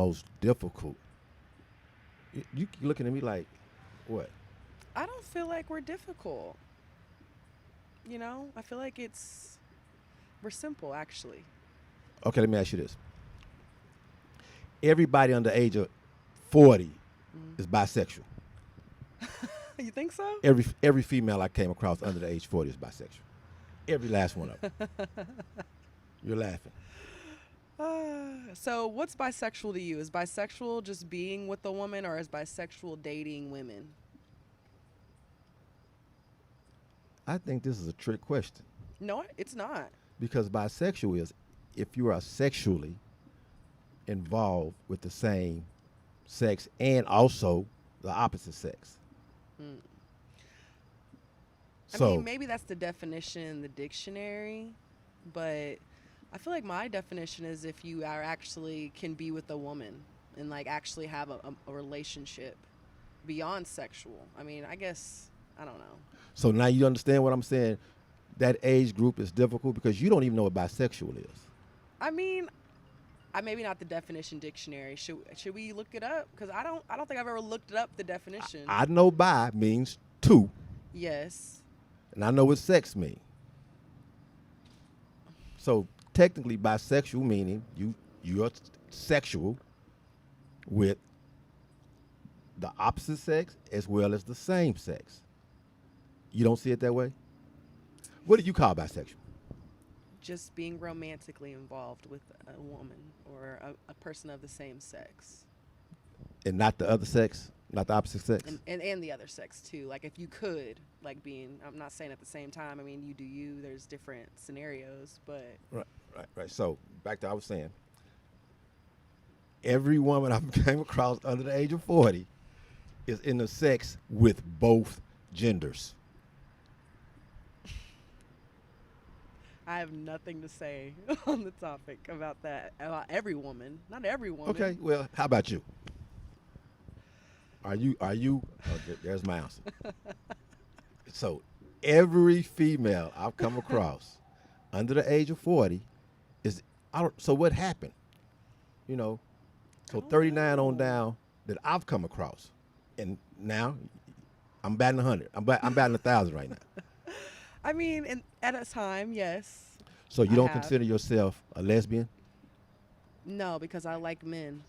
Most difficult. You looking at me like, what? I don't feel like we're difficult. I feel like we're simple actually. Okay, let me ask you this. Everybody under the age of 40 is bisexual. You think so? Every female I came across under the age 40 is bisexual. Every last one of them. You're laughing. So what's bisexual to you? Is bisexual just being with a woman, or is bisexual dating women? I think this is a trick question No, it's not. because bisexual is if you are sexually involved with the same sex and also the opposite sex. I So mean, maybe that's the definition in the dictionary, but I feel like my definition is if you are actually can be with a woman and like actually have a relationship beyond sexual. I mean, I guess, I don't know. so now you understand what I'm saying? That age group is difficult because you don't even know what bisexual is. I mean, maybe not the definition dictionary. Should we look it up? Because I don't think I've ever looked it up, the definition. I know bi means two, Yes. and I know what sex means. So technically, bisexual meaning you're sexual with the opposite sex as well as the same sex. You don't see it that way? What do you call bisexual? Just being romantically involved with a woman or a person of the same sex. And not the other sex? Not the opposite sex? And the other sex too. Like if you could, like I'm not saying at the same time. I mean, you do you. There's different scenarios, but. Right. So back to what I was saying. Every woman I've came across under the age of 40 is in the sex with both genders. I have nothing to say on the topic about that. About every woman, not every woman. Okay, well, how about you? Are you? There's my answer. So every female I've come across under the age of 40 is. So what happened? So 39 on down that I've come across, and now I'm batting 100. I'm batting 1,000 right now. I mean, at a time, yes. So you don't consider yourself a lesbian? No, because I like men.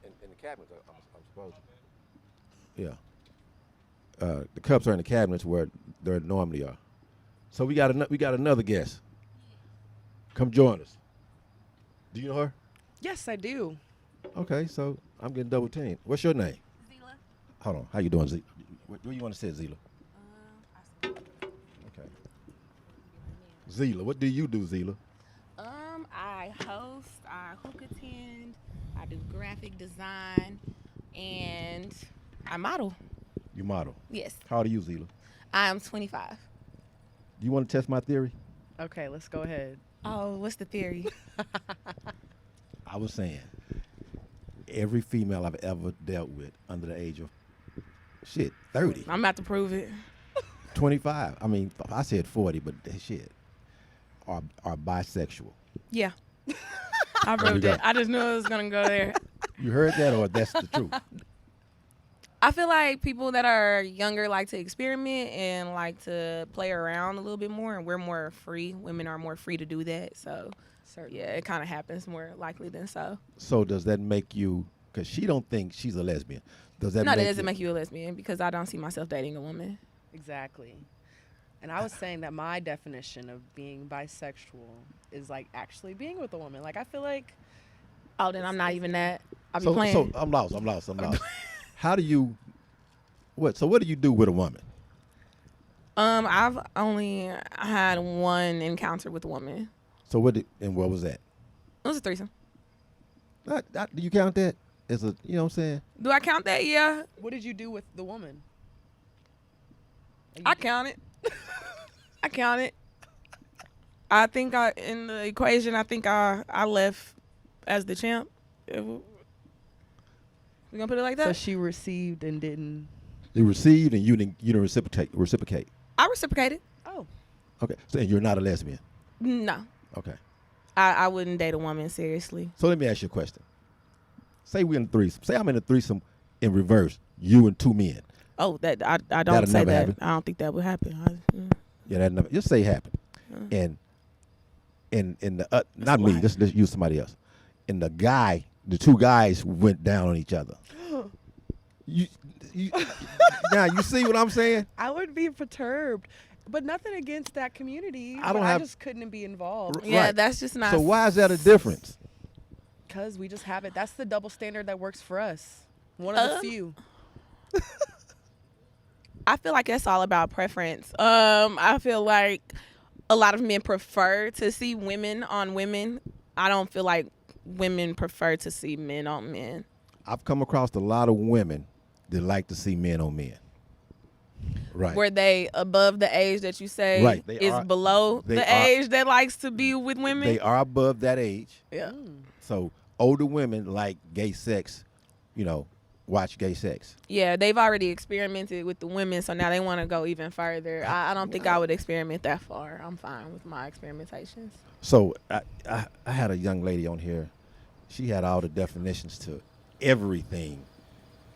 In the cabinets, I'm supposed to. Yeah. The cups are in the cabinets where they normally are. So we got another guest. Come join us. Do you know her? Yes, I do. Okay, so I'm getting double teamed. What's your name? Zila. Hold on. How you doing, Zila? What do you want to say, Zila? Okay. Zila, what do you do, Zila? I host, I hook attend, I do graphic design, and I model. You model. Yes. How old are you, Zila? I'm 25. Do you want to test my theory? Okay, let's go ahead. Oh, what's the theory? I was saying, every female I've ever dealt with under the age of 30, I'm about to prove it. 25. I mean, I said 40, but are bisexual. Yeah. I proved it. I just knew it was going to go there. You heard that, or that's the truth? I feel like people that are younger like to experiment and like to play around a little bit more, and we're more free. Women are more free to do that. So, Certainly. yeah, it kind of happens more likely than so. So does that make you, because she don't think she's a lesbian, does that No, make that doesn't make you a lesbian because I don't see myself dating a woman. Exactly. And I was saying that my definition of being bisexual is like actually being with a woman. Like I feel like. Oh, then I'm not even that. I'll be so, playing. So I'm lost. How do you, what do you do with a woman? I've only had one encounter with a woman. So what was that? It was a threesome. Do you count that as a, you know what I'm saying? Do I count that? Yeah. What did you do with the woman? I count it. I count it. I think in the equation, I left as the champ. We gonna put it like that? So she received and didn't. You received and you didn't reciprocate. I reciprocated. Oh. Okay. So and you're not a lesbian. No. Okay. I wouldn't date a woman seriously. So let me ask you a question. Say we're in a threesome. Say I'm in a threesome in reverse. You and two men. Oh, that I That'll don't say never that. happen. I don't think that would happen. Yeah, that never. Just say it happened. And in the not me. Just use somebody else. And the two guys went down on each other. you now you see what I'm saying? I would be perturbed, but nothing against that community. I don't but have- I just couldn't be involved Yeah, Right. that's just not. So why is that a difference? because we just have it. That's the double standard that works for us. One of the few. I feel like it's all about preference. I feel like a lot of men prefer to see women on women. I don't feel like women prefer to see men on men. I've come across a lot of women that like to see men on men. Right. Were they above the age that you say Right, they is are- below they the are- age that likes to be with women? They are above that age. Yeah. So older women like gay sex, watch gay sex. Yeah, they've already experimented with the women, so now they want to go even further. I don't think I would experiment that far. I'm fine with my experimentations. So I had a young lady on here. She had all the definitions to everything,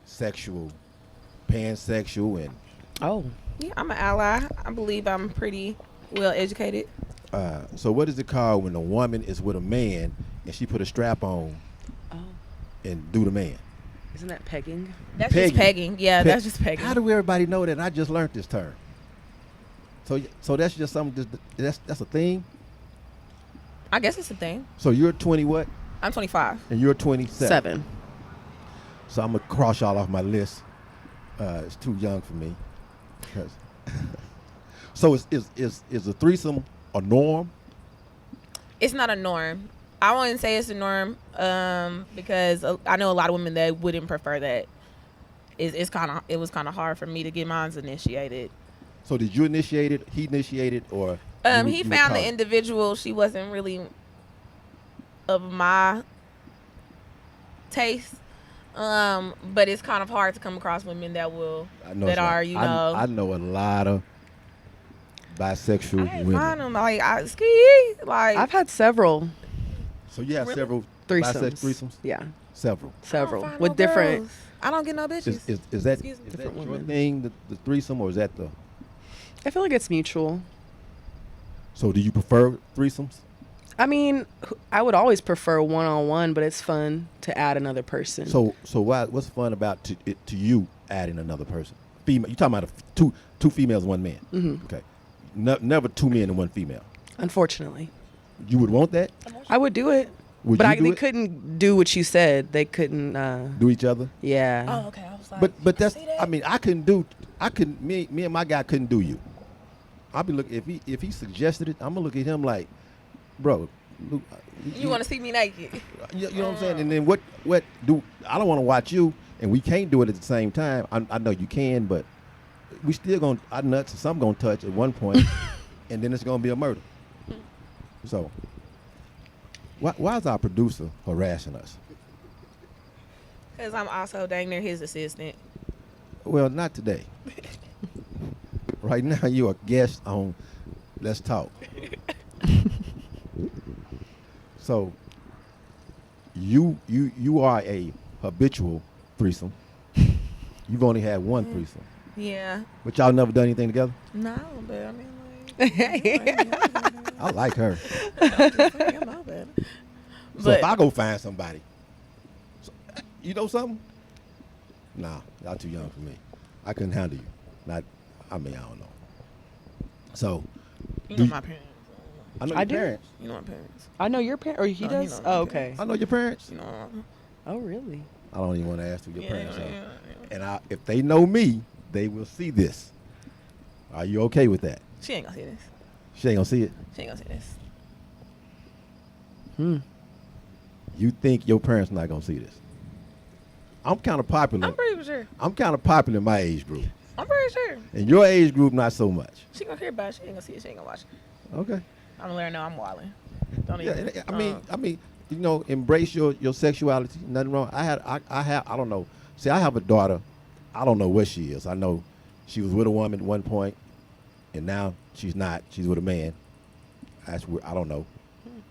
sexual, pansexual, and Oh. Yeah, I'm an ally. I believe I'm pretty well educated. so what is it called when a woman is with a man and she put a strap on Oh. and do the man? Isn't that pegging? That's just pegging. Yeah, that's just pegging. How do everybody know that? I just learned this term. So that's just something. That's a thing. I guess it's a thing. So you're 20 what? I'm 25. And you're 27. 7. So I'm gonna cross y'all off my list. It's too young for me. So is a threesome a norm? It's not a norm. I wouldn't say it's a norm because I know a lot of women that wouldn't prefer that. It was kind of hard for me to get mine initiated. So did you initiate it? He initiated, or He you found were the individual. She wasn't really of my taste. But it's kind of hard to come across women that will I know that it's not. are I know a lot of bisexual I ain't women. find them like I've had several So you have Really? several threesomes. bisexual threesomes? Yeah, Several. several I don't find with no different. girls. I don't get no bitches. Is that Excuse me. Different your women. thing, the threesome, or is that the? I feel like it's mutual. So do you prefer threesomes? I mean, I would always prefer one-on-one, but it's fun to add another person. So what's fun about to you adding another person? Female. You talking about two females and one man? Mhm. Okay. Never two men and one female. Unfortunately, You would want that? I would do it, Would but you do they it? couldn't do what you said. They couldn't. Do each other? Yeah. Oh, okay. I was like, But that's. see that? I mean, me and my guy couldn't do you. I'll be looking if he suggested it. I'm gonna look at him like, bro. Look, you want to see me naked? You know what I'm saying? And then what do I don't want to watch you, and we can't do it at the same time. I know you can, but we still gonna our nuts. Some gonna touch at one point, and then it's gonna be a murder. So, why is our producer harassing us? Because I'm also dang near his assistant. Well, not today. Right now, you're a guest on Let's Talk. So, you are a habitual threesome. You've only had one threesome, Yeah. but y'all never done anything together. No, but I mean, like, I like her. I'm not bad. So But if I go find somebody, you know something? Nah, y'all too young for me. I couldn't handle you. I don't know. So, you do know you- my parents. I know I your do. parents. You know my parents. I know your parent, or he Oh, he does. knows Oh, my okay. parents. I know your parents. You know. Oh, really? I don't even want to ask who your parents are. yeah. And if they know me, they will see this. Are you okay with that? She ain't gonna see this. She ain't gonna see it. She ain't gonna see this. You think your parents not gonna see this? I'm kind of popular. I'm pretty sure. I'm kind of popular in my age group. I'm pretty sure. In your age group, not so much. She gonna hear about it. She ain't gonna see it. She ain't gonna watch it. Okay. I'm gonna let her know I'm wilding. Don't Yeah, even. I mean, embrace your sexuality. Nothing wrong. I don't know. See, I have a daughter. I don't know what she is. I know she was with a woman at one point, and now she's not. She's with a man. That's where I don't know.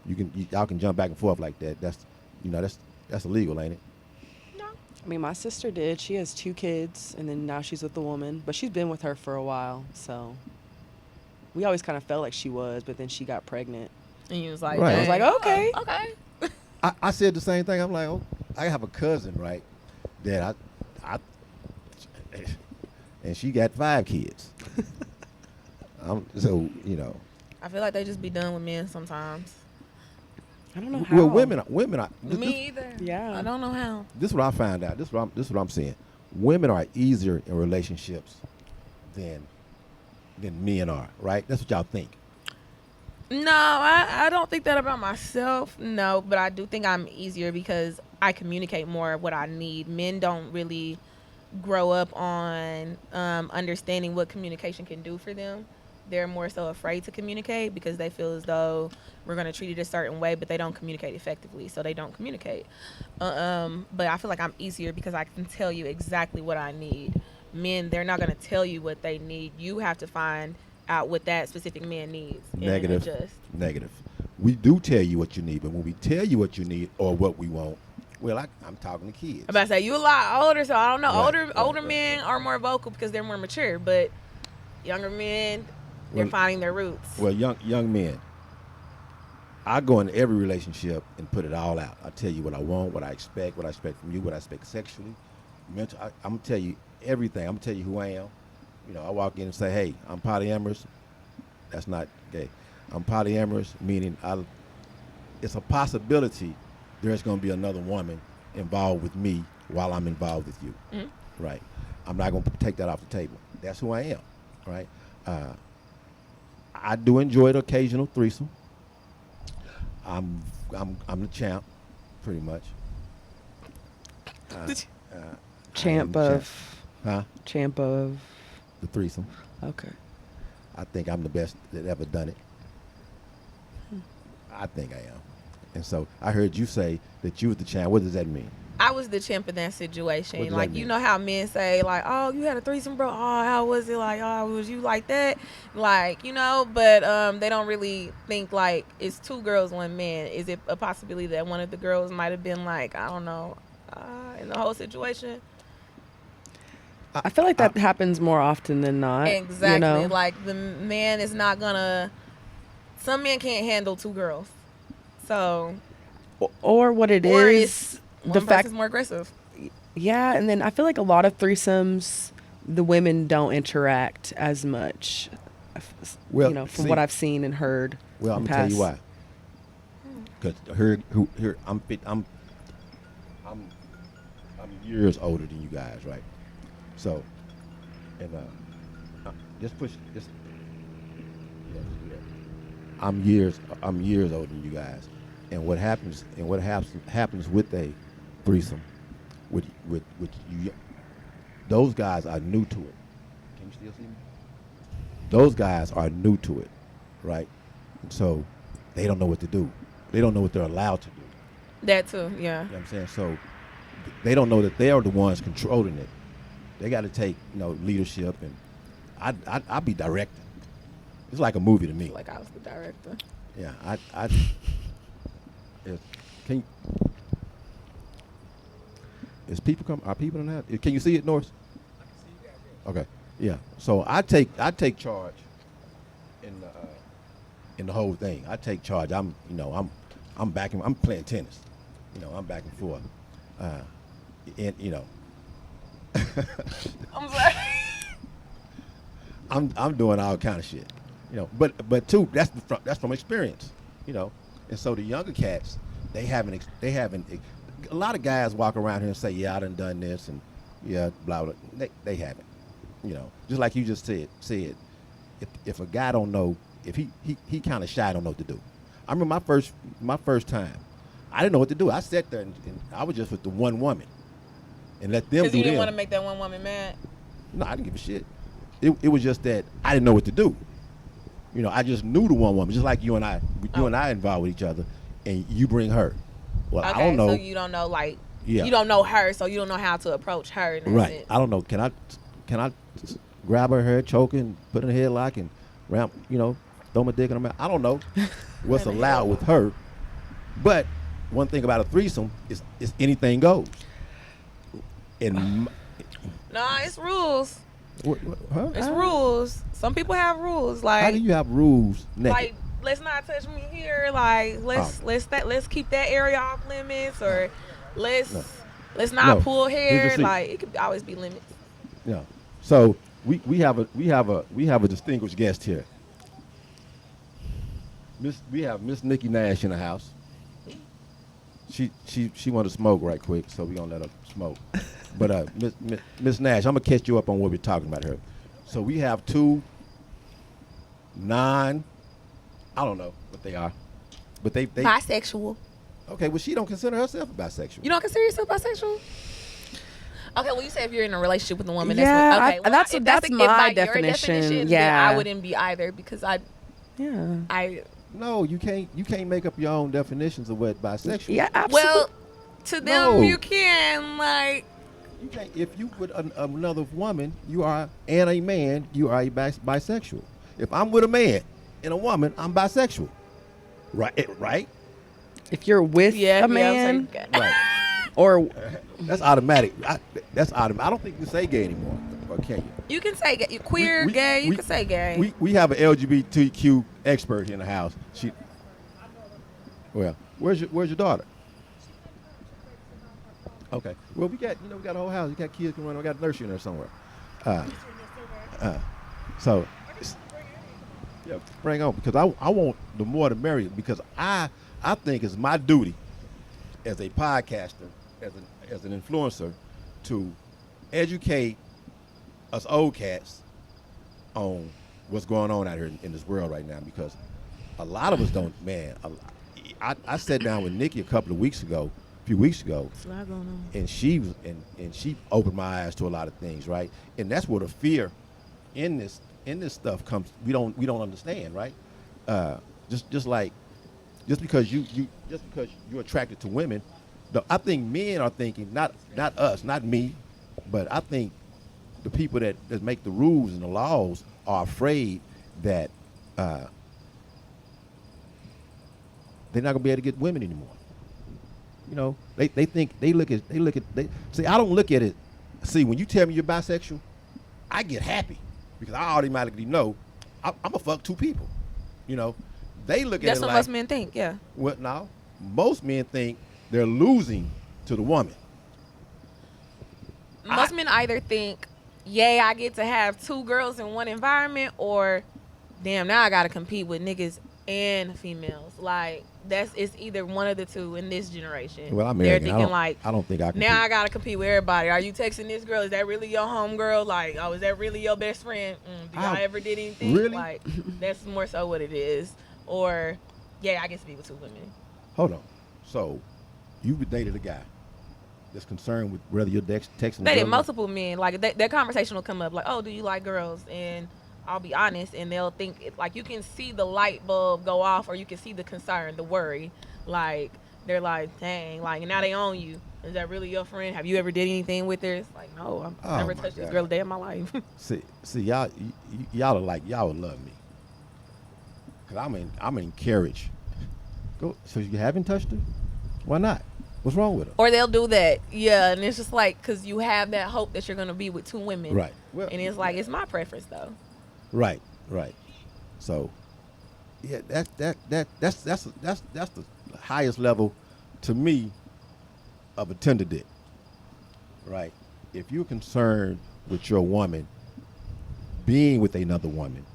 y'all can jump back and forth like that. That's illegal, ain't it? No. I mean, my sister did. She has 2 kids, and then now she's with a woman, but she's been with her for a while. So we always kind of felt like she was, but then she got pregnant. And you was like, Right. I was like, okay. Okay. I said the same thing. I'm like, oh, I have a cousin, right, that I and she got 5 kids. So I feel like they just be done with men sometimes. I don't know how. well, women are. Me either. Yeah. I don't know how. This is what I found out. This is what I'm saying. Women are easier in relationships than men are, right? That's what y'all think. No, I don't think that about myself. No, but I do think I'm easier because I communicate more what I need. Men don't really grow up on understanding what communication can do for them. They're more so afraid to communicate because they feel as though we're going to treat it a certain way, but they don't communicate effectively, so they don't communicate. But I feel like I'm easier because I can tell you exactly what I need. Men, they're not going to tell you what they need. You have to find out what that specific man needs. Negative. And adjust. Negative. We do tell you what you need, but when we tell you what you need or what we want, well, I'm talking to kids. I'm about to say you a lot older, so I don't know. Right, Older right. men are more vocal because they're more mature, but younger men, they're Well- finding their roots. Well, young men, I go in every relationship and put it all out. I tell you what I want, what I expect from you, what I expect sexually, mental. I'm gonna tell you everything. I'm gonna tell you who I am. I walk in and say, "Hey, I'm polyamorous." That's not gay. I'm polyamorous, meaning it's a possibility there's gonna be another woman involved with me while I'm involved with you. Mm-hmm. Right? I'm not gonna take that off the table. That's who I am. Right? I do enjoy the occasional threesome. I'm the champ, pretty much. Champ I am of. Huh? Champ of. The threesome. Okay. I think I'm the best that ever done it. I think I am. And so I heard you say that you was the champ. What does that mean? I was the champ in that What situation. does Like, that you mean? know how men say, like, oh, you had a threesome, bro? Oh, how was it? Like, oh, was you like that? Like, but they don't really think, like, it's 2 girls, 1 man. Is it a possibility that one of the girls might have been, like, I don't know, in the whole situation? I feel like that happens more often than not. Exactly. Like, the man is not gonna. Some men can't handle 2 girls. So, Or what it or is, it's the one fact. person's more aggressive. Yeah, and then I feel like a lot of threesomes, the women don't interact as much. Well, From see- what I've seen and heard. Well, I'm in gonna tell you past- why. Because here I'm years older than you guys, right? So, and just push just. Yeah, just do that. I'm years older than you guys, and what happens with a threesome, with you, those guys are new to it. Can you still see me? Those guys are new to it, right? So they don't know what to do. They don't know what they're allowed to do. That too, yeah. You know what I'm saying? So they don't know that they are the ones controlling it. They got to take, leadership, and I'd be directing. It's like a movie to me. Like I was the director. Yeah, can you, are people in that? Can you see it, Norris? I can see you guys. Okay, yeah. So I take charge in the whole thing. I take charge. I'm backing. I'm playing tennis. I'm back and forth. And I'm sorry. I'm doing all kind of shit. But too, that's from experience. And so the younger cats, they haven't. A lot of guys walk around here and say, "Yeah, I done this," and yeah, blah blah. They haven't. Just like you just said. If a guy don't know, if he kind of shy, don't know what to do. I remember my first time, I didn't know what to do. I sat there and I was just with the one woman, and let them do Because you didn't them. want to make that one woman mad. No, I didn't give a shit. It was just that I didn't know what to do. I just knew the one woman, just like you and I. You and I involved with each other, and you bring her. Well, Okay, I don't know. so you don't know, like, Yeah. you don't know her, so you don't know how to approach her. In that Right. sense. I don't know. Can I grab her hair, choke her, and put her in a headlock and throw my dick in her mouth? I don't know what's allowed with her, But one thing about a threesome is anything goes. And Nah, it's rules. huh? It's rules. Some people have rules. Like, How do you have rules naked? like, let's not touch me here. Like, let's keep that area off limits, or let's not No. pull Here's hair. the thing. Like, it could always be limits. Yeah. So we have a distinguished guest here. We have Miss Nikki Nash in the house. She wanted to smoke right quick, so we gonna let her smoke. But Miss Nash, I'm gonna catch you up on what we're talking about here. So we have 2 9, I don't know what they are, but they Bisexual. okay. Well, she don't consider herself a bisexual. You don't consider yourself bisexual? Okay, well, you say if you're in a relationship with a woman, Yeah, that's what, that's if my if by your definition, then yeah. I wouldn't be either, because Yeah. No, you can't make up your own definitions of what bisexual. Yeah, is. absolutely. well, to them No. you can, like, You can't, if you with another woman, you are, and a man, you are a bisexual. If I'm with a man and a woman, I'm bisexual. Right, right, if you're with yeah, a man, yeah, right. or That's automatic. That's automatic. I don't think you can say gay anymore, or can you? you can say gay, queer, gay. You can say gay. We have an LGBTQ expert in the house. Well, where's your daughter? Okay. Well, we got a whole house. We got kids can run. We got a nursery in there somewhere. So, yeah, bring on, because I want the more the merrier, because I think it's my duty as a podcaster, as an influencer, to educate us old cats on what's going on out here in this world right now, because a lot of us don't. Man, I sat down with Nikki a few weeks ago, and she opened my eyes to a lot of things, right? And that's where the fear in this stuff comes. We don't understand, right? Just because you're attracted to women, I think men are thinking, not us, not me, but I think the people that make the rules and the laws are afraid that they're not gonna be able to get women anymore. You know, they think they see. I don't look at it. See, when you tell me you're bisexual, I get happy because I automatically know I'm gonna fuck 2 people. You know, they look at That's it what like, most men think. Yeah. well, no, most men think they're losing to the woman. Most men either think, yay, I get to have 2 girls in one environment, or damn, now I gotta compete with niggas and females. Like, it's either one of the two in this generation. Well, I'm They're American. thinking like, I don't think I can. now I gotta compete with everybody. Are you texting this girl? Is that really your home girl? Like, oh, is that really your best friend? Do y'all ever did anything? Really? Like, that's more so what it is. Or, yeah, I get to be with 2 women. Hold on. So, you dated a guy that's concerned with whether you're texting. They did multiple men. Like, that conversation will come up. Like, oh, do you like girls? And I'll be honest, and they'll think, like, you can see the light bulb go off, or you can see the concern, the worry. Like, they're like, dang, like, now they own you. Is that really your friend? Have you ever did anything with her? It's like, no, I've never touched this girl a day in my life. See, y'all would love me, cause I'm encouraged. Go. So you haven't touched her? Why not? What's wrong with her? Or they'll do that, yeah, and it's just like, because you have that hope that you're gonna be with 2 women, Right. Well, and it's like, it's my preference though. Right. So, yeah, that's the highest level to me of a tender dick. Right. If you're concerned with your woman being with another woman,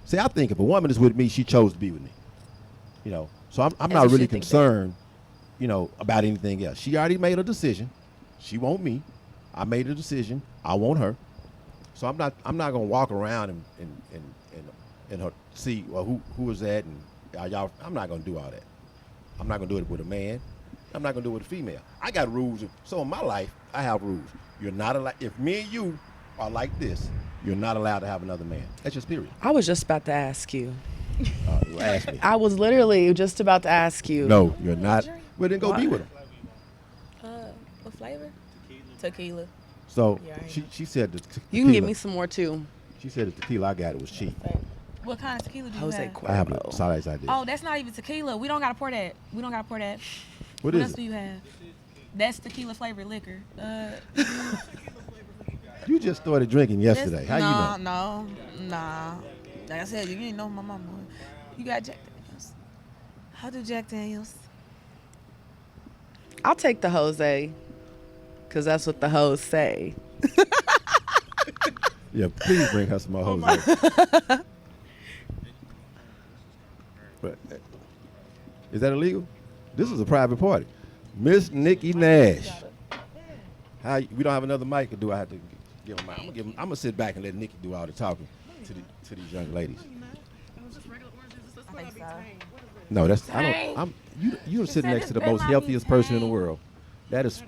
see, I think if a woman is with me, she chose to be with me. You know, so I'm not really concerned, about anything else. She already made a decision. She want me. I made a decision. I want her. So I'm not gonna walk around and her see, well, who is that, and y'all. I'm not gonna do all that. I'm not gonna do it with a man. I'm not gonna do it with a female. I got rules. So in my life, I have rules. You're not allowed. If me and you are like this, you're not allowed to have another man. That's just period. I was just about to ask you. Ask me. I was literally just about to ask you. No, you're not. Well, then go be with him. What flavor? Tequila. So Yeah, I she said the tequila. You can give me some more too. She said the tequila I got it was cheap. What kind of tequila do you Jose have? I have a Cuervo. solid idea. Oh, that's not even tequila. We don't gotta pour that. What What is else it? do you have? That's tequila flavored liquor. You just started drinking yesterday. How you know? Nah. Like I said, you ain't know my mama. You got Jack Daniels. How do Jack Daniels? I'll take the Jose, because that's what the hoes say. Yeah, please bring her some more Jose. But, is that illegal? This is a private party. Miss Nikki Nash. We don't have another mic, or do I have to give him? I'm gonna sit back and let Nikki do all the talking to these young ladies. I think so. No, that's I don't. I'm you're sitting next to the most healthiest person in the world. That is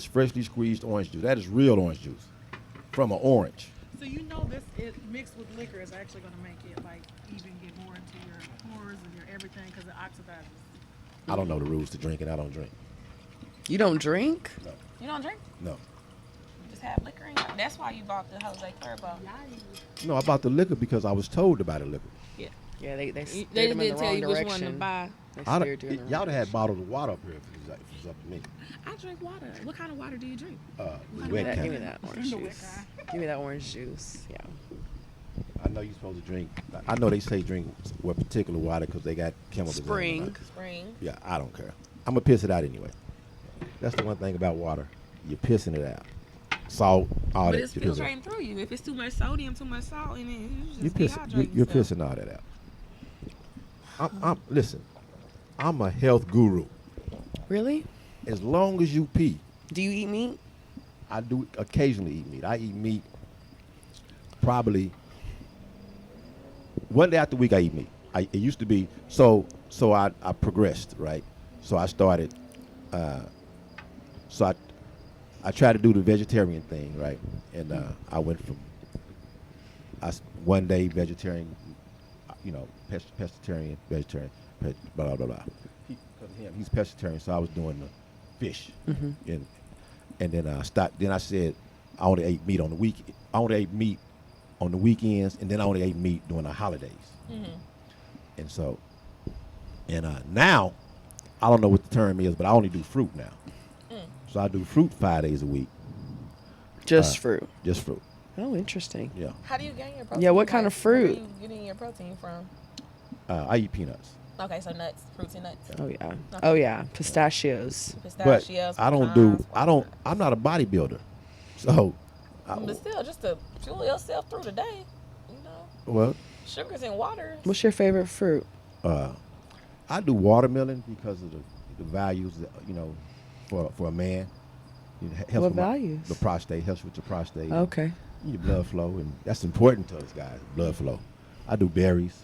freshly squeezed orange juice. That is real orange juice from an orange. So you know this is mixed with liquor is actually going to make it like even get more into your pores and your everything because it oxidizes. I don't know the rules to drinking. I don't drink. You don't drink? You don't drink? No. You just have liquor in it. That's why you bought the Jose Cuervo. No, I bought the liquor because I was told about the liquor. Yeah, they They steered just them in didn't the tell wrong you which one to direction. buy. They Y'all steered you in the wrong would have had direction. bottles of water up here if it was up to me. I drink water. What kind of water do you drink? The Give wet me kind. that orange juice. Give me that orange juice. Yeah. I know you're supposed to drink. I know they say drink what particular water because they got chemicals in it. Spring. Spring. Yeah, I don't care. I'm gonna piss it out anyway. That's the one thing about water. You're pissing it out. Salt, all But that. it's you piss it out. filtrating through you. If it's too much sodium, too much salt in it, you You're just pissing. dehydrate You're yourself. pissing all that out. Listen. I'm a health guru. Really? As long as you pee, Do you eat meat? I do occasionally eat meat. I eat meat probably one day out the week. I eat meat. It used to be so I progressed, right? So I started. So I tried to do the vegetarian thing, right? And I went from one day vegetarian, pescatarian, vegetarian, blah blah blah. He's pescatarian, so I was doing the fish, and then I stopped. Then I said I only ate meat on the week. I only ate meat on the weekends, and then I only ate meat during the holidays. And so, now I don't know what the term is, but I only do fruit now. So I do fruit 5 days a week, Just fruit. just fruit. Oh, interesting. Yeah, How do you gain your protein? Yeah, what kind of Where fruit? are you getting your protein from? I eat peanuts. Okay, so nuts, fruits and nuts. Oh yeah. Oh yeah. Pistachios. Pistachios. But I don't pecans, do. I'm not a bodybuilder, so. But still, just to fuel yourself through the day, Well, sugars and waters. What's your favorite fruit? I do watermelon because of the values, for a man. It helps What with values? The prostate helps with your prostate. Okay. Your blood flow, and that's important to us guys. Blood flow. I do berries.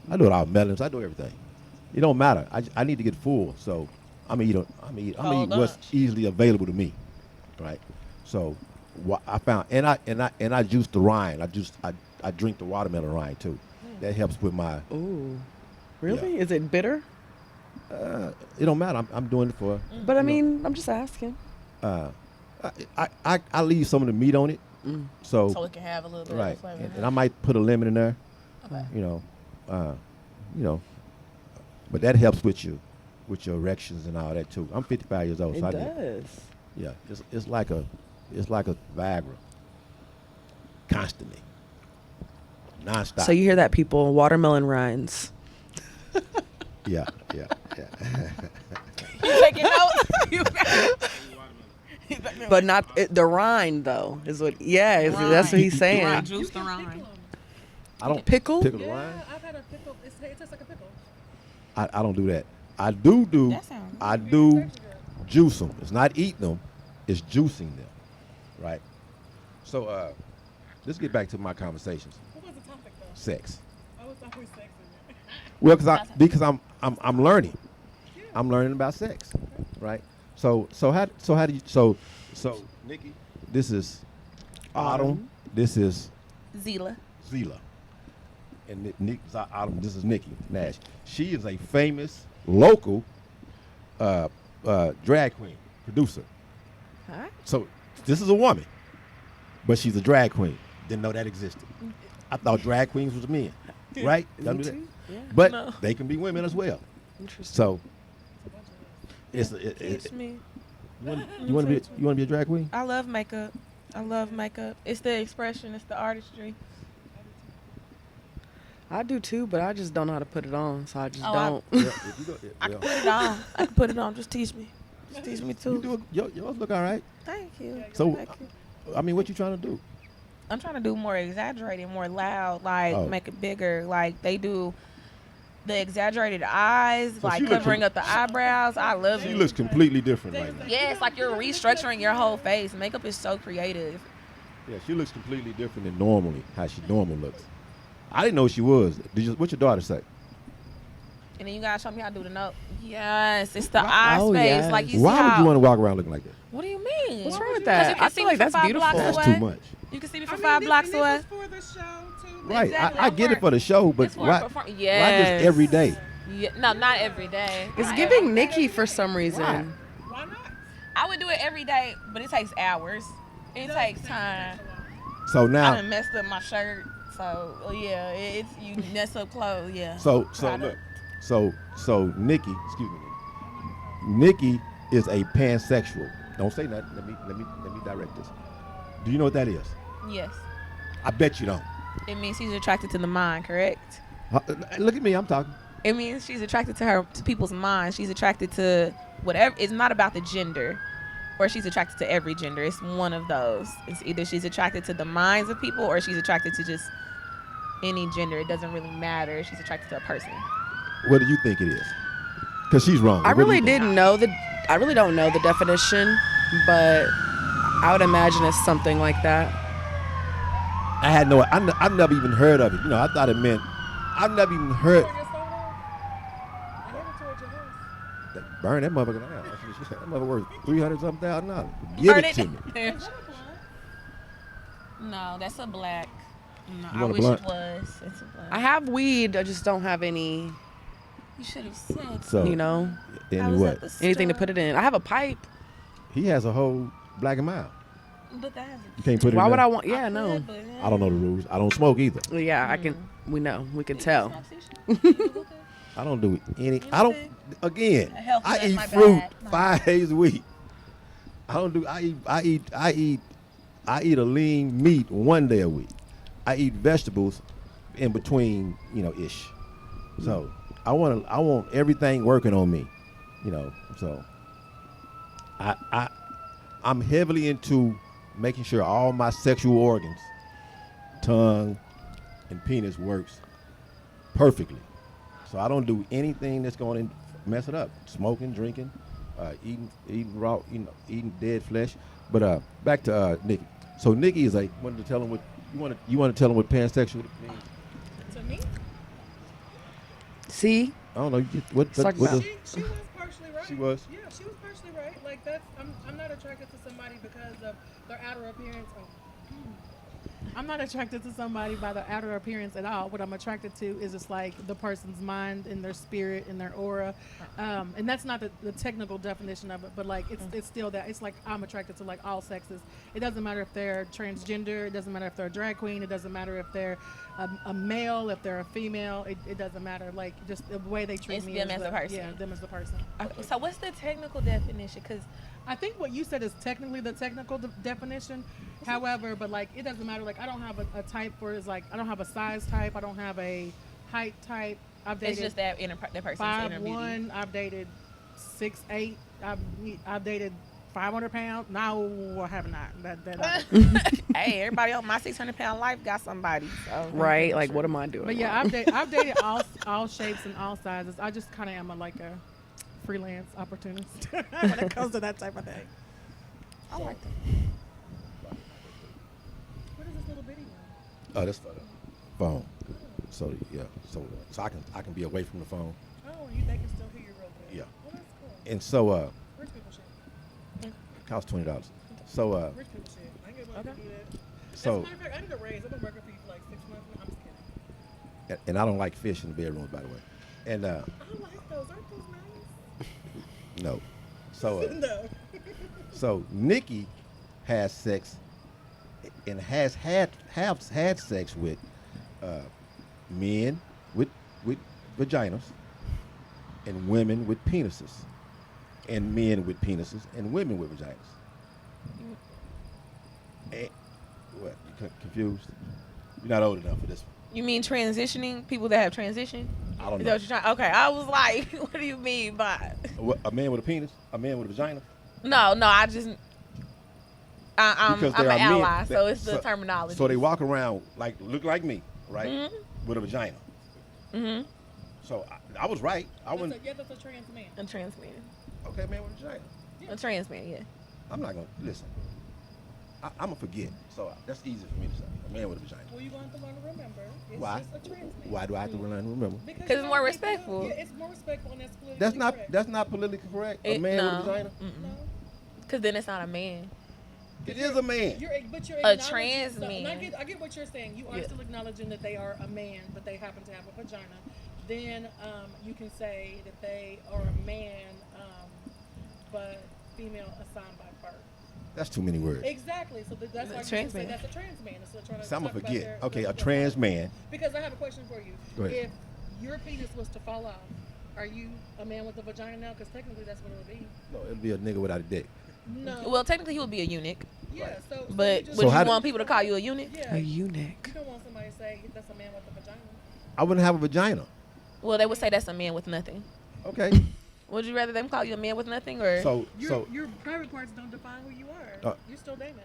I do it all melons. I do everything. It don't matter. I need to get full, so I'm gonna eat Cold what's lunch. easily available to me, right? So what I found, and I juice the rind. I drink the watermelon rind too. That helps with my. Ooh. Really? Is it bitter? It don't matter. I'm doing it for. But I mean, I'm just asking. I leave some of the meat on it, so So it can have a little bit right, of flavor. and I might put a lemon in there, Okay. but that helps with your erections and all that too. I'm 55 years old, It so does. yeah, it's like a Viagra, constantly, nonstop. So you hear that, people? Watermelon rinds. yeah. You taking notes? But not the rind, though. Is what? Yeah, that's what he's saying. Rind juice the rind. I don't Pickle? pickle the Yeah, rind. I've had a pickle. It tastes like a pickle. I don't do that. I do. That sounds I do juice them. It's not eating them. It's juicing them, right? So let's get back to my conversations. What was the topic though? Sex. I was always sex in there. Well, because I'm learning. I'm learning about sex, right? So how do you so Nikki, this is Autumn. This is Zila. Zila. And Autumn, this is Nikki Nash. She is a famous local drag queen producer. Huh? So this is a woman, but she's a drag queen. Didn't know that existed. I thought drag queens was men, right? Me Y'all knew that? too. Yeah. But No. they can be women as well. Interesting. So Teach me. you want to be a drag queen? I love makeup. I love makeup. It's the expression. It's the artistry. I do too, but I just don't know how to put it on, so I just Oh, don't. Yeah, if you go, I can put it on. I can put it on. Just teach me. Just teach me you too. do yours look all right. Thank you. So, Thank you. I mean, what you trying to do? I'm trying to do more exaggerated, more loud, like Oh. make it bigger. Like they do the exaggerated eyes, So like she looks covering up the eyebrows. I love She it. looks completely different right now. Yeah, it's like you're restructuring your whole face. Makeup is so creative. Yeah, she looks completely different than normally how she normally looks. I didn't know she was. What's your daughter say? And then you gotta show me how to do the nose. Yes, it's the eye Oh, space. yes. Like you see Why would how. you want to walk around looking like that? What do you mean? What's wrong with 'Cause that? you can I see feel me like from that's 5 beautiful. blocks That's away. too much. You can see me I from mean, 5 this- blocks and away. This is for the show too. Right, Exactly, I get it for the show, but It's for why? perform- Why just Yes. every day? Yeah, no, not every day. It's Not giving every- Nikki for some reason. Why not? I would do it every day, but it takes hours. It takes time. So I now, done messed up my shirt, so yeah, it's you mess up clothes, yeah. so Product. look, so Nikki, excuse me, Nikki is a pansexual. Don't say nothing. Let me direct this. Do you know what that is? Yes, I bet you don't. it means she's attracted to the mind, correct? Look at me, I'm talking. It means she's attracted to people's minds. She's attracted to whatever. It's not about the gender, or she's attracted to every gender. It's one of those. It's either she's attracted to the minds of people, or she's attracted to just any gender. It doesn't really matter. She's attracted to a person. What do you think it is? Because she's wrong. I What do you really think? didn't know I really don't know the definition, but I would imagine it's something like that. I had no. I've never even heard of it. You know, I thought it meant. I've never even heard. Burn that motherfucker down. That mother worth $300,000. Give Burn it to me. No, that's a black. No, You I want a wish blunt? it was. It's a black. I have weed. I just don't have any. You should have said. So You know, I and was what? at the anything to store. put it in. I have a pipe. He has a whole black and mild. But that has You can't put it. Why in would there? I want? Yeah, no. I don't know the rules. I don't smoke either. Well, yeah, I can. We know. We can tell. I don't do any. I don't. Again, A healthy, I that's eat my fruit bad. 5 days a week. I don't do. I eat a lean meat 1 day a week. I eat vegetables in between, ish. So I want everything working on me, So I'm heavily into making sure all my sexual organs, tongue, and penis works perfectly. So I don't do anything that's going to mess it up. Smoking, drinking, eating raw, eating dead flesh. But back to Nikki. So Nikki is like wanted to tell him what you want to tell him what pansexual means. To me, See, I don't know. What Talk what about- the- she was partially right. She was? Yeah, she was partially right. Like that's I'm not attracted to somebody because of their outer appearance. I'm not attracted to somebody by their outer appearance at all. What I'm attracted to is just like the person's mind and their spirit and their aura, and that's not the technical definition of it, but like it's still that. It's like I'm attracted to like all sexes. It doesn't matter if they're transgender. It doesn't matter if they're a drag queen. It doesn't matter if they're a male, if they're a female. It doesn't matter. Like just the way they treat It's me. them is as a person. Yeah, them as the person. So what's the technical definition? Because I think what you said is technically the technical definition. However, but like it doesn't matter. Like I don't have a type for it's like I don't have a size type. I don't have a height type. I've dated it's just that that person's inner beauty. 5'1". I've dated 6'8". I've dated 500 pounds. No, I have not. Hey, everybody on my 600-pound life got somebody. So. right? Like, what am I doing? But yeah, wrong? I've dated all shapes and all sizes. I just kind of am like a freelance opportunist when it comes to that type of thing. I like that. What is this little bitty one? Oh, that's for the phone. So yeah, so I can be away from the phone. Oh, they can still hear you real good. Yeah. Well, that's cool. And so Rich people shit. costs $20. So Rich people shit. I ain't gonna do that. so As a matter of fact, I need a raise. I've been working for you for like 6 months now. I'm just kidding. and I don't like fish in the bedrooms, by the way. And I like those. Aren't those nice? no. So No. so Nikki has sex and has had sex with men with vaginas and women with penises, and men with penises and women with vaginas. And, what? You confused? You're not old enough for this one. You mean transitioning? People that have transitioned? I don't Is know. that what you're trying? Okay, I was like, what do you mean by? What, a man with a penis? A man with a vagina? No, I just. I'm Because an there are men ally, that- so it's the terminology. So they walk around look like me, right? Mm-hmm. With a vagina. Mm-hmm. So I was right. I That's wouldn't. that's a trans man. A trans man. Okay, man with a vagina. A trans man, yeah. I'm not gonna listen. I'm gonna forget. So that's easy for me to say. A man with a vagina. Well, you're going to learn to remember. It's Why? just a trans man. Why do I have to learn and remember? Because it's you more don't think respectful. Yeah, it's more respectful and that's politically That's not correct. politically correct. A man no. with a vagina. No. Because then it's not a man. It is a man. But you're A acknowledging- trans so- and man. I get what you're saying. You are Yeah. still acknowledging that they are a man, but they happen to have a vagina. Then you can say that they are a man, but female assigned by birth. That's too many words. Exactly. So that's why you trans say man. that's a trans man. Instead of trying to So I'm talk gonna about forget. their- Okay, their- a trans man. Because I have a question for you. Go ahead. If your penis was to fall off, are you a man with a vagina now? Because technically that's what it would be. No, it'll be a nigga without a dick. No. Well, technically, he would be a eunuch. yeah. So But you just- would So you how do- want people to call you a eunuch? Yeah. A eunuch. You don't want somebody to say that's a man with a vagina. I wouldn't have a vagina. Well, they would say that's a man with nothing. Okay. Would you rather them call you a man with nothing or? So Your private parts don't define who you are. You're still Damon.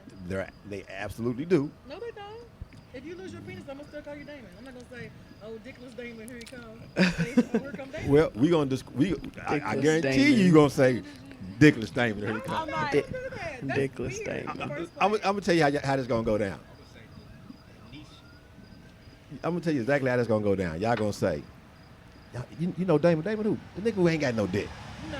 they absolutely do. No, they don't. If you lose your penis, I'm gonna still call you Damon. I'm not gonna say, "Oh, Dickless Damon, here he comes." Say, "Oh, here come Damon." Well, we gonna I Dickless guarantee Damon. you gonna say Dickless Damon. Here he I'm comes. not Dick- gonna do that. That's Dickless weird. Damon. In the first I'm place. gonna tell you how this gonna go down. I'm gonna tell you exactly how this gonna go down. Y'all gonna say, you know Damon who? The nigga who ain't got no dick. No.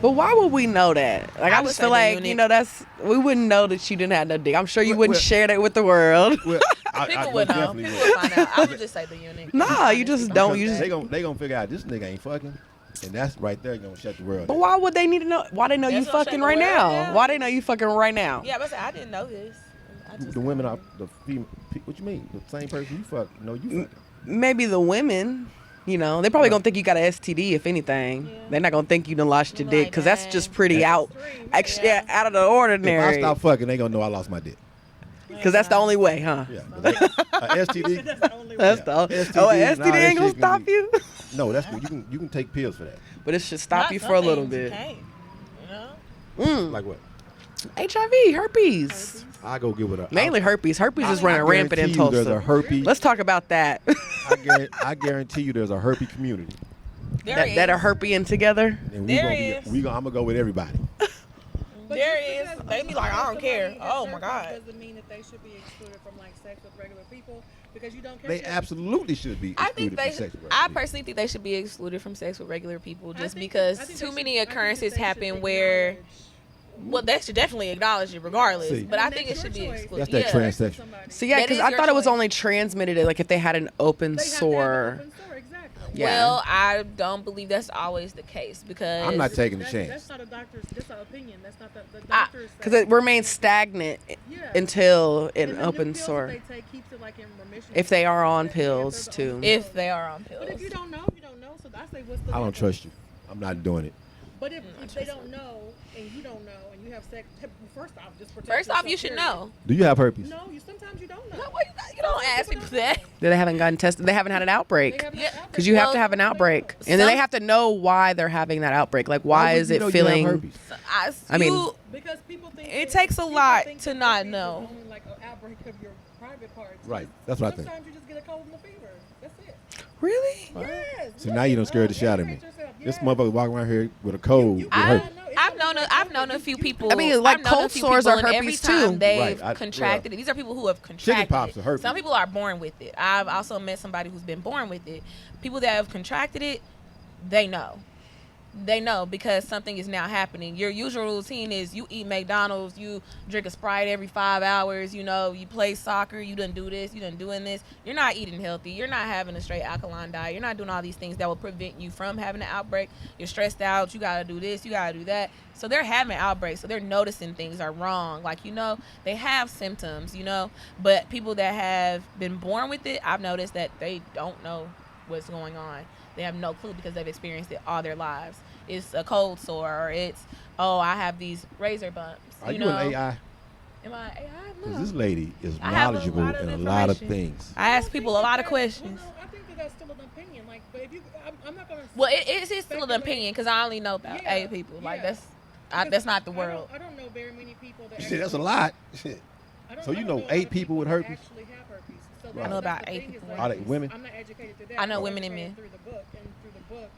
But why would we know that? Like, I I would just say feel the like, eunuch. you know, we wouldn't know that you didn't have no dick. I'm sure you Well- wouldn't well- share that with the world. Well, People I would know. definitely People would. would find out. I would just say the eunuch. Nah, you just don't. You Because just. they gonna figure out this nigga ain't fucking, and that's right there gonna shut the world But down. why would they need to know? Why they know you That's what I'm fucking saying, right the world now? down. Why they know you fucking right now? Yeah, but I didn't know this. I just The women are the female. What you mean? The same person you fuck? No, you fucking. Maybe the women. You know, they probably gonna think you got an STD. If anything, Yeah. they're not gonna think you done lost your Like, dick because that's just dang. pretty That's out, Yeah. out of the If I ordinary. stop fucking, they gonna know I lost my dick. Because that's the only way, huh? Yeah. 'cause STD. That's the only way. That's Yeah. the STD oh, and all STD that ain't gonna shit can stop be- you. No, that's cool. You can take pills for that. But it should stop Not you some for a little things you bit. can't, you know? Like what? HIV, herpes. I go get with her. Mainly herpes. Herpes is I running rampant in guarantee you There's a Tulsa. herpes. Let's talk about that. I guarantee you there's a herpes community, There that are is. herpeing together. and There I'm gonna go with everybody. But There just is. because- They just be like, I because don't care. somebody has Oh, my herpes God. Doesn't mean that they should be excluded from like sex with regular people because you don't care. They absolutely should be I excluded think they. from sex. with I people. personally think they should be excluded from sex with regular people, I just think because that- I think too they many should- I think that occurrences they should happen where. acknowledge- Well, they should definitely acknowledge it regardless, See. but I And think it that's should be your choice. excluded. That's that Yeah. transsexual. Somebody. So yeah, That because is I your thought it was choice. only transmitted like if they had an open They have to have an sore. open sore, exactly. Yeah. Well, I don't believe that's always the case because I'm not taking the That's chance. not a doctor's. That's an opinion. That's not the I- doctor's. Because it remains stagnant Yeah. until And an the open pills that sore. They take keeps it like in remission. If they are on Yeah, pills if they're too. on if pills. they are on But pills. if you don't know, you don't know. So I say, what's the? I don't difference? trust you. I'm not doing it. But if I they trust don't know and you don't know and you have sex, first off, just protect First off, yourself, you should period. know. Do you have herpes? No, sometimes you don't know. No, why you don't ask people that. That they haven't gotten tested. They haven't had an outbreak. They have Yeah, outbreak. Because you have Well, to have an outbreak, and then they some- have to know why they're having that outbreak. Like, why would is you it know you have feeling? herpes? I mean- you- Because people think It that- takes a people lot think to that not herpes is know. only like an outbreak of your private parts. Right. That's what I think. Sometimes you just get a cold and a fever. That's it. Really? Yes. So now you done scared the shit out of me. Educate yourself. This Yes. motherfucker walking around here with a cold with I- herpes. I've known a few people. I mean, like, I've known a cold few sores people, are and every herpes, time too. They've Right, contracted it. These are people who have contracted pops it. are herpes. Some people are born with it. I've also met somebody who's been born with it. People that have contracted it, they know. they know because something is now happening. Your usual routine is you eat McDonald's, you drink a Sprite every 5 hours, you know, you play soccer, you done do this, you done doing this. You're not eating healthy. You're not having a straight alkaline diet. You're not doing all these things that will prevent you from having an outbreak. You're stressed out. You got to do this, you got to do that. So they're having outbreaks. So they're noticing things are wrong. Like, you know, they have symptoms, you know, but people that have been born with it, I've noticed that they don't know what's going on. They have no clue because they've experienced it all their lives. It's a cold sore, or it's, oh, I have these razor bumps. Are you know? an AI? Am I AI? Because No. this lady is I have a knowledgeable lot of in a lot of information. things. I ask people a lot of questions. Well, no, I think that that's still an opinion. Like, but if you, I'm not gonna. Well, it's still an opinion because I only know about Yeah, 8 people. Like, yeah. that's not the world. I don't know very many people that. Shit, that's a lot. Shit. I So you don't know a lot 8 of people with that herpes? Actually have herpes. So Right. I know that's about the 8 thing is, people like, Are they women? I'm not educated through that. I know I'm women and educated men. Through the book, and through the book,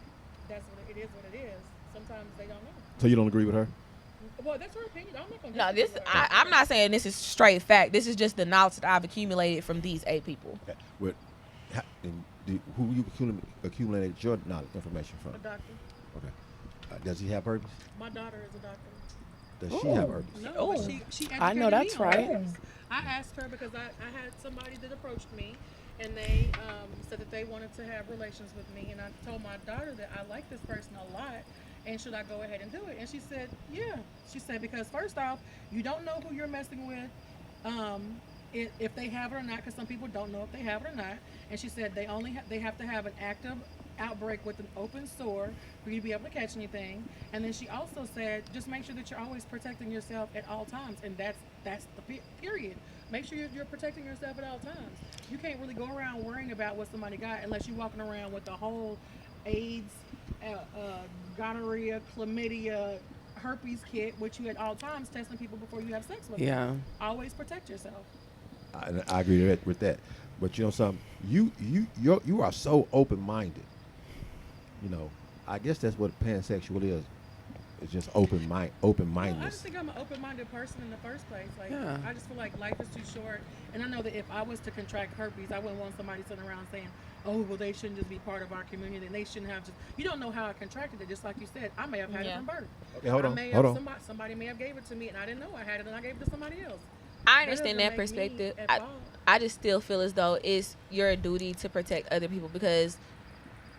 that's what it is. What it is. Sometimes they don't know. So you don't agree with her? Well, that's her opinion. I'm not gonna. No, disagree this with her. I'm not saying this is straight fact. This is just the knowledge that I've accumulated from these 8 people. Okay. Who you accumulated your knowledge information from? A doctor. Okay. Does he have herpes? My daughter is a doctor. Does she have herpes? No, Oh, but she educated I know me that's on right. herpes. I asked her because I had somebody that approached me, and they said that they wanted to have relations with me, and I told my daughter that I like this person a lot, and should I go ahead and do it? And she said, yeah. She said, because first off, you don't know who you're messing with, if they have it or not, because some people don't know if they have it or not. And she said they have to have an active outbreak with an open sore for you to be able to catch anything. And then she also said, just make sure that you're always protecting yourself at all times, and that's the period. Make sure you're protecting yourself at all times. You can't really go around worrying about what somebody got unless you're walking around with the whole AIDS, gonorrhea, chlamydia, herpes kit, which you at all times testing people before you have sex with them. Yeah. Always protect yourself. I agree with that. But you know something? You are so open-minded. You know, I guess that's what pansexual is. It's just Well, I open-mindedness. just think I'm an open-minded person in the first place. Like, Yeah. I just feel like life is too short, and I know that if I was to contract herpes, I wouldn't want somebody sitting around saying, "Oh, well, they shouldn't just be part of our community, and they shouldn't have just." You don't know how I contracted it. Just like you said, I may have had Yeah. it from birth. Okay, hold I on, may hold have, on. Somebody may have gave it to me, and I didn't know I had it, and I gave it to somebody else. I That understand doesn't that make me perspective. at fault. I just still feel as though it's your duty to protect other people because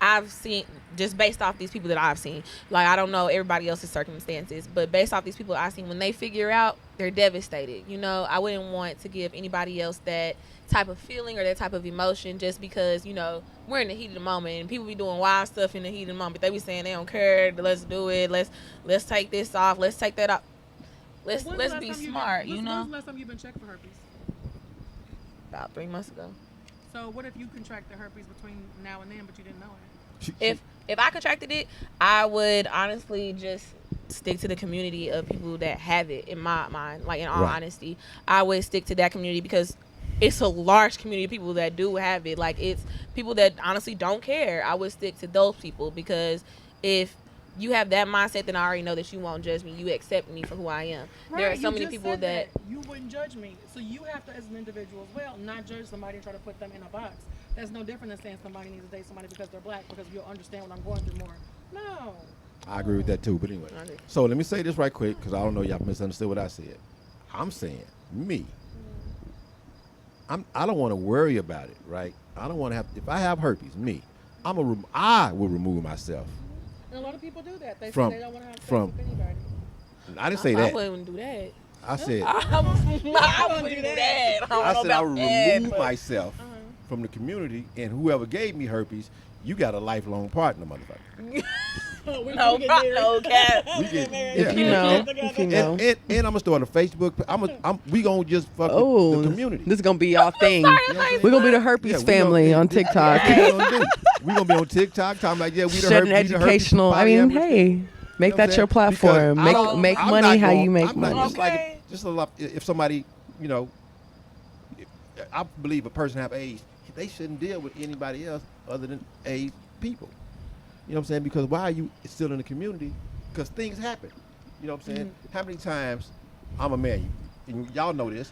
I've seen, just based off these people that I've seen, like I don't know everybody else's circumstances, but based off these people I've seen, when they figure out, they're devastated. You know, I wouldn't want to give anybody else that type of feeling or that type of emotion just because, you know, we're in the heat of the moment and people be doing wild stuff in the heat of the moment. They be saying they don't care, let's do it, let's take this off, let's take that off. Let's When's the last be time you smart, been, you when's- know? When's the last time you've been checked for herpes? About 3 months ago. So what if you contracted herpes between now and then, but you didn't know it? If I contracted it, I would honestly just stick to the community of people that have it. In my mind, like in all Right. honesty, I would stick to that community because it's a large community of people that do have it. Like it's people that honestly don't care. I would stick to those people because if you have that mindset, then I already know that you won't judge me. You accept me for who I am. There are Right, so you many just people said that you wouldn't judge me. So you have to, as an individual as well, not judge somebody and try to put them in a box. That's no different than saying somebody needs to date somebody because they're black because you'll understand what I'm going through more. No. I agree with that too. But anyway, so let me say this right quick because I don't know y'all misunderstood what I said. I'm saying me. I don't want to worry about it, right? I don't want to have. If I have herpes, me, I will remove myself. And a lot of people do that. They From- say they don't want to have sex from- with anybody. I didn't say I that. wouldn't do that. I said I wouldn't do that. I said I would remove but- myself from the community, and whoever gave me herpes, you got a lifelong partner, motherfucker. Oh, we're No, gonna get married. no cap. We get, If you know, if you know. and I'm gonna start a Facebook. We gonna just fuck Oh, with the community. this is gonna be our thing. saying? We're gonna be the herpes Yeah, we family gonna- on TikTok. That's what we gonna do. We gonna be on TikTok talking like, yeah, we the Shutting herpes, we the herpes educational. I mean, polyamorous. hey, You make know that what your I'm saying? platform. Because I Make I'm money not how gonna- you make I'm not money. just like Okay. just a lot. If somebody, you know, I believe a person have AIDS, they shouldn't deal with anybody else other than AIDS people. You know what I'm saying? Because why are you still in the community? Because things happen. You know what I'm saying? How many times I'm a man, and y'all know this.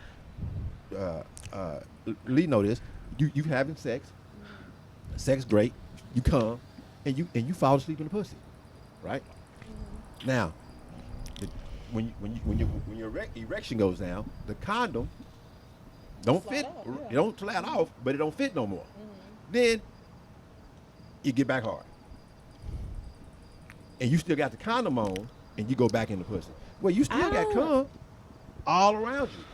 Lee know this. You having sex. Sex great. You come, and you fall asleep in the pussy, right? Now, when your erection goes down, the condom don't Slide fit. off, yeah. It don't slide off, but it don't fit no more. Then you get back hard, and you still got the condom on, and you go back in the pussy. Well, you still got cum all around you.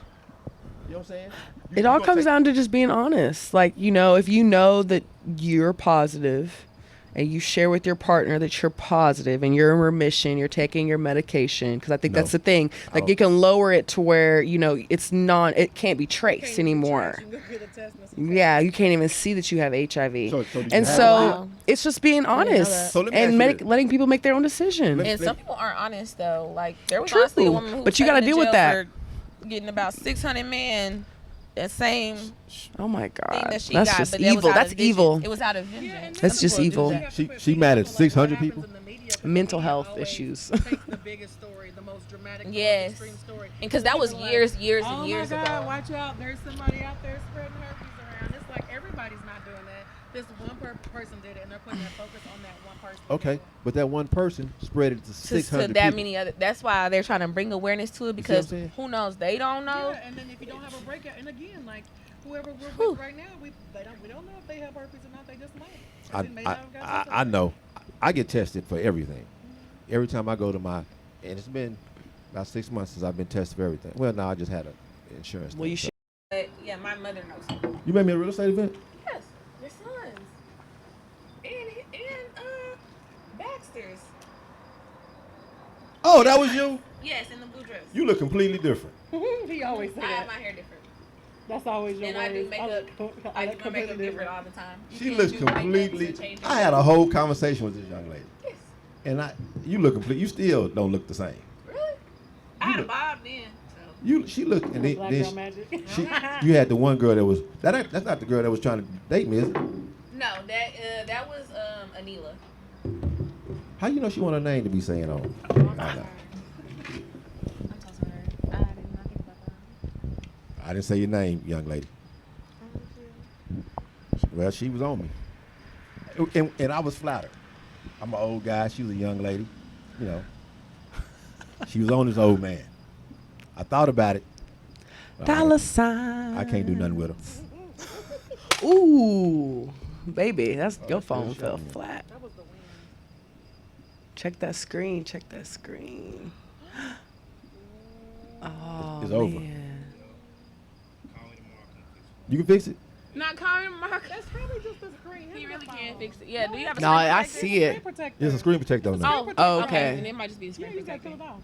You know what I'm saying? It all comes down to just being honest. Like, you know, if you know that you're positive and you share with your partner that you're positive and you're in remission, you're taking your medication, because I think No. that's the thing. Like, you can lower it to where, you know, it can't be traced anymore. Yeah, you can't even see that you have HIV. So do you And have so Wow. it's just being didn't know honest that. So let me ask and you this. letting people make their own decision. And some people aren't honest though. Like there was True, honestly a woman who but was you gotta taken to deal with jail that. for getting about 600 men. That same Oh my thing God, that she that's got, just but that was evil. out That's of vengeance. evil. It was out of vengeance. That's Some just people do evil. that. She mad at 600 people? Mental health issues. Take the biggest story, the most dramatic, the Yes. most extreme story. And because that was People are years like, and oh years my God, ago. watch out! There's somebody out there spreading herpes around. It's like everybody's not doing that. This one person did it, and they're putting that focus on that one person. Okay, but that one person spread it to To 600 that people. many other. That's why they're trying to bring awareness to it because saying? who knows? They don't know. Yeah, and then if you don't have a breakout, and again, like whoever we're Whew. with right now, we don't know if they have herpes or not. They just might. I, They may not have got I syphilis. know. I get tested for everything. Every time I go to and it's been about 6 months since I've been tested for everything. Well, no, I just had a insurance. Well, thing, you so- should. But yeah, my mother knows. You made me a real estate event? Yes, your sons and Baxter's. Oh, that was you? Yes, in the blue dress. You look completely different. He always say I have that. my hair different. That's always your And I do words. makeup. I do my makeup different all the time. You She can't looks do makeup completely. to change your I had a look. whole conversation with this young lady, Yes. and you look complete. You still don't look the same. Really? I had a bob then. So. She looked, and then, Black then girl magic. you had the one girl that was that's not the girl that was trying to date me, is it? No, that was Anila. How you know she want her name to be saying on? I know. I'm so sorry. I did not think about that. I didn't say your name, young lady. Well, she was on me, and I was flattered. I'm an old guy. She was a young lady, you know. She was on this old man. I thought about it. Dollar sign. I can't do nothing with her. Ooh, baby, your that's phone good fell shot. flat. That was the wind. Check that screen. Check that screen. Oh, It's over. man. You can fix it. Not calling Mark. That's probably just the screen. He really can't fix it. Yeah, do you have a No, screen I protector? see it. There's a screen protector on there. Oh, okay. Then it might just be the Yeah, screen you gotta protector. kill it off.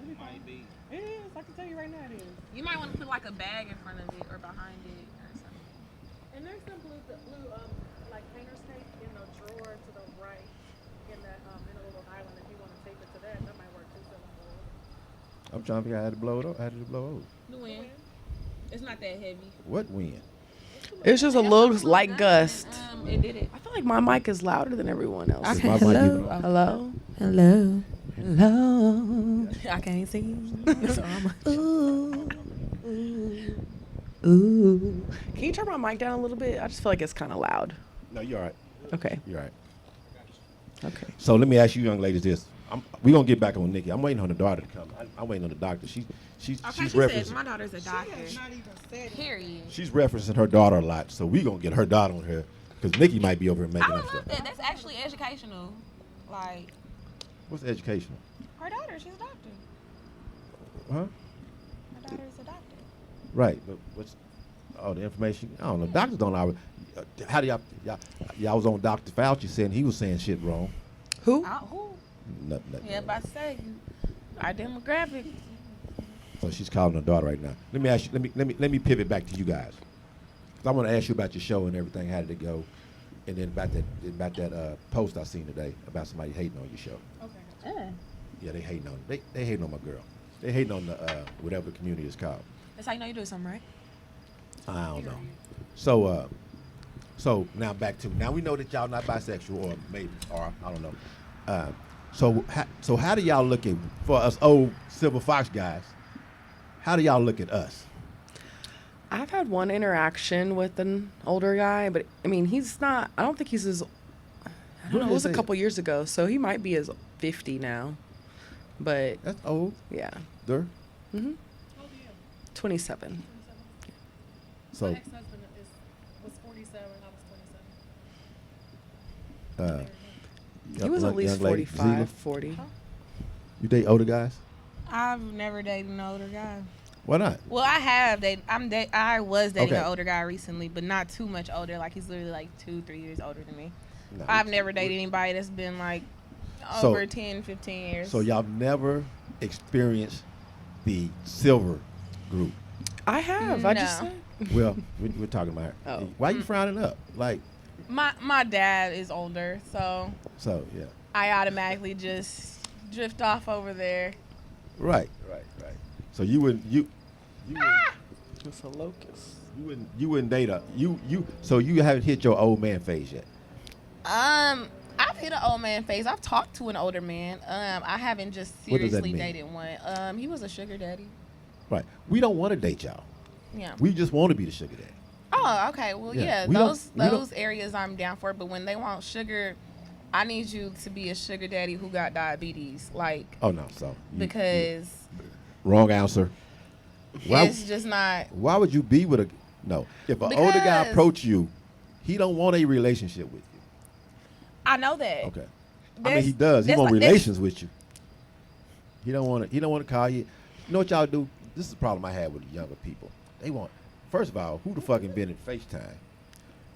It'll be fine. It is. I can tell you right now it is. You might want to put like a bag in front of it or behind it or something. And there's some blue like painter's tape in the drawer to the right in that in a little island. If you want to tape it to that, that might work too. I'm trying to figure out how to blow it up. How to blow over. The wind. It's not that heavy. What wind? It's just a little light gust. It did it. I feel like my mic is louder than everyone else. Okay. My mic even- Hello. Hello. Hello. I can't see. Ooh. Ooh. Can you turn my mic down a little bit? I just feel like it's kind of loud. No, you're all right. Okay. You're all right. Okay. So let me ask you, young ladies, this. We're gonna get back on Nikki. I'm waiting on the daughter to come. I'm waiting on the doctor. She's referencing. my daughter's a doctor. Not even said it. Period. She's referencing her daughter a lot, so we gonna get her daughter on here because Nikki might be over here I making would up love stuff. that. That's actually educational. Like What's educational? her daughter, she's a doctor. Huh? Her daughter's a doctor. Right, but what's all the information? I don't know. Doctors don't always. How do y'all was on Dr. Fauci saying he was saying shit wrong? Who? Who? Nothing. Yeah, about to say our demographic. So she's calling her daughter right now. Let me ask you. Let me pivot back to you guys. 'Cause I want to ask you about your show and everything. How did it go? And then about that post I seen today about somebody hating on your show. Okay. Yeah, they hating on they hating on my girl. They hating on the whatever the community is called. That's how you know you're doing something right. I don't know. So now back to now we know that y'all not bisexual or maybe or I don't know. So how do y'all look at for us old Silver Fox guys? How do y'all look at us? I've had one interaction with an older guy, but I mean, he's not. I don't think he's as. I What don't know. did It was they a say? couple years ago, so he might be as 50 now. But That's old. yeah, There. Oh, yeah. 27. So, My ex-husband was 47. I was 27. He was at least young lady, 45, Zila, 40. you date older guys? I've never dated an older guy. Why not? Well, I have dated. I was dating Okay. an older guy recently, but not too much older. Like he's literally like 2-3 years older than me. No, I've never dated anybody that's been like So- over 10, 15 years. So y'all never experienced the silver group. I have. I just No. said. Well, we're talking about her. Oh. Why you frowning up? Like, My dad is older, so so yeah. I automatically just drift off over there. Right. So you wouldn't It's a locust. you wouldn't date a so you haven't hit your old man phase yet. I've hit an old man phase. I've talked to an older man. I haven't just What does that seriously mean? dated one. He was a sugar daddy. Right. We don't want to date y'all. Yeah. We just want to be the sugar daddy. Oh, okay. Well, Yeah, yeah, we don't- those we don't- those areas I'm down for. But when they want sugar, I need you to be a sugar daddy who got diabetes, like Oh no. So because wrong answer. Why, it's just not. why would you be with a no? If an older guy Because- approach you, he don't want a relationship with you. I know that. Okay. I mean, That's- he does. He that's want like- that's- relations with you. He don't want to. He don't want to call you. You know what y'all do? This is the problem I have with the younger people. They want. First of all, who the fuck invented FaceTime?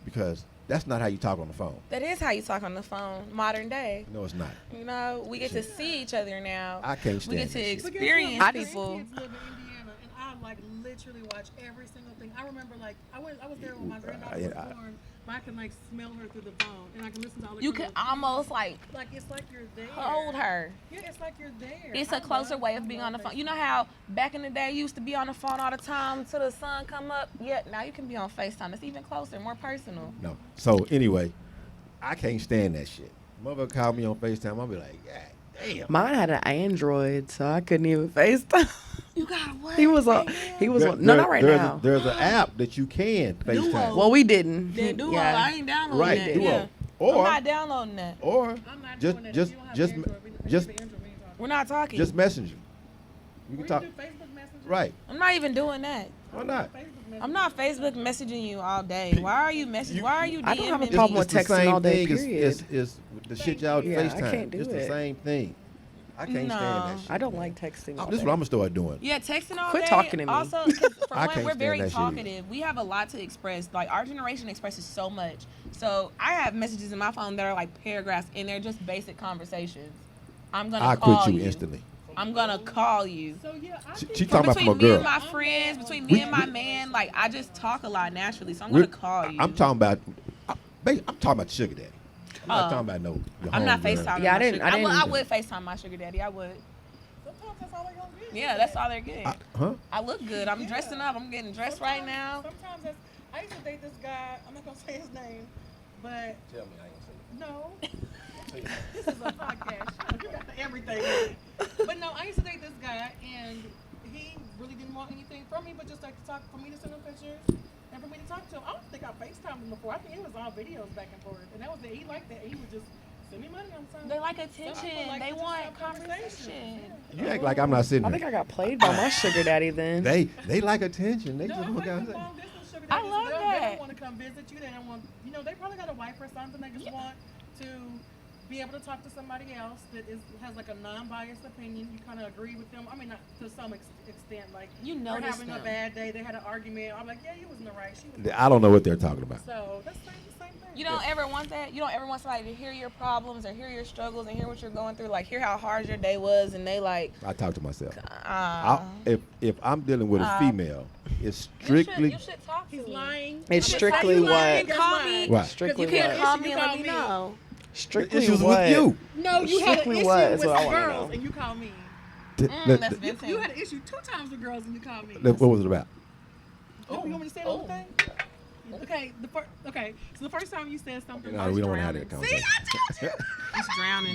Because that's not how you talk on the phone. That is how you talk on the phone, modern day. No, it's not. You know, we get to see each other now. I can't We stand get to that shit. But guess what? experience My people. grandkids live in Indiana, and I like literally watch every single thing. I remember like I was there when my granddaughter was born, but I can like smell her through the phone, and I can listen to all the. You can almost like like it's like you're there. hold her. Yeah, it's like you're there. It's I a closer love- way I of being love on the phone. FaceTime. You know how back in the day you used to be on the phone all the time until the sun come up? Yeah, now you can be on FaceTime. It's even closer, more personal. No. So anyway, I can't stand that shit. Mother called me on FaceTime. I'll be like, God damn. Mine had an Android, so I couldn't even FaceTime. You got what? He was on. He was on. No, not right there's now. There's an app that you can FaceTime. Well, we didn't. That Duo, I Yeah. ain't downloading Right, that. Duo. Yeah. Or- I'm not downloading that. Or I'm not just doing that. just If you don't have just Android, we just need Android, we ain't talking. We're not talking. just messenger. You can We talk. do Facebook Messenger. Right. I'm not even doing that. Why not? Facebook Messenger. I'm not Facebook messaging you all day. Why are you messaging? Why are you DMing I don't have a me? problem with the texting same all day, thing period. is the shit y'all Yeah, I FaceTime. can't do it's the it. same thing. I can't stand that No. shit. I don't like texting. All This is day. what I'm gonna start doing. Yeah, texting all Quit day. talking to me. Also, 'cause for I one, can't we're stand very that shit either. talkative. We have a lot to express. Like our generation expresses so much. So I have messages in my phone that are like paragraphs, and they're just basic conversations. I'm gonna I call quit you you instantly. I'm gonna call you. So yeah, I She- think she talking about Between from a me and girl. my friends, between We- me and my we- man, like I just talk a lot naturally. So I'm We're- gonna call you. I'm talking about. I'm talking about sugar daddy. I'm not Oh. talking about no. your I'm not homegirl. FaceTiming. Yeah, my I didn't- sugar- I I didn't- would FaceTime my sugar daddy. I would. sometimes that's all they're gonna be. Yeah, that's all they're getting. Huh? I look good. I'm dressing up. I'm getting dressed right now. Sometimes that's. I used to date this guy. I'm not gonna say his name, but Tell me. I ain't say no. This is a podcast. You got everything. But no, I used to date this guy, and he really didn't want anything from me, but just like to talk for me to send him pictures and for me to talk to him. I don't think I FaceTimed him before. I think it was all videos back and forth, and that was it. He liked that. He would just send me money on something. They like Some attention. people like They to just want have conversation. You act like I'm not sitting I there. think I got played by my sugar daddy then. They like attention. They No, just I'm want like to some long distance sugar I daddies. love They that. don't want to come visit you. They don't want, they probably got a wife or something. They just want to be able to talk to somebody else that has like a non-biased opinion. You kind of agree with them. I mean, not to some extent. Like You they're notice having them. a bad day. They had an argument. I'm like, yeah, you was in the right. She was. I don't know what they're talking about. So that's the same thing. You don't ever want that? You don't ever want somebody to hear your problems or hear your struggles and hear what you're going through, like hear how hard your day was, and they like, I talk to myself. ah. If I'm dealing with a female, it's You strictly should talk to He's me. lying. It's I'm strictly like, what? That's Call lying. me. Right. Strictly You can't what? call Issue, me you and let call me me. know. Strictly issues what? with you. No, you had an Strictly issue what is with what I wanna girls, know. and you called me. That's You Vincent. had an issue 2 times with girls, and you called me. What was it about? Oh, you want me to say the whole thing? Okay, so the first time you said something. No, about we don't want to have drowning. that See, conversation. He's drowning.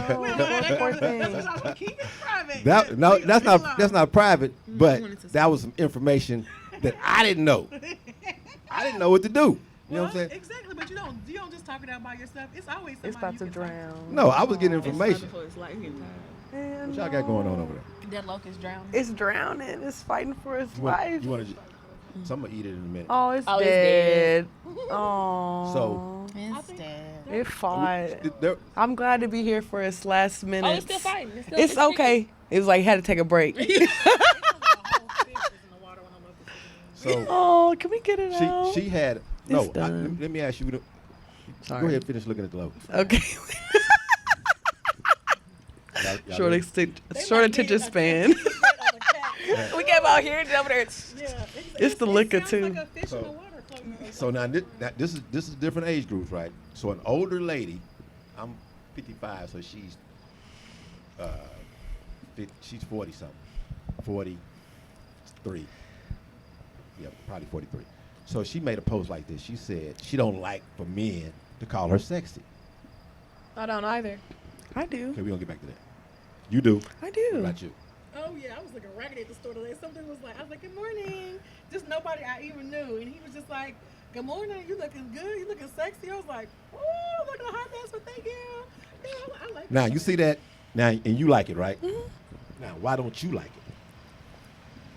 No, we don't have that poor conversation. thing. That's why keep it private. That no, Leave that's it not alone. that's not private, but wanted to that was some information that I didn't know. I didn't know what to do. You know Well, what I'm saying? Exactly, but you don't just talk it out by yourself. It's always somebody It's about you to can talk drown. No, I was getting It's information. before it's light, he getting tired. What y'all got going on over there? That locust drowned. It's drowning. It's fighting for its life. You want to? So I'm gonna eat it in a minute. Oh, it's Oh, it's dead. Oh. So- It's dead. It fought. There- I'm glad to be here for its last minute. Oh, it's still fighting. It's okay. It was like had to take a break. So Oh, can we get it out? she had no. It's done. Let me ask you. Sorry. Go ahead, finish looking at the logo. Okay. Y'all Short, ready? short attention span. We came out here and over there. It's the liquor too. Like a fish in the water floating over. So now this is different age groups, right? So an older lady, I'm 55, so she's she's 40 something, 43. Yeah, probably 43. So she made a post like this. She said she don't like for men to call her sexy. I don't either. I do. Okay, we gonna get back to that. You do. I What do. about you? Oh yeah, I was looking raggedy at the store today. Something was like, I was like, good morning. Just nobody I even knew, and he was just like, good morning. You looking good? You looking sexy? I was like, oh, look at the hot dance, but thank you. Yeah, I like. Now that. you see that now, and you like it, right? Mm-hmm. Now, why don't you like it?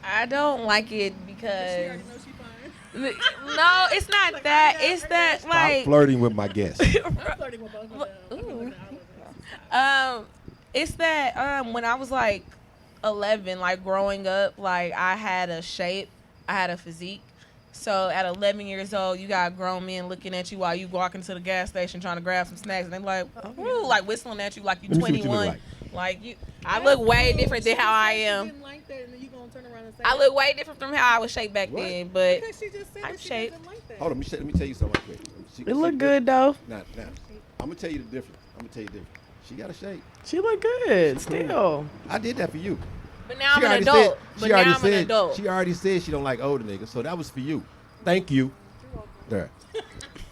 I don't like it She because already knows she fine. no, it's not that. It's that Stop like flirting with my guests. I'm flirting with both of them. I feel like the hour it's that when I was like 11, like growing up, like I had a shape, I had a physique. So at 11 years old, you got grown men looking at you while you walking to the gas station trying to grab some snacks, and they're like, ooh, like whistling at you like you Let me see what you look 21. Like you, I look way different than how I am. Didn't like that, and then you gonna turn around and say I look way different from how I was shaped back What? then, but because she just said I'm that she shaped. doesn't like that. Hold on, let me tell you something quick. It look good though. Now, I'm gonna tell you the difference. I'm gonna tell you the difference. She got a shape. She look good still. I did that for you. but now I'm She an already adult. said- But she now already I'm an said- adult. She already said she don't like older niggas, so that was for you. Thank you. There.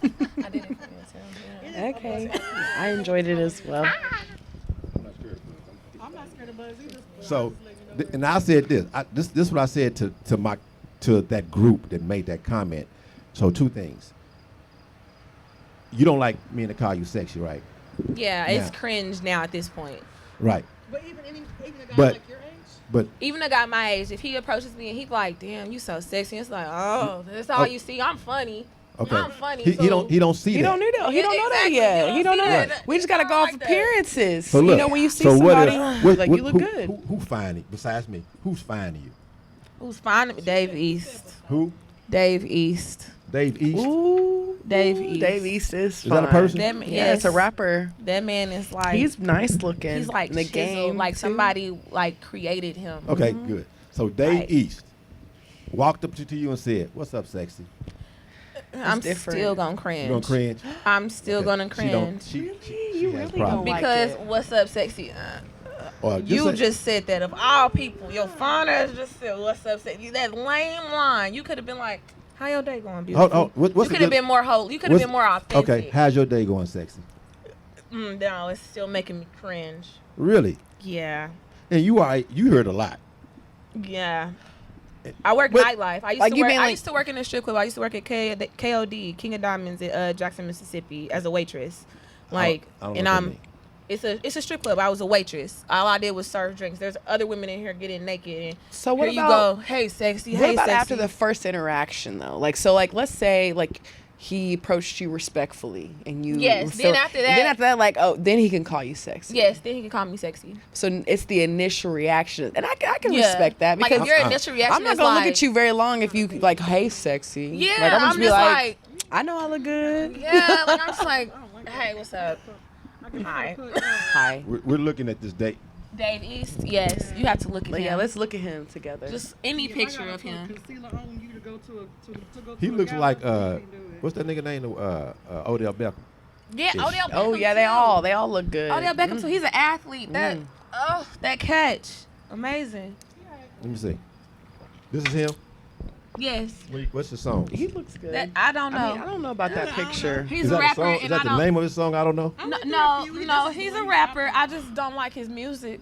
I did it for myself, Okay. I enjoyed it as well. I'm not sure. I'm not scared of buzz either. but So, I'm just letting you know that. and I said this. This is what I said to that group that made that comment. So two things. You don't like me to call you sexy, right? Yeah, it's Now- cringe now at this point. Right. But even a guy But- like your age, But Even a guy my age, if he approaches me and he's like, "Damn, you so sexy," it's like, "Oh, that's all you see. I'm funny. okay. I'm funny." He too. don't see He that. don't know that. He Yeah, don't know that exactly. yet. You He don't don't see know that. that. We just gotta It's go not off like that. appearances. So look, you know, when you see so somebody, what like you look good. Who fine besides me? Who's fine to you? Who's fine? Dave East. Who? Dave East. Dave East. Ooh, Dave East. Dave East is Is that a fine. person? That, Yeah, it's a rapper. That man is like He's nice looking. he's like in the chiseled, game. like too. somebody like created him. Okay, good. So Dave Right. East walked up to you and said, "What's up, sexy?" I'm different. still gonna cringe. You gonna cringe? I'm still Okay. gonna She don't. cringe She You has really problems. don't like because it. what's up, sexy? Or You say- just said that of all people, your fine ass just said, "What's up, sexy?" That lame line. You could have been like, "How your day going, beautiful?" Hold, what's you the could have good- been more whole. You could have what's- been more authentic. Okay, how's your day going, sexy? No, it's still making me cringe. Really? Yeah, And you heard a lot. yeah. I work But- nightlife. I used like to you work. been I like- used to work in a strip club. I used to work at KOD, King of Diamonds, at Jackson, Mississippi, as a waitress. Like, I don't know and what that I'm. mean. It's a strip club. I was a waitress. All I did was serve drinks. There's other women in here getting naked. And So what here about you go? Hey, sexy. what Hey, about sexy. after the first interaction though? Like so, like let's say like he approached you respectfully and you Yes, then after that- then after that like then he can call you sexy. Yes, then he can call me sexy. So it's the initial reaction, and I can Yeah. respect that Like because if your initial reaction I'm not is gonna like, look at you very long if you like, hey, sexy. Yeah, like, I'm, I'm just be just like, like, I know I look good. yeah, like I'm just like, hey, what's up? Hi. Hi. We're looking at this date. Dave East. Yes, you have to look at But him. yeah, let's look at him together. just any picture of him. Concealer on you to go to He a looks gala, like you can't do it. what's that nigga name? Odell Beckham. Yeah, Yes. Odell Beckham. oh yeah, they all look good. Odell Beckham too. He's an athlete. That that catch, amazing. Let me see. This is him. Yes, What's the song? He looks good. that I don't know. I mean, I don't know about that picture. He's Is a that rapper, song? Is and that I the don't. name of his song? I don't know. No, he's a rapper. I just don't like his music.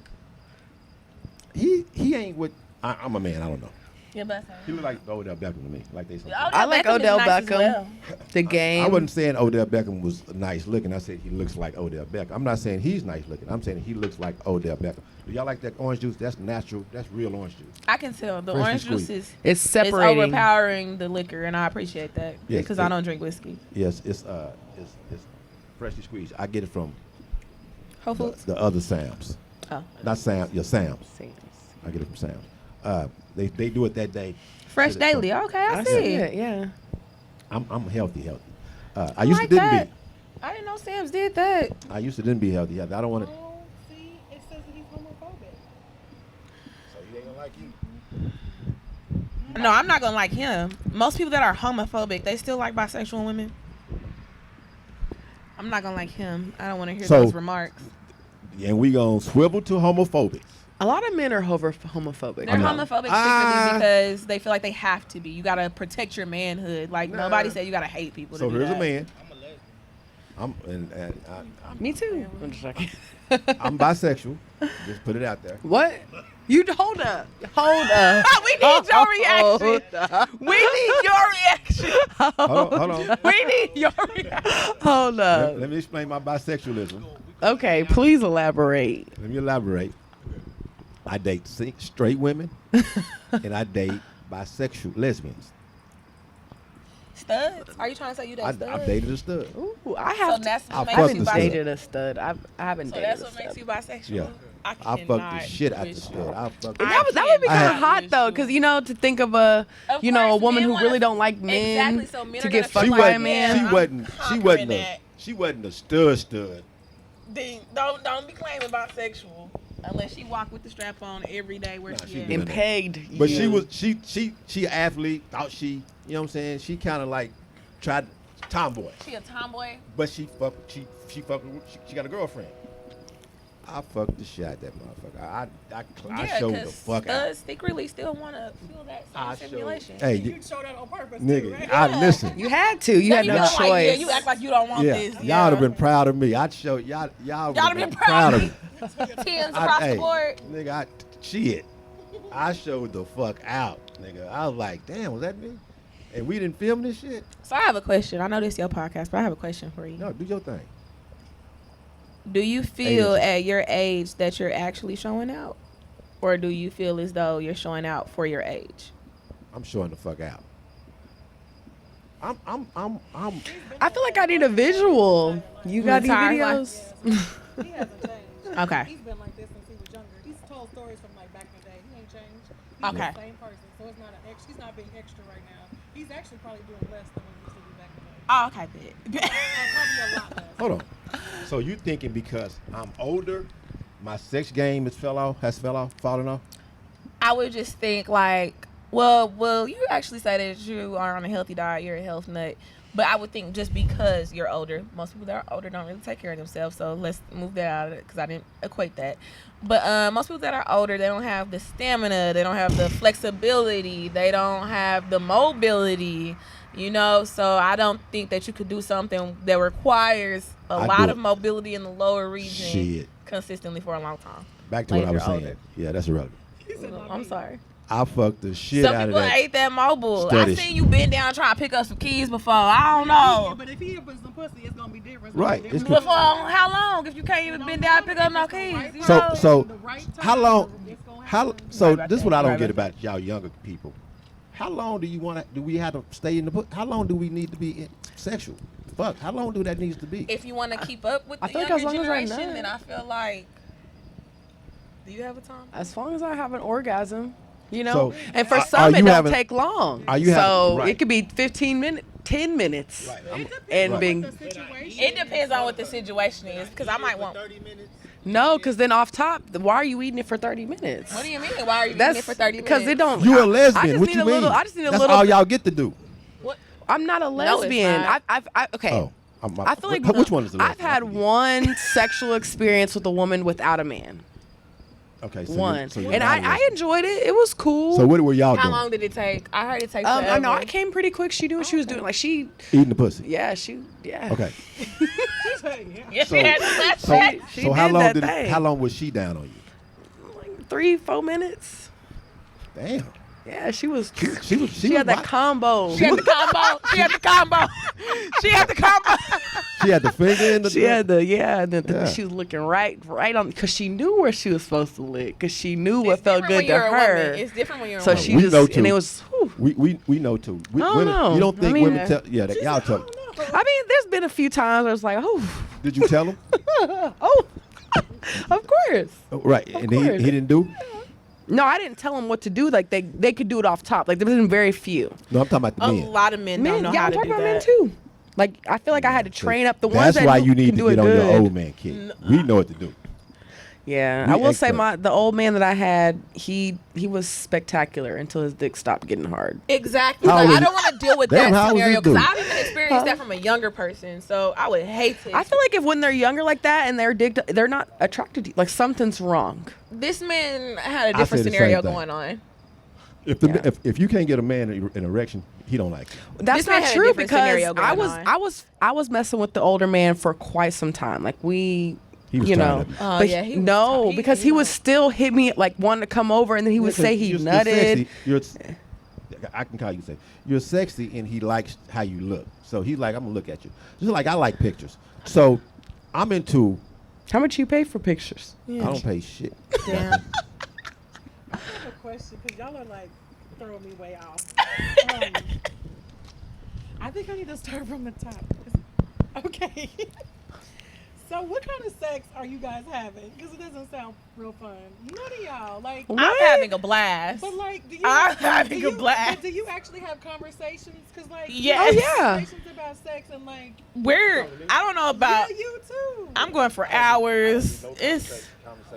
He ain't with. I'm a man. I don't know. Yeah, but He look like Odell Beckham to me. Like they say. I like Odell Beckham. The game. I wasn't saying Odell Beckham was nice looking. I said he looks like Odell Beckham. I'm not saying he's nice looking. I'm saying he looks like Odell Beckham. Do y'all like that orange juice? That's natural. That's real orange juice. I can tell the Freshly orange juice squeezed. It's is separating. overpowering the liquor, and I appreciate that Yes, because it- I don't drink whiskey. Yes, it's freshly squeezed. I get it from Whole Foods. the other Sam's. Oh, Not Sam, your Sam's. Sam's. I get it from Sam's. They do it that day. Fresh Get it from- Daily. Okay, I I see. see it. Yeah. I'm healthy. I used like to didn't that. be. I didn't know Sam's did that. I used to didn't be healthy. I don't want to. Oh, see, it says that he's homophobic. So he ain't gonna like you. No, I'm not gonna like him. Most people that are homophobic, they still like bisexual women. I'm not gonna like him. I don't want to hear So- those remarks. And we gonna swivel to homophobics. A lot of men are homophobic. They're I'm homophobic not. secretly Ah. because they feel like they have to be. You gotta protect your manhood. Like nobody said you gotta hate people. So to do here's that. a man. I'm a lesbian. Me too. I'm just joking. I'm bisexual. Just put it out there. What? You hold up. Hold up. We need your reaction. Hold up. We need your reaction. Hold on. We need your reaction. Hold up. Let me explain my bisexualism. Okay, please elaborate. Let me elaborate. I date straight women, and I date bisexual lesbians. Studs? Are you trying to say you that stud? I've dated a stud. Ooh, I So have. that's I what fucked makes the you stud. bisexual. dated a stud. I haven't So dated that's a what stud. makes you bisexual. Yeah. I I fucked cannot the shit out the wish stud. you. I fucked. I That would be kind of cannot hot wish though, you. because to think of a Of a course, woman men who wanna- really don't like men Exactly, so men to are get gonna fucked feel by like, a yeah, man. I'm conquering that. She wasn't a stud. Then don't be claiming bisexual unless she walk with the strap on every day where Nah, she she at. doing and pegged. But you. she athlete, thought she, you know what I'm saying? She kind of like tried tomboy. She a tomboy. But she got a girlfriend. I fucked the shit out that motherfucker. I showed the fuck out. Studs secretly still want to feel that I same showed- stimulation. Hey, You showed that on purpose, too, nigga, right? I listen. You had to. You had You no act like, yeah, choice. you act like you don't want Yeah, this. y'all have been proud of me. I'd show y'all Y'all have been proud of me. me. Tens across the board. Nigga, shit. I showed the fuck out, nigga. I was like, damn, was that me? And we didn't film this shit? So I have a question. I know this is your podcast, but I have a question for you. No, do your thing. Do you feel Age. at your age that you're actually showing out? Or do you feel as though you're showing out for your age? I'm showing the fuck out. I'm I feel like I need a visual. You got any Entire videos? He hasn't changed. Okay. He's been like this since he was younger. He's told stories from like back in the day. He ain't changed. He's Okay. the same person. So it's not he's not being extra right now. He's actually probably doing less than what he used to do back in the day. Oh, okay, bet. Probably a lot less. hold on. So you thinking because I'm older, my sex game has fallen off? I would just think like, well, you actually say that you are on a healthy diet, you're a health nut. But I would think just because you're older, most people that are older don't really take care of themselves. So let's move that out of it because I didn't equate that. But most people that are older, they don't have the stamina, they don't have the flexibility, they don't have the mobility, you know. So I don't think that you could do something that requires a I lot do of it. mobility in the lower region Shit. consistently for a long time. Back to Like what I was if you're saying. older. Yeah, that's irrelevant. I'm sorry. I fucked the shit Some out of people that. ain't that mobile. Study. I seen you bend down trying to pick up some keys before. I don't know. But if he put some pussy, it's gonna be different. Right, it's Before how long? If you can't even bend down and pick up no keys. You know? So the right time, how long? it's gonna How happen. so? Right about This is that. what I don't Right get about about y'all younger people. How long do you want to? Do we have to stay in the book? How long do we need to be sexual? Fuck. How long do that needs to be? If you want to keep up with I the feel like younger as long as I generation, nut. then I feel like. Do you have a time? As long as I have an orgasm, you know. So, and for are some, you it don't having- take long. are you so having- right. it could be 15 minutes, 10 minutes, and Right. being The situation. It depends on what the situation is, because I might want. 30 minutes. no, because then off top, why are you eating it for 30 minutes? What do you mean? Why are you That's eating it for 30 minutes? because it don't. You a I lesbian? just What need you a mean? little. I just need a That's little. all y'all get to do. I'm not a No, it's lesbian. not. Okay. Oh, I feel like which one is the I've lesbian? had one sexual experience with a woman without a man. Okay, so One, you're and not a I lesbian. enjoyed it. It was cool. So what were y'all How doing? long did it take? I heard it take I forever. know I came pretty quick. She knew what she was doing. Like she, Eating the pussy. yeah. Okay. Yes, So- she had to match So, that. She so how did long that did thing. how long was she down on you? like 3-4 minutes. Damn. Yeah, she was. She was. She had that combo. She had the combo. She had the combo. She had the combo. She had the finger in the. She had the and then Yeah. she was looking right on because she knew where she was supposed to lick because she knew what It's felt different good when to you're a woman. her. It's different when you're a So woman. she We just know too. and it was. Whew. We know too. I don't Women, know. you don't I think mean, women tell? Yeah, y'all tell. I mean, there's been a few times where it's like, oh, Did you tell him? oh, of course. Right, and he course. didn't do. No, I didn't tell them what to do. Like they could do it off top. Like there been very few. No, I'm talking about the A men. lot of men don't know yeah, how I'm to talking do about that. men too. Like I feel like I had to train up the ones That's that why can you need do to it get on good. your old man kid. We know what to do. Yeah, We I will say experts. the old man that I had, he was spectacular until his dick stopped getting hard. Exactly. How Like, old I is- don't want to deal with Damn, how that old is scenario this because dude? I've even experienced that from a younger person. So I would hate to. I feel like if when they're younger like that and they're not attracted to you, like something's wrong. this man had a I different say the scenario same thing. going on. If you can't get a man an erection, he don't like you. That's This man not had a true different because scenario I going was on. I was messing with the older man for quite some time. Like He was you trying know, to- Oh, but yeah, he was no, trying- he- because he he would was- still hit me like wanting to come over, and then he would say he You're nutted. sexy. I can call you sexy. You're sexy, and he likes how you look. So he's like, I'm gonna look at you. Just like I like pictures. So I'm into. How much you pay for pictures? I don't pay shit. Damn. I have a question because y'all are like throwing me way off. I think I need to start from the top. Okay. So what kind of sex are you guys having? Because it doesn't sound real fun. None of y'all like. What? I'm having a blast. But like, do you? I'm do having a you- blast. but do you actually have conversations? Because like, Yes. you Oh, have yeah. conversations about sex and like. I don't know about. Yeah, you too. I'm going for hours. It's.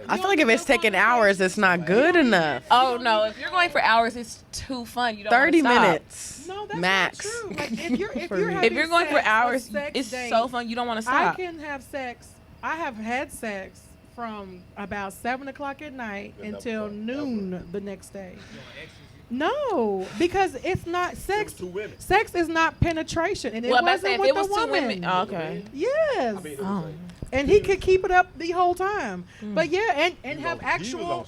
I feel like if it's taking hours, it's not good enough. Oh no! If you're going for hours, it's too fun. You don't. 30 wanna stop. minutes No, that's max. not true. Like if you're For me. having If you're going for sex, a hours, sex it's date, so fun. You don't want to I stop. can have sex. I have had sex from about 7:00 at night until noon the next day. No, because it's not sex. Sex is not penetration, and it Well, I'm about to say, wasn't if with it was the two woman. women, oh, okay. Yes, Oh. and he could keep it up the whole time. Mm. But yeah, and have actual.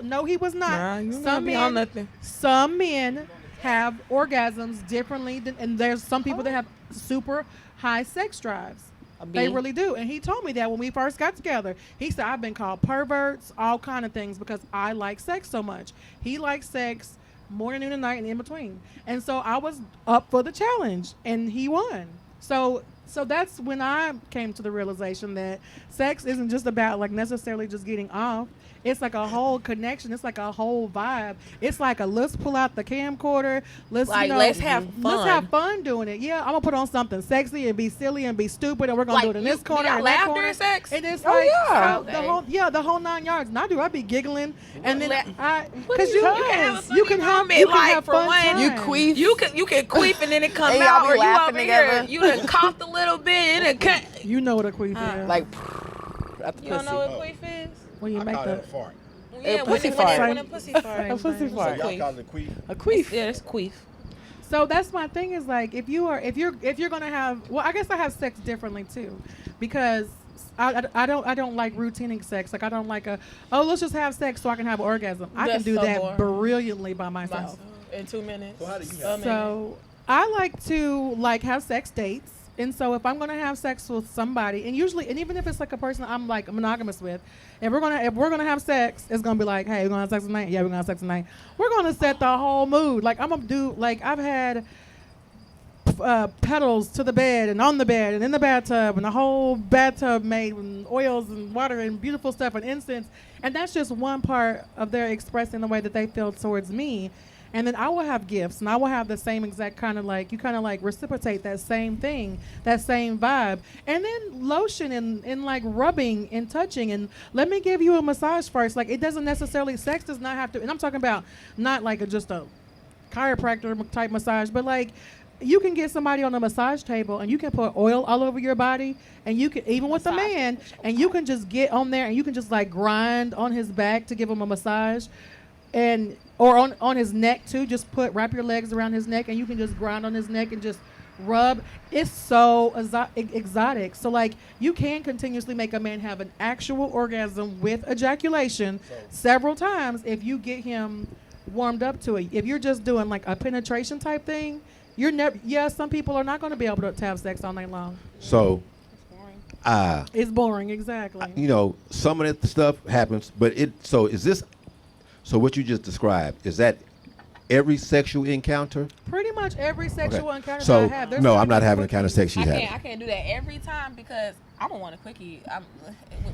No, he was not. Nah, you Some not be on men, nothing. some men have orgasms differently than, and there's some people that have super high sex drives. They B. really do. And he told me that when we first got together. He said, I've been called perverts, all kind of things because I like sex so much. He likes sex morning, noon, and night and in between. And so I was up for the challenge and he won. So that's when I came to the realization that sex isn't just about like necessarily just getting off. It's like a whole connection. It's like a whole vibe. It's like a let's pull out the camcorder. Let's Like, you know, let's have Let's fun. have fun doing it. Yeah, I'm gonna put on something sexy and be silly and be stupid, and we're gonna do it in this corner You got and that laughter corner. in sex? And it's Oh, like yeah. the whole 9 yards. And I be giggling, and then What because do you have a funny you can have moment, you can like, have for fun one, time. You queef. You can queef and then it come And y'all out, be or you laughing over together. here. You done coughed a little bit and it cut. You know what a queef is. Like at the You don't know pussy. what queef is? when you make the fart. Yeah, pussy when fart. when a pussy fart. Same A pussy thing. fart. Y'all call it queef? A queef. Yeah, it's queef. So that's my thing is like if you're gonna have, well, I guess I have sex differently too, because I don't like routinely sex. Like I don't like let's just have sex so I can have an orgasm. I can That's do so that boring. brilliantly by myself. In 2 minutes. So how do you A minute. So I like to like have sex dates. And so if I'm gonna have sex with somebody, and even if it's like a person I'm like monogamous with, if we're gonna have sex, it's gonna be like, hey, we're gonna have sex tonight. Yeah, we're gonna have sex tonight. We're gonna set the whole mood. Like I'm gonna do like I've had pedals to the bed and on the bed and in the bathtub and the whole bathtub made with oils and water and beautiful stuff and incense, and that's just one part of their expressing the way that they feel towards me. And then I will have gifts, and I will have the same exact kind of like, you kind of like reciprocate that same thing, that same vibe. And then lotion and like rubbing and touching. And let me give you a massage first. Like, it doesn't necessarily, sex does not have to, and I'm talking about not like just a chiropractor type massage, but like, you can get somebody on a massage table and you can put oil all over your body, and you can, even with a man, and you can just get on there and you can just like grind on his back to give him a massage. And or on his neck too. Just wrap your legs around his neck and you can just grind on his neck and just rub. It's so exotic. So like you can continuously make a man have an actual orgasm with ejaculation several times if you get him warmed up to it. If you're just doing like a penetration type thing, you're never. Yeah, some people are not going to be able to have sex all night long. So, It's boring, exactly. you know, some of that stuff happens, but it. So is this? So what you just described, is that every sexual encounter? Pretty much every sexual encounter So that I have. there's no, gonna I'm be not having the quickie. kind of sex she's I having. can't do that every time because I don't want a quickie.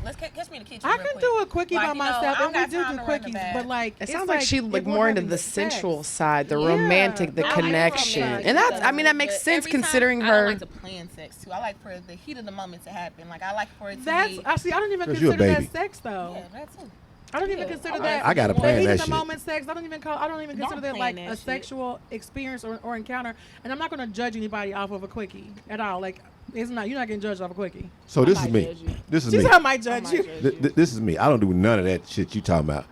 Let's catch me in the kitchen. I real can quick. do a quickie Like, by you know, myself, I and don't we got do time do to run the quickies. bath. But like, It it's sounds like she if like we're more into having the sex. sensual side, the Yeah. romantic, the I like the connection, romantic and that's. I stuff, mean, that makes but sense every time, considering I her. don't like to plan sex too. I like for the heat of the moment to happen. Like I like for it to That's be. I see. I don't even 'Cause you a consider that baby. sex though. Yeah, that too. I don't even Yeah, consider I that. I gotta the plan heat that of the shit. moment sex. I don't even Don't consider that plan like that a shit. sexual experience or encounter. And I'm not gonna judge anybody off of a quickie at all. Like it's not. You're not getting judged off a quickie. So this is might me. judge you. This is She me. said I might judge might you. judge This is me. I don't do none of that shit you talking about.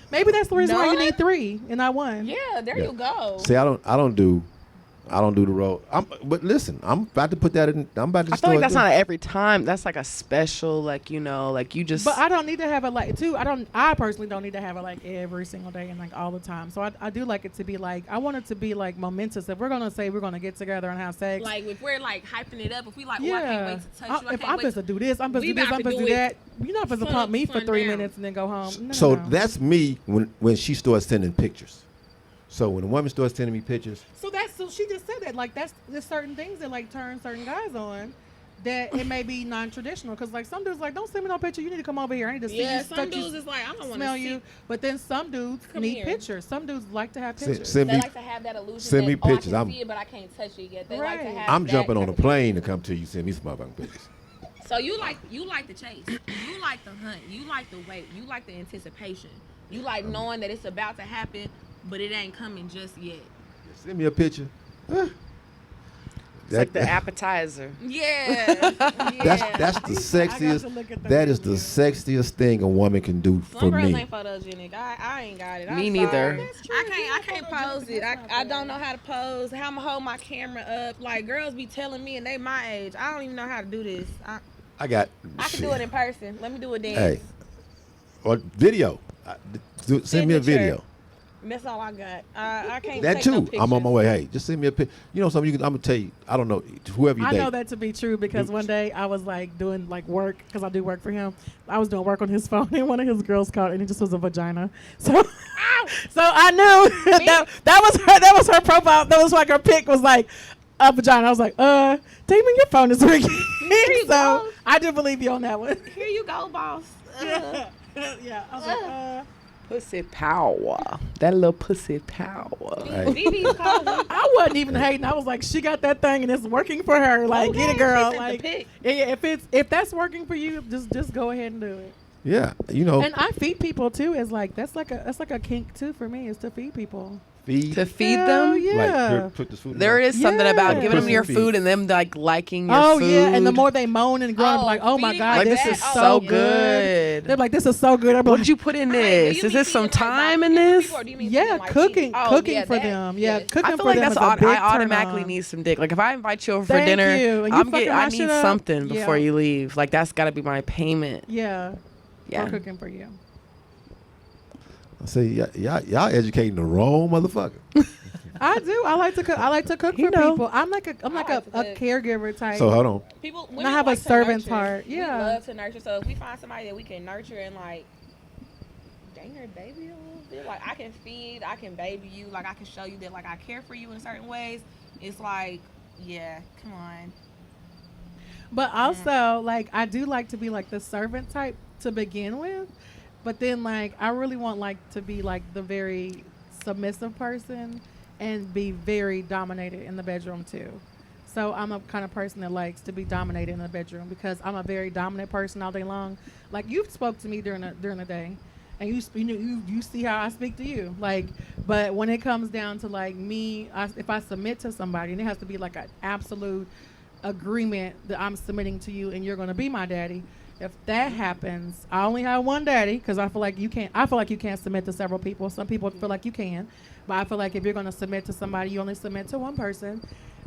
Maybe that's the reason why you None? need 3 and not 1. Yeah, there Yeah. you go. See, I don't do the role. But listen, I'm about to put that in. I'm about to. I feel like start that's doing- not every time. That's like a special, like like you just. But I don't need to have it like too. I personally don't need to have it like every single day and like all the time. So I do like it to be like I want it to be like momentous. If we're gonna say we're gonna get together and have sex, Like if we're like hyping it up, if we like, oh, I yeah. can't wait to touch you. I If can't I'm wait supposed to do this, I'm supposed to We do this, about I'm to supposed to do do it that. You're not supposed to sun pump up, me for sun 3 down. minutes and then go home. No, So no. that's me when she starts sending pictures. So when a woman starts sending me pictures, So she just said that like there's certain things that like turn certain guys on. That it may be non-traditional because like some dudes like don't send me no picture. You need to come over here. I need to see Yeah, you, some touch you, dudes is like, I don't want smell to you. But then some dudes Come need here. pictures. Some dudes like to have send, pictures. send They me. like to have that illusion. Send me that, oh, pictures. I I'm- can see it, but I can't touch it yet. They like to Right. have. I'm that jumping on a type of- plane to come to you. Send me some motherfucking pictures. So you like the chase. You like the hunt. You like the wait. You like the anticipation. You like knowing that it's about to happen, but it ain't coming just yet. Send me a picture. it's like the appetizer. Yeah. That's the sexiest. to look at the That is the picture. sexiest thing a woman can do Some for girls me. ain't photogenic. I ain't got it. Me I'm neither. sorry. That's true. I can't pose it. I don't know how to pose. How I'm gonna hold my camera up. Like girls be telling me, and they my age. I don't even know how to do this. I got. I can do it in person. Let me do a dance. Hey, or video. Send me a Signature. video. That's all I got. I can't. That take too. No I'm on my pictures. way. Hey, just send me a pic. You know something? I'm gonna tell you. I don't know. Whoever you I date. know that to be true because one day I was like doing like work because I do work for him. I was doing work on his phone and one of his girls called and it just was a vagina. So, so I knew that was her profile. That was like her pic was like a vagina. I was like, Damon, your phone is ringing. you So go. I do believe you on that one. Here you go, boss. Yeah. Yeah. I was like, Pussy power. That little pussy power. Hey. BB's calling. I wasn't even hating. I was like, she got that thing and it's working for her. Like, get it, girl. Like, yeah, if that's working for you, just go ahead and do it. Yeah, you know, And I feed people too. Is like that's like a kink too for me. Is to feed people. feed. To feed Hell them. yeah. Like, here, put this food. in There there. is something about Yeah. giving them your Pussy food feed. and them like liking your Oh food. yeah, and the more they moan and grunt, I'm Oh, like, oh my feeding god, like this this is is that. so Oh, good. They're like, this is so good. I'm What like, did you put in Wait, this? do you Is mean this some feeding, like, time in feeding this? people, or do you mean yeah, feeding, like, cooking, cheese? Oh, cooking yeah, for that- them. yeah. Yeah, cooking I feel for like them that's is a odd. big I turn automatically on. need some dick. Like if I invite you over for Thank dinner, you. And you fucking I my need shit up. something before Yeah. you leave. Like that's got to be my payment. Yeah, Yeah. for cooking for you. I say, y'all educating the wrong motherfucker. I do. I like to cook. I like to cook You for know. people. I'm like a like a to cook. caregiver type. So hold on. People, And I have a like to servant's nurture. heart. We Yeah. love to nurture. So if we find somebody that we can nurture and like, dang her baby a little bit, like I can feed, I can baby you, like I can show you that like I care for you in certain ways. It's like, yeah, come on. But also, like, I do like to be like the servant type to begin with. But then, like, I really want like to be like the very submissive person and be very dominated in the bedroom too. So I'm a kind of person that likes to be dominated in the bedroom because I'm a very dominant person all day long. Like you spoke to me during the day, and you see how I speak to you. Like, but when it comes down to like me, if I submit to somebody, and it has to be like an absolute agreement that I'm submitting to you and you're going to be my daddy. If that happens, I only have one daddy because I feel like you can't. I feel like you can't submit to several people. Some people feel like you can, but I feel like if you're going to submit to somebody, you only submit to one person.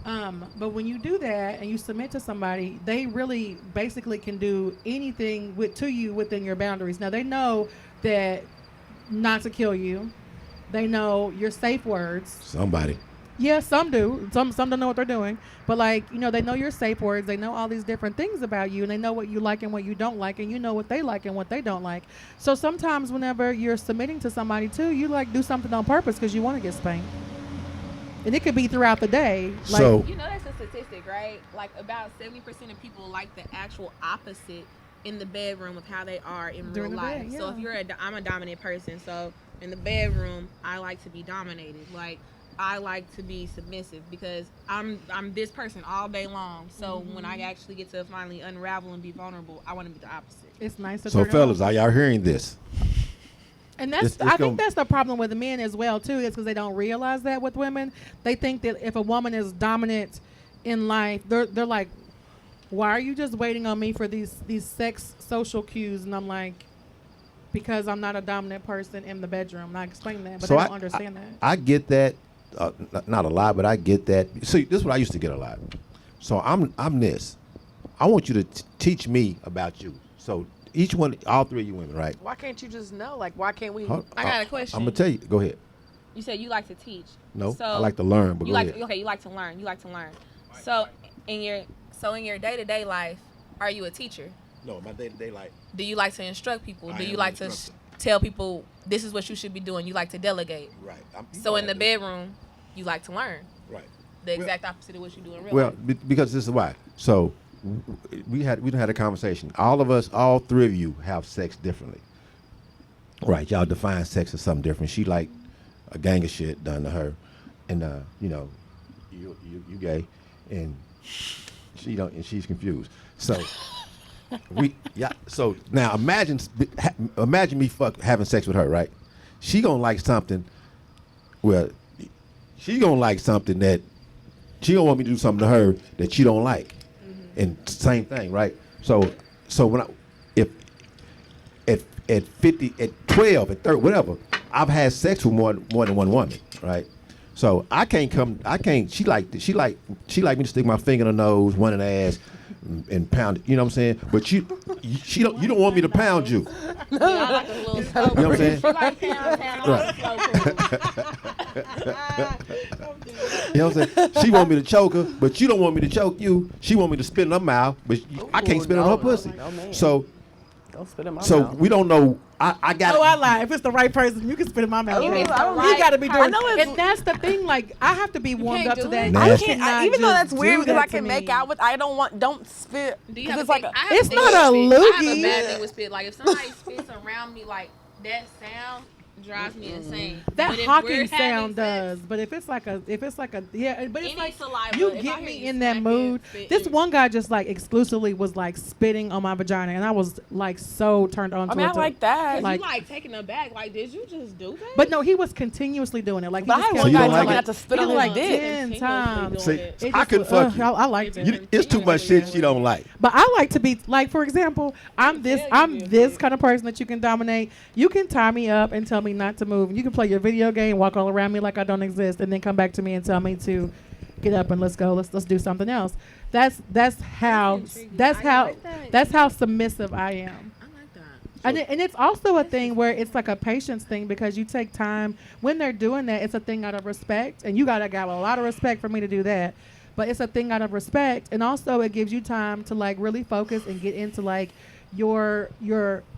But when you do that and you submit to somebody, they really basically can do anything to you within your boundaries. Now they know that not to kill you. They know your safe words. Somebody. Yeah, some do. Some don't know what they're doing. But like, they know your safe words. They know all these different things about you, and they know what you like and what you don't like, and you know what they like and what they don't like. So sometimes whenever you're submitting to somebody too, you like do something on purpose because you want to get spanked. And it could be throughout the day. Like, So You know that's a statistic, right? Like about 70% of people like the actual opposite in the bedroom of how they are in During real the life. bed, So yeah. if I'm a dominant person, so in the bedroom I like to be dominated. Like I like to be submissive because I'm this person all day long. So when I actually get to finally unravel and be vulnerable, I want to be the opposite. it's nice to so turn it fellas, on. are y'all hearing this? And that's It's I think gonna- that's the problem with the men as well too, is because they don't realize that with women. They think that if a woman is dominant in life, they're like, why are you just waiting on me for these sex social cues? And I'm like, because I'm not a dominant person in the bedroom. And I explain that, but So they don't understand that. I get that, not a lot, but I get that. See, this is what I used to get a lot. So I'm this. I want you to teach me about you. So each one, all three of you women, right? Why can't you just know? Like, why can't we? Hold- I got a question. I'm gonna tell you. Go ahead. You said you like to teach. No, So I like to learn, but you go like ahead. okay, you like to learn. You like to learn. So in your day-to-day life, are you a teacher? No, my day-to-day life. Do you like to instruct people? I Do you am like an to instructor. tell people this is what you should be doing? You like to delegate. Right. So in the bedroom, you like to learn. Right. The exact opposite of what you do in real Well, life. because this is why. So we done had a conversation. All of us, all three of you, have sex differently. Right. Y'all define sex as something different. She like a gang of shit done to her, and you gay, and she don't, and she's confused. So So now imagine me having sex with her. Right. She gonna like something. Well, she gonna like something that she don't want me to do something to her that she don't like, and same thing, right? So when if at 50, at 12, at 30, whatever, I've had sex with more than one woman, right? So I can't. She like me to stick my finger in her nose, one in the ass, and pound it. You know what I'm saying? But you don't want me to pound you. Yeah, I like a little slow You know what I'm saying? She like pound, I like slow You know what I'm saying? She want me to choke her, but you don't want me to choke you. She want me to spit in her mouth, but I can't spit in her pussy. no, man. So Don't spit in my so mouth. we don't know. I got. Oh, I lie. If it's the right person, you can spit in my mouth. If You it's the got to be right doing. person. And that's the thing. Like, I have to be warmed can't up to do that. it? Nasty. I can't. cannot Even though just that's weird do because that I to can me. make out with. I don't spit. Do you 'Cause have it's a like thing- a, I have It's thing not with a spit. I have loogie. a bad thing with spit. Like if somebody spits around me, like that sound drives me insane. That But if hawking we're having sound sex, does, but if it's like a, yeah, but it's Any like saliva, you if I get hear me you in that smacking, mood. spitting. This one guy just like exclusively was like spitting on my vagina, and I was like so turned on. I to mean, it I to- like that. Like- you like taking them back. Like, did you just do that? But no, he was continuously doing it. Like, he But I just had kept one you guy don't tell like me it? not to spit He on was his like dick. 10 Continuously times. doing See, it. It I just couldn't was- fuck you. I liked it. It's too much shit she don't like. But I like to be like, for example, I'm this kind of person that you can dominate. You can tie me up and tell me not to move. You can play your video game, walk all around me like I don't exist, and then come back to me and tell me to get up and let's go. Let's do something else. That's how intriguing. that's I how like that. that's how submissive I am. I like that. And it's also a thing where it's like a patience thing because you take time when they're doing that. It's a thing out of respect, and you gotta have a lot of respect for me to do that. But it's a thing out of respect, and also it gives you time to like really focus and get into like your.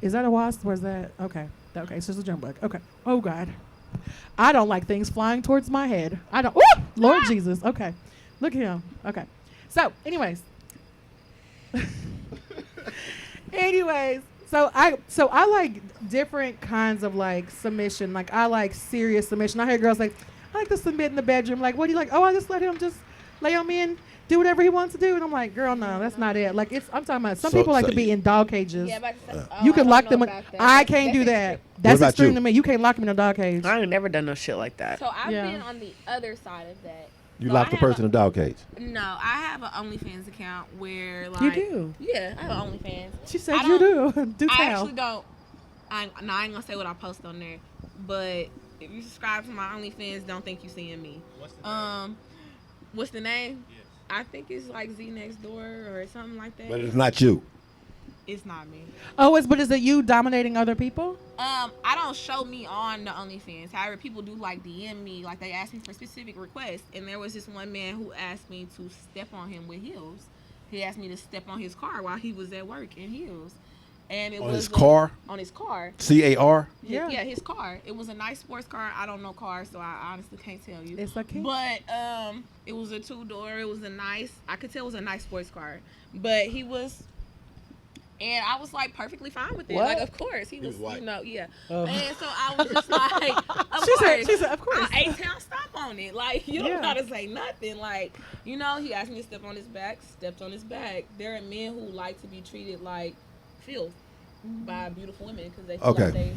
Is that a wasp? Where's that? Okay, so it's a germ bug. Okay. Oh God, I don't like things flying towards my head. I don't. Ooh, Lord Jesus. Okay, look at him. Okay. So, anyways. So I like different kinds of like submission. Like I like serious submission. I hear girls like, I like to submit in the bedroom. Like, what do you like? Oh, I just let him just lay on me and do whatever he wants to do. And I'm like, girl, no, that's not it. Like I'm talking about some So- people like so to be you- in dog cages. Yeah, but You can lock them in. I can't do that. That's about extreme you? to me. You can't lock me in a dog cage. I ain't never done no shit like that. So I've Yeah. been on the other side of that. You So lock I the have person in a dog cage. No, I have an OnlyFans account where like You do? Yeah, I have an OnlyFans. She said I you do. don't- Do I tell. actually don't. I ain't gonna say what I post on there, but if you subscribe to my OnlyFans, don't think you seeing me. What's the name? I think it's like Z Next Door or something like that. But it's not you. It's not me. Oh, but is it you dominating other people? I don't show me on the OnlyFans. However, people do like DM me, like they ask me for specific requests. And there was this one man who asked me to step on him with heels. He asked me to step on his car while he was at work in heels. And it On was his car? On his car. CAR? Yeah. Yeah, his car. It was a nice sports car. I don't know cars, so I honestly can't tell you. It's okay. But it was a 2-door. It was a nice. I could tell it was a nice sports car. But he was. And I was like perfectly fine with it. What? Like, of course, he was, white. yeah. Oh. And so I was just like, of She said, of course. I ain't town stop on it. Like, you don't Yeah. gotta say nothing. Like, he asked me to step on his back, stepped on his back. There are men who like to be treated like filth by beautiful women because they feel Okay. like they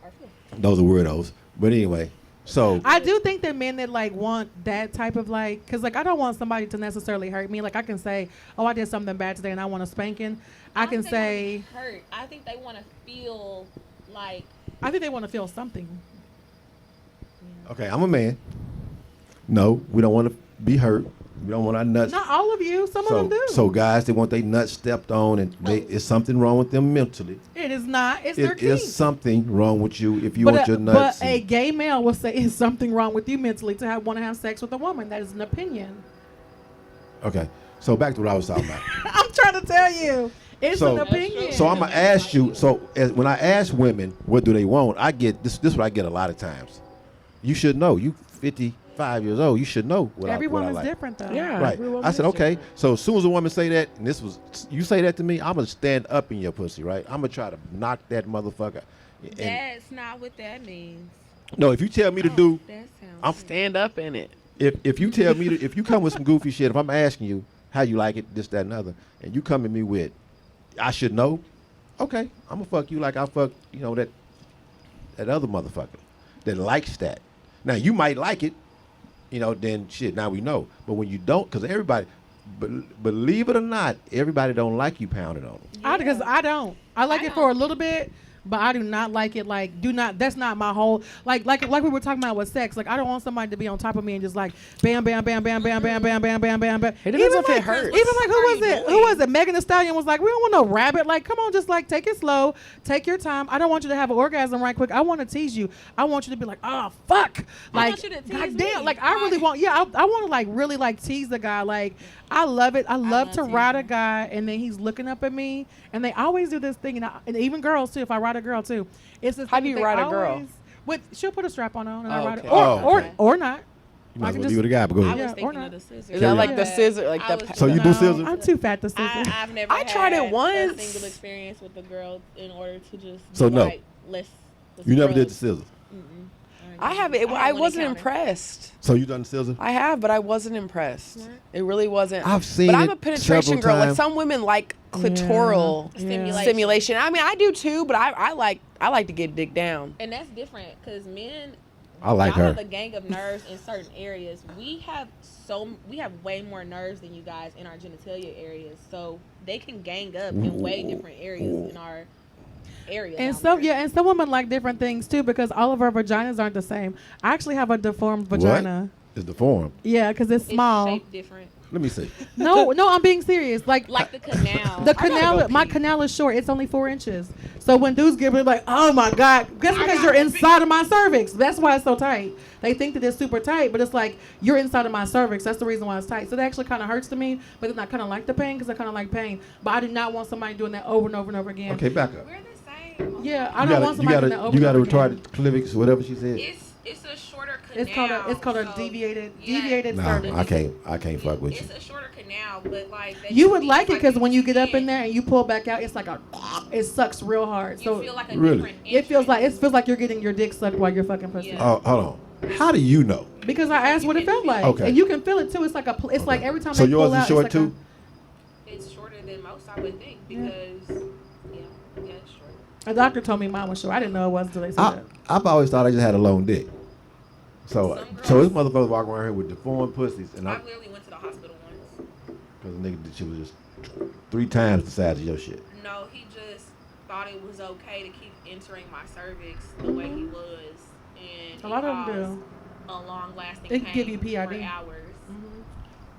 are filth. Those are weirdos. But anyway, so I do think that men that like want that type of like, cause like I don't want somebody to necessarily hurt me. Like I can say, oh, I did something bad today and I want a spanking. I can don't think they say, wanna be hurt. I think they want to feel like I think they want to feel something. okay, I'm a man. No, we don't want to be hurt. We don't want our nuts. Not all of you. Some of them do. So guys, they want their nuts stepped on, and it's something wrong with them mentally. It is not. It's their It kink. is something wrong with you if you want your nuts. But a gay male will say it's something wrong with you mentally to want to have sex with a woman. That is an opinion. Okay, so back to what I was talking about. I'm trying to tell you, it's So- an opinion. So I'm gonna ask you. So when I ask women what do they want, I get this. This is what I get a lot of times. You should know. You 55 years old. You should know what Everyone I is like. different though. Yeah. Right. everyone I said, is okay. different. So as soon as a woman say that, and this was you say that to me, I'm gonna stand up in your pussy, right? I'm gonna try to knock that motherfucker. And that's not what that means. no, if you tell me to do, That sounds. I'm Stand up in it. if you tell me to, if you come with some goofy shit, if I'm asking you how you like it, this, that, and other, and you come at me with, I should know. Okay, I'm gonna fuck you like I fuck, that other motherfucker that likes that. Now you might like it, then shit. Now we know. But when you don't, because everybody, believe it or not, everybody don't like you pounded on them. Because I don't. I like I it for a don't. little bit, but I do not like it. Like, that's not my whole. Like we were talking about with sex. Like, I don't want somebody to be on top of me and just like bam, bam, bam, bam, bam, bam, bam, bam, bam, bam, bam. It depends if it like, hurts. Even like who was What are you it? Who doing? was it? Megan Thee Stallion was like, we don't want no rabbit. Like, come on, just like take it slow, take your time. I don't want you to have an orgasm right quick. I want to tease you. I want you to be like, oh fuck, I like want you to tease goddamn. me. Like I really want. Yeah, I want to like really like tease the guy. Like I love it. I love to ride a teasing. guy and then he's looking up at me and they always do this thing and even girls too. If I ride a girl too, it's this. How thing do you that they ride a girl? always- she'll put a strap on and I Oh, ride it, okay. Oh, or not. You might I as can well just- be with a guy, but go I ahead. was Yeah, or thinking not. of the scissors. Is that like the But scissor, like I the? was- So you do No, scissors? I'm too fat to scissors. I've never. I tried it had once. A single experience with a girl in order to just. So be no. like, let's You never did the scissors. scissors. I haven't. I wasn't impressed. So you done the scissors? I have, but I wasn't impressed. It really wasn't. I've seen But I'm it a penetration several girl. Like times. some women like clitoral Yeah. stimulation. I mean, I do too, but I like to get dick down. And that's different because men. I like y'all her. have a gang of nerves in certain areas. We have way more nerves than you guys in our genitalia areas, so they can gang up in way different areas in our area. And down some there. and some women like different things too because all of our vaginas aren't the same. I actually have a deformed vagina. Is the form? Yeah, because it's It's small. shaped different, Let me see. No, I'm being serious. Like like the canal. the canal, my canal is short. It's only 4 inches. So when dudes get it, like, oh my god, that's because you're inside of my cervix. That's why it's so tight. They think that it's super tight, but it's like you're inside of my cervix. That's the reason why it's tight. So that actually kind of hurts to me, but then I kind of like the pain because I kind of like pain. But I do not want somebody doing that over and over and over again. Okay, back up. We're the same. Yeah, I don't want somebody doing that over you got a and over again. retarded clivix, whatever she said. It's a shorter canal. It's called a so- deviated yeah. deviated Nah, cervix. I can't fuck with you. It's a shorter canal, but like that You would feels like it because when you get up in skin. there and you pull back out, it's like it sucks real hard. You So feel like a Really? different. it feels like you're getting your dick sucked while you're fucking pussy. Yeah. Oh, hold on. How do you know? Because I asked what it felt like, Okay. and you can feel it too. It's like it's like every time So they yours pull is out, short it's like too? It's shorter than most, I would think, because yeah, it's short. A doctor told me mine was short. I didn't know it was until they said I, that. I've always thought I just had a long dick. So Some so this girls- motherfucker walking around here with deformed pussies, and I I'm literally went to the hospital once. because the nigga she was just 3 times the size of your shit. No, he just thought it was okay to keep entering my cervix the way he was, and A lot of them do. A long-lasting They pain give you PID. for hours.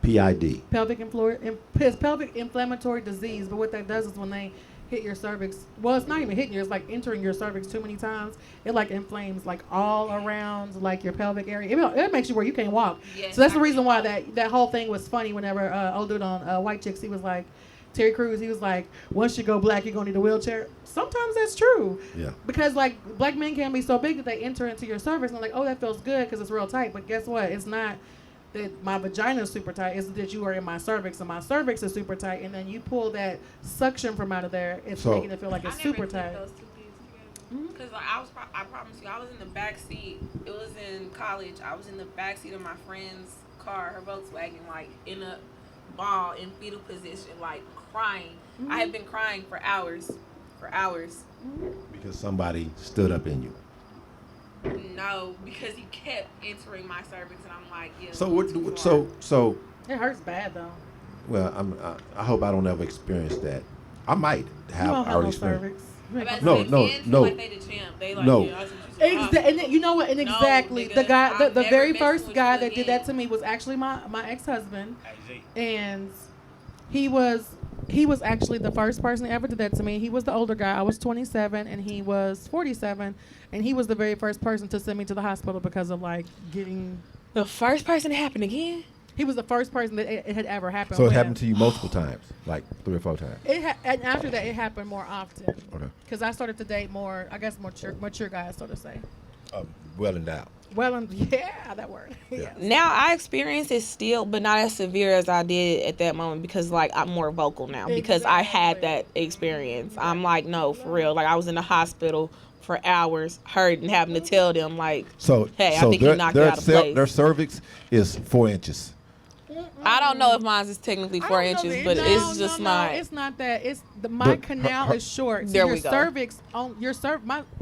PID. Pelvic inflammatory disease. But what that does is when they hit your cervix. Well, it's not even hitting you. It's like entering your cervix too many times. It like inflames like all around like your pelvic area. It makes you where you can't walk. Yes, So that's the I reason can why that whole thing was funny. Whenever old dude on White Chicks, he was like, Terry Crews, he was like, once you go black, you're gonna need a wheelchair. Sometimes that's true. Yeah. Because like black men can be so big that they enter into your cervix and they're like, oh, that feels good because it's real tight. But guess what? It's not that my vagina is super tight. It's that you are in my cervix and my cervix is super tight. And then you pull that suction from out of there. It's So- making it feel like it's super tight. Those two things together. Because like, I promise you, I was in the back seat. It was in college. I was in the back seat of my friend's car, her Volkswagen, like in a ball in fetal position, like crying. I had been crying for hours. Because somebody stood up in you. No, because he kept entering my cervix, and I'm like, yeah. So too what? far. So It hurts bad though. well, I hope I don't ever experience that. I might You have don't have already no experienced. cervix. I'm about to No, say, no, men feel no. Like they the champ. They like, No. yeah, I was just used to And then, you know what? And No, exactly, nigga, the guy, the I'm never very messing first with guy you that did again. that to me was actually my ex-husband, and he was actually the first person that ever did that to me. He was the older guy. I was 27 and he was 47, and he was the very first person to send me to the hospital because of like getting. The first person it happened again. He was the first person that it had ever happened. So it with. happened to you multiple times, like 3 or 4 times. And after that, it happened more often. Okay. Because I started to date more, I guess, mature guys, so to say. Well endowed. Well, yeah, that word. Yeah. Yes. Now I experience it still, but not as severe as I did at that moment because like I'm more vocal now because I had that experience. I'm like, no, for real. Like I was in the hospital for hours, hurting, having to tell them like, So hey, I so think you knocked it out of place. their cervix is 4 inches. I don't know if mine is technically 4 inches, but it's just not. It's not that. It's my But canal is short. So There your we go. cervix on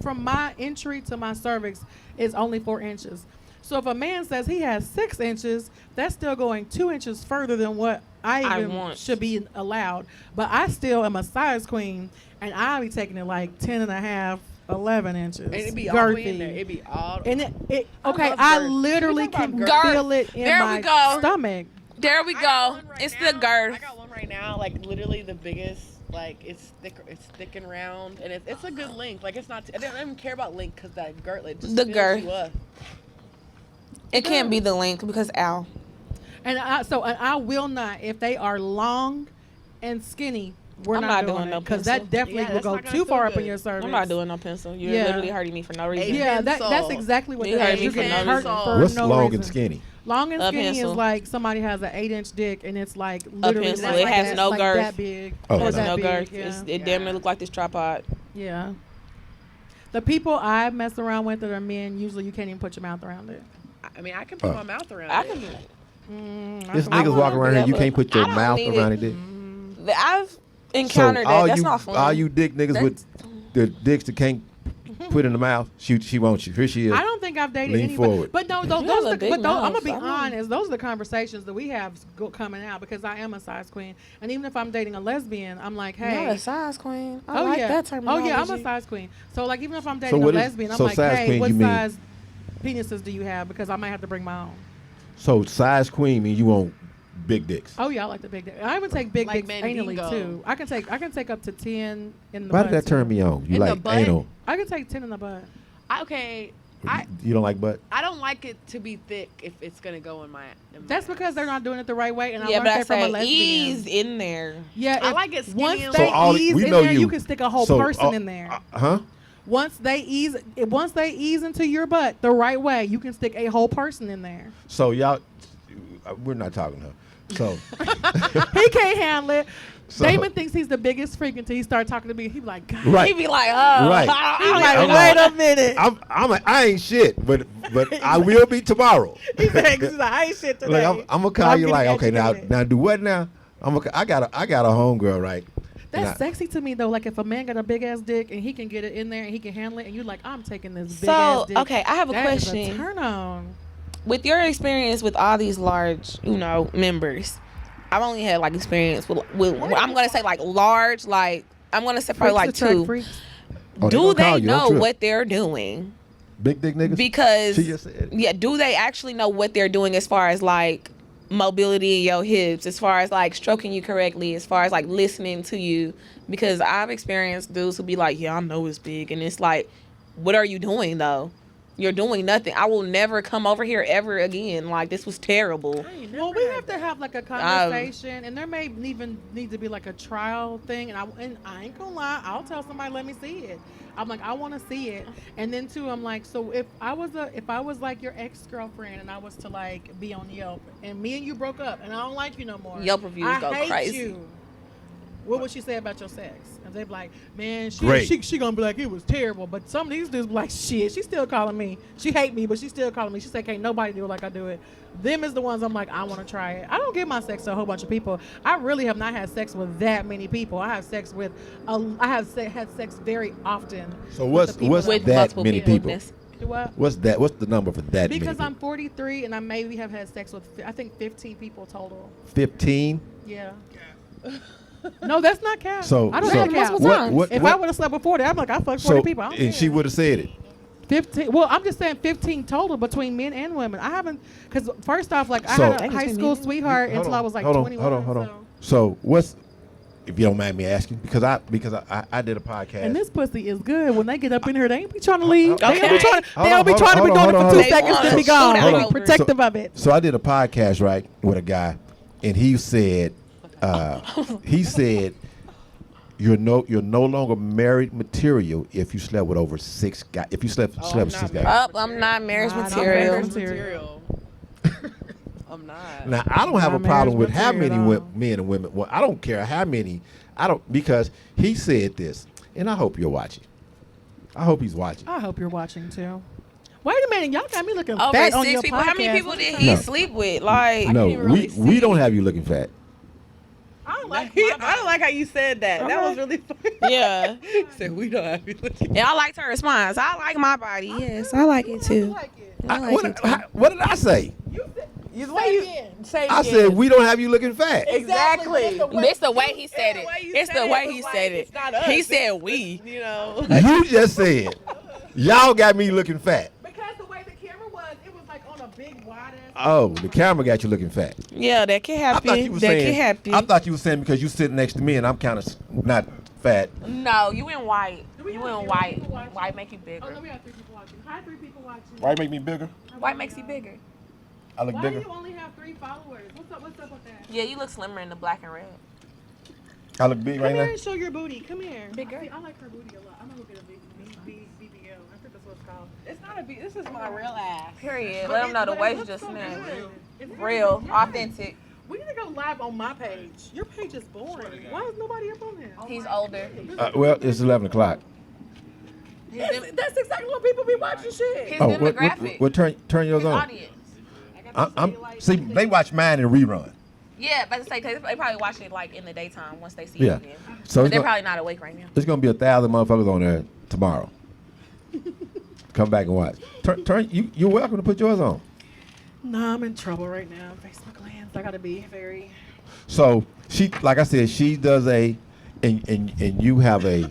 from my entry to my cervix is only 4 inches. So if a man says he has 6 inches, that's still going 2 inches further than what I even want. should be allowed. But I still am a size queen, and I'll be taking it like 10 and a half, 11 inches. And it'd be all the way in girthy. there. It'd be all. And it okay, love I girth. literally Can we talk can about girth? feel it in There we my go. stomach. There we I got go. one right It's now. the girth. I got one right now, like literally the biggest. Like it's thick and round, and it's a good length. Like it's not. I don't even care about length because that girth, like, just The fills girth. you up. It can't be the length because ow. And I will not, if they are long and skinny, we're I'm not not doing doing it no because pencil. that definitely Yeah, will that's go not gonna too feel far up in good. your cervix. I'm not doing no pencil. You're Yeah. literally hurting me for no reason. Yeah, that's Pencil. exactly what You that heard is. me You're for getting no hurt reason. for What's no long reason. and skinny? Long and A skinny pencil. is like somebody has an 8-inch dick and it's like literally pencil. like It has that, no like girth. that big. Oh, or it has that no big, girth. Yeah. It damn near look like this tripod. Yeah. The people I mess around with that are men, usually you can't even put your mouth around it. I mean, I can put my mouth around I it. can. There's I niggas wanna walking around be here, you able- can't put your I don't mouth need around it. it. I've encountered So all that. That's you not fun. all you dick niggas with the dicks that can't put in the mouth, she wants you. Here she is. I don't think I've dated Lean anybody. forward. But no, You those, have those, a the, big but those, I'm gonna mouth. be I know. honest. Those are the conversations that we have coming out because I am a size queen, and even if I'm dating a lesbian, I'm like, You're hey, not a size queen. I like yeah, that terminology. I'm a size queen. So like, even if I'm dating a what is- lesbian, I'm so like, size hey, queen, what you mean- size penises do you have? Because I might have to bring my own. So size queen means you want big dicks. Oh yeah, I like the big dick. I even take big Like dicks anally Mandingo. too. I can take up to 10 in the Why butt. did that turn too. me on? You In the like butt? anal? I can take 10 in the butt. Okay, You don't like butt? I don't like it to be thick if it's gonna go in my. That's because they're not doing it the right way, and I Yeah, learned but I that from a say lesbian. ease in there. Yeah, I if- like it skinny once and they long. all- ease we in know there, you. you. Can stick a whole So, person in there. Huh? Once they ease into your butt the right way, you can stick a whole person in there. So y'all, we're not talking to her. So He can't handle it. So- Damon thinks he's the biggest freak until he starts talking to me. He be like, God. right. He be like, oh, Right. I'm He's like, like, I'm wait a minute. I'm like, I ain't shit, but I will be tomorrow. He's like, I ain't shit today. Like I'm gonna call I'm you getting like, okay, educated. now do what now? I got a homegirl, right? And That's sexy to me though. Like if a man got a big ass dick and he can get it in there and he can handle it, and you're like, I'm taking this big ass So, dick. okay, I have a That is question. turn on. With your experience with all these large, members, I've only had like experience with I'm gonna say like large, like I'm gonna say probably like Freaks attract 2. freaks. Oh, Do gonna they call you, don't know trip. what they're doing? Big dick niggas? Because She just said. yeah, do they actually know what they're doing as far as like mobility in your hips, as far as like stroking you correctly, as far as like listening to you. Because I've experienced dudes who be like, yeah, I know it's big. And it's like, what are you doing though? You're doing nothing. I will never come over here ever again. Like, this was terrible. Well, we have to have like a conversation, and there may even need to be like a trial thing. And I ain't gonna lie, I'll tell somebody, let me see it. I'm like, I want to see it. And then too, I'm like, so if I was like your ex-girlfriend and I was to like be on Yelp, and me and you broke up, and I don't like you no more, Yelp reviews I go hate crazy. You. What would she say about your sex? And they be like, man, Great. she gonna be like, it was terrible. But some of these dudes be like, shit, she still calling me. She hate me, but she still calling me. She said, can't nobody do it like I do it. Them is the ones I'm like, I want to try it. I don't give my sex to a whole bunch of people. I really have not had sex with that many people. I have sex with, had sex very often. So with the people what's With that multiple many people? Yes. What? What's that? What's the number for that many Because people? I'm 43 and I maybe have had sex with, I think 15 people total. 15. Yeah. No, that's not cap. So I don't so have cap. multiple times. If I would have slept before that, I'm like, I fucked 40 people. I don't and she care. would have said it. 15. Well, I'm just saying 15 total between men and women. I haven't, because first off, like So- I had a high school sweetheart until I was like 21. Hold on. So. So what's, if you don't mind me asking, because I did a podcast. And this pussy is good. When they get up in here, they ain't be trying to leave. Okay. They don't be trying to, Hold they on, don't be hold trying to on, be hold doing on, it for hold 2 on. seconds Hold and be on. gone. Hold They on. be protective of it. So I did a podcast, right, with a guy, and he said, you're no longer married material if you slept with over 6 guys. If you slept with 6 guys. Up, I'm not marriage Nah, material. I'm Material. I'm not. Now I don't have a Not problem with marriage how many material at all. men and women. Well, I don't care how many. I don't, because he said this, and I hope you're watching. I hope he's watching. I hope you're watching too. Wait a minute, y'all got me looking Over fat on 6 your people. podcast. How many people did No. he sleep with? Like, No, can't really we see. don't have you looking fat. I don't like. I don't like how you said that. That was really funny. yeah. Said we don't have you looking. And I liked her response. I like my body. Yes, I like it too. like it. I like it too. What did I say? Say I said we don't have you looking fat. exactly. It's the way he said it. It's the way he was said like, it. it's not us. He said we. You know. You just said y'all got me looking fat. Because the way the camera was, it was like on a big wide ass. Oh, the camera got you looking fat. Yeah, that can I thought happen. you were That can saying. happen. I thought you were saying because you sitting next to me and I'm kind of not fat. No, you in white. we You have in three white. people watching? White make you Oh bigger. no, we have 3 people watching. Hi, 3 people watching. Why make me bigger? White makes you bigger. I look Why bigger. do you only have 3 followers? What's up with that? Yeah, you look slimmer in the black and red. I look big Come right here now. and show your booty. Come here. Big girl. See, I like her booty a lot. I'm gonna look at a BBL. I think that's what it's called. It's not a B. This is my real ass. Period. Let them know the But it waist looks just so snapped. good. It's Real, good. authentic. We need to go live on my page. Your page is boring. Why is nobody up on here? He's older. Well, it's 11 o'clock. That's exactly what people be watching shit. His What demographic. turn yours His on? audience. See, they watch mine in rerun. Yeah, but to say, 'cause they probably watch it like in the daytime once they see Yeah. it again. So But it's they're gonna, probably not awake right now. it's gonna be 1,000 motherfuckers on there tomorrow. Come back and watch. Turn. You're welcome to put yours on. Nah, I'm in trouble right now. Facebook lands. I gotta be very. So she, like I said, she does and you have a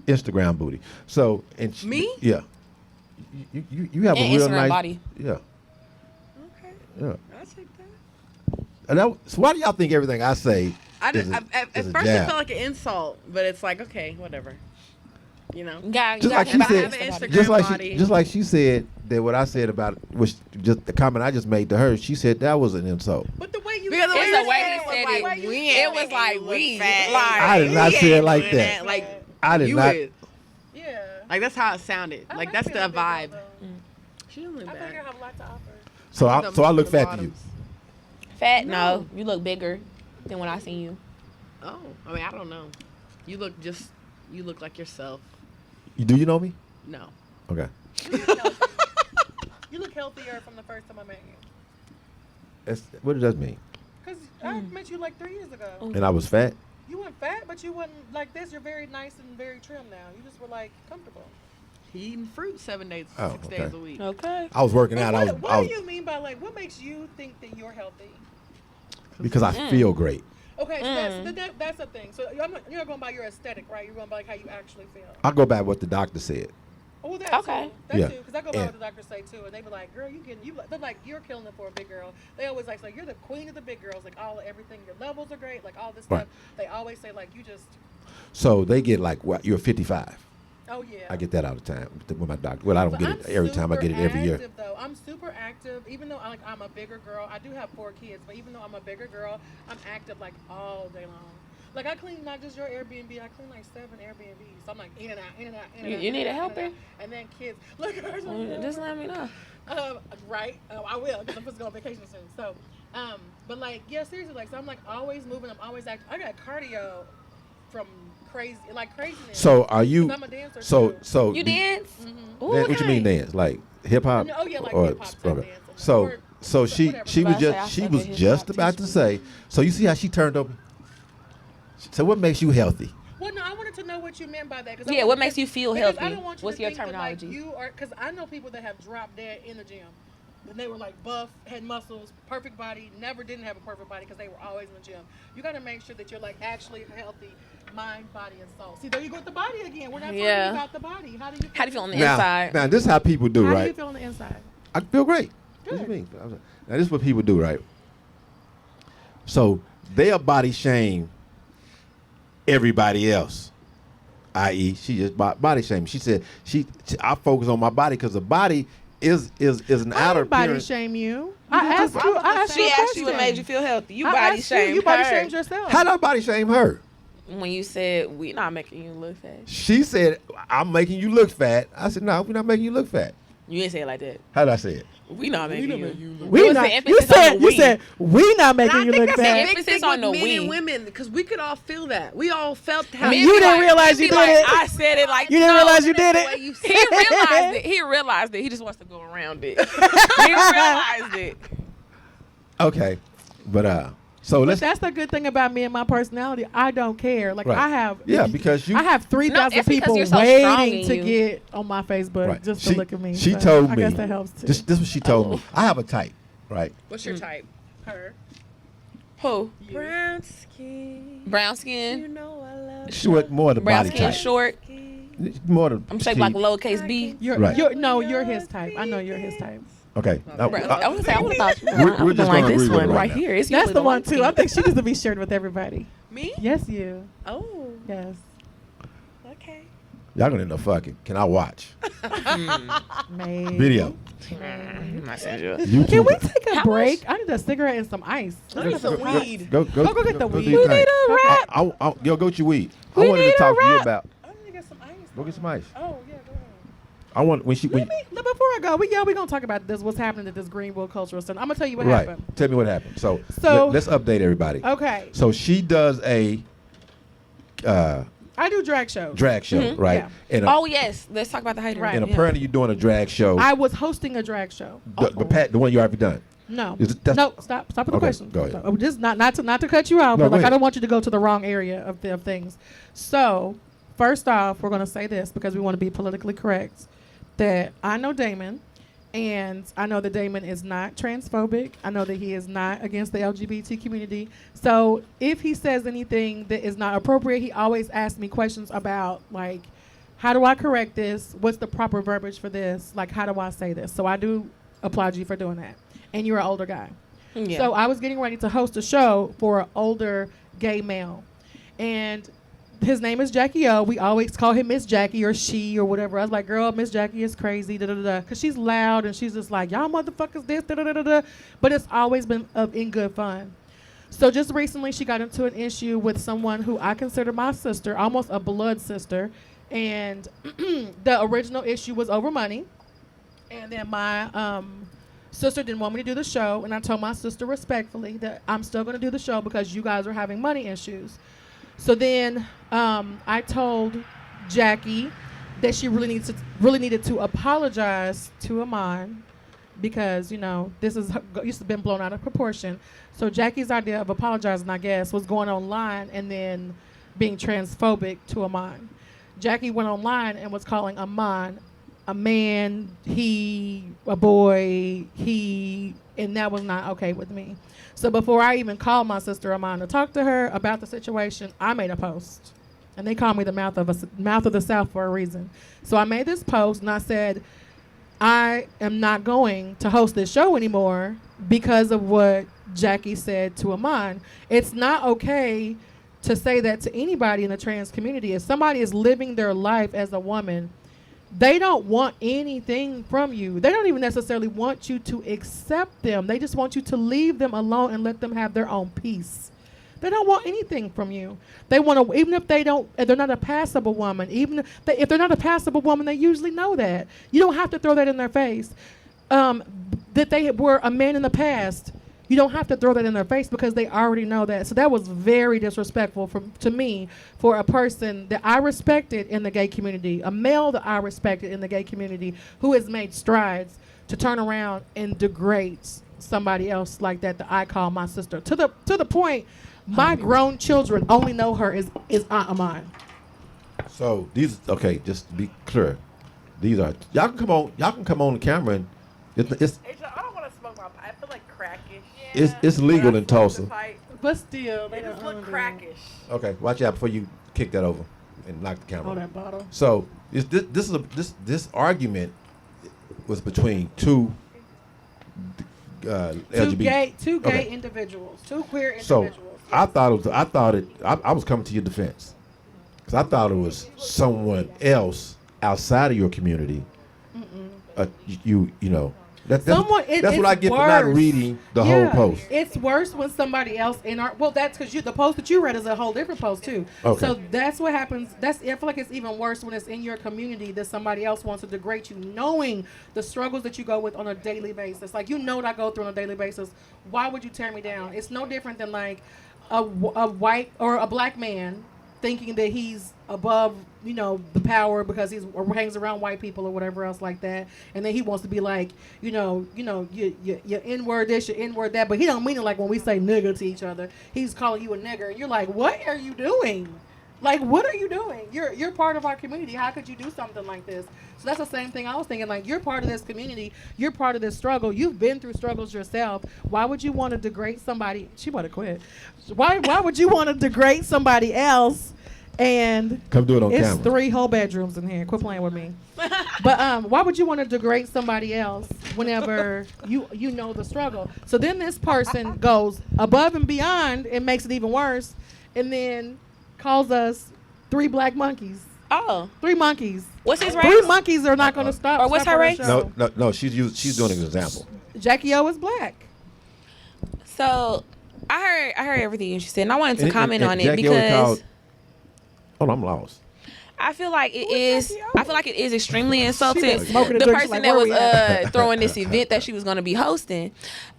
Instagram booty. So and she, Me? Yeah. You have And a real Instagram nice body. Yeah. Okay. Yeah. I'll take that. So why do y'all think everything I say I is did, a, at is a first it jab? felt like an insult, but it's like okay, whatever. You know. Just like she I said, have an Instagram body. just like she said that what I said about it, which just the comment I just made to her, she said that was an insult. But the way you Because It's you the way said he it was said like, it. we It ain't was making like you look we. fat. Like, I did not we say it ain't like doing that. Like I did you not. is. Yeah. Like that's how it sounded. I Like like that's being the a big girl, vibe. though. She don't look I think I bad. have a lot to offer. So The- I look the fat to you. bottoms. Fat? No. You look bigger than when I seen you. Oh, I mean I don't know. You look like yourself. Do you know me? No. Okay. You look healthier from the first time I met you. What does that mean? Because I met you like 3 years ago. And I was fat. You weren't fat, but you wasn't like this. You're very nice and very trim now. You just were like comfortable. He eating fruit 7 days, Oh, 6 okay. days a week. Okay. I was working out. But what I was do you mean by like, what makes you think that you're healthy? because I feel great. Okay, so that's the thing. So you're not going by your aesthetic, right? You're going by like how you actually feel. I'll go back what the doctor said. Oh, that Okay. too. That Yeah. too. Because I go by And- what the doctors say too, and they be like, "Girl, they're like, you're killing it for a big girl." They always like say, "You're the queen of the big girls." Like everything, your levels are great. Like all this Right. stuff. They always say like, "You just, So they get like, what, you're 55. oh yeah." I get that all the time with my doctor. Well, I don't But get I'm it every time. I get it super every year. active, though. I'm super active, even though I'm a bigger girl. I do have 4 kids, but even though I'm a bigger girl, I'm active like all day long. Like I clean not just your Airbnb, I clean like 7 Airbnbs. So I'm like in and out, in and out, in and out. You in need and a out, in and helper? out. And then kids, look at her. Just let me know. Right. I will because I'm supposed to go on vacation soon. So, but like, yeah, seriously, like, so I'm like always moving. I'm always active. I got cardio from craziness. So are you? 'Cause I'm a dancer So too. so You dance? Mhm. Ooh, What you mean okay. dance? Like hip hop? No, oh, yeah, like or hip-hop type okay. dancing. So Or so she whatever. she was About to say, I just she suck was at hip-hop. just about to Teach me. say. So you see how she turned over. So what makes you healthy? Well, no, I wanted to know what you meant by that. Cause Yeah, what makes you feel because I healthy? don't want you What's to your think that, terminology? Like, you are, because I know people that have dropped dead in the gym. And they were like buff, had muscles, perfect body, never didn't have a perfect body because they were always in the gym. You got to make sure that you're like actually healthy, mind, body, and soul. See, there you go with the body again. We're not Yeah. talking about the body. How do you How do you feel on the Now, inside? now this is how people do, How do right? you feel on the inside? I feel great. What do Good. you mean? Now this is what people do, right? So they'll body shame everybody else, i.e., she just body shame. She said I focus on my body because the body is an I outer didn't body appearance. shame you. I asked you. I asked you She a asked you what question. made you feel healthy. You I body asked you. shamed You body her. shamed yourself. How did I body shame her? When you said we not making you look fat. She said, "I'm making you look fat." I said, "No, we're not making you look fat." You didn't say it like that. How did I say it? We not making you. We was not. the You emphasis on said. the You we. said we not making And I you think look that's a bad. big Emphasis thing on with the men and we. women because we could all feel that. We all felt how Men You be didn't like- realize men you be did like, it. I said it like You didn't no, realize you did the it. way you He realized it. He realized it. He just wants to go around it. He realized it. Okay, but so But let's. that's the good thing about me and my personality. I don't care. Like Right. I have. Yeah, because you. I have 3,000 it's because people you're so strong waiting in to you. get on my Facebook Right. just She- to look at me. she So told I me- guess that helps too. This is what she told me. I have a type, right? What's your type? her. Who? Brown skin. Brown You skin. know I love She was more the Brown body skin, type. short. More the. I'm shaped she- like lowercase b. You're, Right. you're his type. I know you're his type. Okay. Now, I was gonna say I would have thought you We're were just like gonna this agree with one it right right now. here. It's That's usually the one light too. skin. I think she needs to be shared with everybody. Me? Yes, you. Oh, Yes. okay. Y'all gonna end up fucking. Can I watch Maybe. video? You Can we take a How break? I need a cigarette and some ice. I need some weed. Go Go get the weed. do your We thing. need a wrap. Yo, go get your weed. I We wanted need to a talk to you wrap. about. I need to get some ice. Go get some ice. Oh yeah, go ahead. I want when she when. No, before I go, we're gonna talk about this. What's happening at this Greenville Cultural Center? I'm gonna tell you what Right. happened. Tell me what happened. So, So- let's update everybody. Okay, So she does a I do drag shows. drag show, right? Yeah. And, Oh yes, let's talk about the hater. Right. and Yeah. apparently you're doing a drag show. I was hosting a drag show. The one you already done. No, Is it- that's- no, stop with the Okay, question. go ahead. Oh, just not to cut you out, No, but go like I ahead. don't want you to go to the wrong area of things. So first off, we're gonna say this because we want to be politically correct. That I know Damon, and I know that Damon is not transphobic. I know that he is not against the LGBT community. So if he says anything that is not appropriate, he always asks me questions about like, how do I correct this? What's the proper verbiage for this? Like, how do I say this? So I do applaud you for doing that. And you're an older guy. Yeah. So I was getting ready to host a show for an older gay male. And his name is Jackie O. We always call him Miss Jackie or she or whatever. I was like, girl, Miss Jackie is crazy, da da da da. Because she's loud and she's just like, y'all motherfuckers this, da da da da da. But it's always been in good fun. So just recently she got into an issue with someone who I consider my sister, almost a blood sister. And the original issue was over money. And then my sister didn't want me to do the show. And I told my sister respectfully that I'm still going to do the show because you guys are having money issues. So then I told Jackie that she really needed to apologize to Amon because, you know, this is used to been blown out of proportion. So Jackie's idea of apologizing, I guess, was going online and then being transphobic to Amon. Jackie went online and was calling Amon a man, he, a boy, he, and that was not okay with me. So before I even called my sister Amon to talk to her about the situation, I made a post. and they call me the mouth of the South for a reason. So I made this post and I said, I am not going to host this show anymore because of what Jackie said to Amon. It's not okay to say that to anybody in the trans community. If somebody is living their life as a woman, they don't want anything from you. They don't even necessarily want you to accept them. They just want you to leave them alone and let them have their own peace. They don't want anything from you. They want to, even if they don't, if they're not a passable woman, if they're not a passable woman, they usually know that. You don't have to throw that in their face. That they were a man in the past. You don't have to throw that in their face because they already know that. So that was very disrespectful to me, for a person that I respected in the gay community, a male that I respected in the gay community, who has made strides, to turn around and degrade somebody else like that I call my sister. To the point, my grown children only know her as Aunt Amon. So these, okay, just to be clear, these are, y'all can come on the camera and it's I don't want to smoke my pipe. I feel like crackish. it's legal in Tulsa. But still, They just look crackish. Okay, watch out before you kick that over and knock the camera. Oh, that bottle. So this argument was between two LGBT. Two gay Okay. individuals, two queer So individuals. I was coming to your defense because I thought it was someone else outside of your community. You know. That's what I get for not reading the whole post. It's worse when somebody else in our, well, that's because the post that you read is a whole different post too. Okay. So that's what happens. I feel like it's even worse when it's in your community that somebody else wants to degrade you, knowing the struggles that you go with on a daily basis. Like, you know what I go through on a daily basis. Why would you tear me down? It's no different than like a white or a black man thinking that he's above, the power because he's or hangs around white people or whatever else like that, and then he wants to be like, you N-word this, you N-word that, but he don't mean it like when we say nigger to each other. He's calling you a nigger, and you're like, what are you doing? Like, what are you doing? You're part of our community. How could you do something like this? So that's the same thing I was thinking. Like, you're part of this community. You're part of this struggle. You've been through struggles yourself. Why would you want to degrade somebody? She want to quit. Why would you want to degrade somebody else? And Come do it on it's camera. 3 whole bedrooms in here. Quit playing with me. But why would you want to degrade somebody else whenever you know the struggle? So then this person goes above and beyond and makes it even worse, and then calls us 3 black monkeys. Oh, 3 monkeys. what's his 3 race? monkeys are not going to stop. Or what's stop her our race? show. No. She's doing an example. Jackie O is black. So I heard everything you said, and I wanted to And- comment and on it Jackie O because called- Hold on, I'm lost. I feel like it is. I feel like it is extremely insulting. smoking a The drink, person like, that where was we at? throwing this event that she was going to be hosting,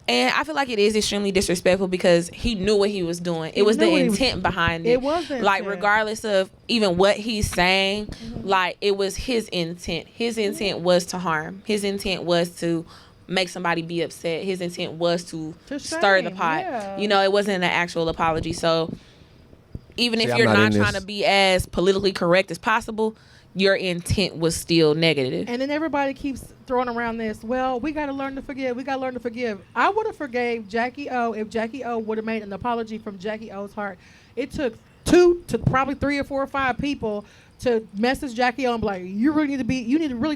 and I feel like it is extremely disrespectful because he knew what he was doing. It was the knew what he was- intent behind it. It was the like intent. regardless of even what he's saying, like it was his intent. His intent was to harm. His intent was to make somebody be upset. His intent was to stir the shame, pot. yeah. It wasn't an actual apology. So even See, if I'm you're not not in trying this. to be as politically correct as possible, your intent was still negative. And then everybody keeps throwing around this. Well, we got to learn to forgive. We got to learn to forgive. I would have forgave Jackie O if Jackie O would have made an apology from Jackie O's heart. It took 2 to probably 3 or 4 or 5 people to message Jackie O and be like, you really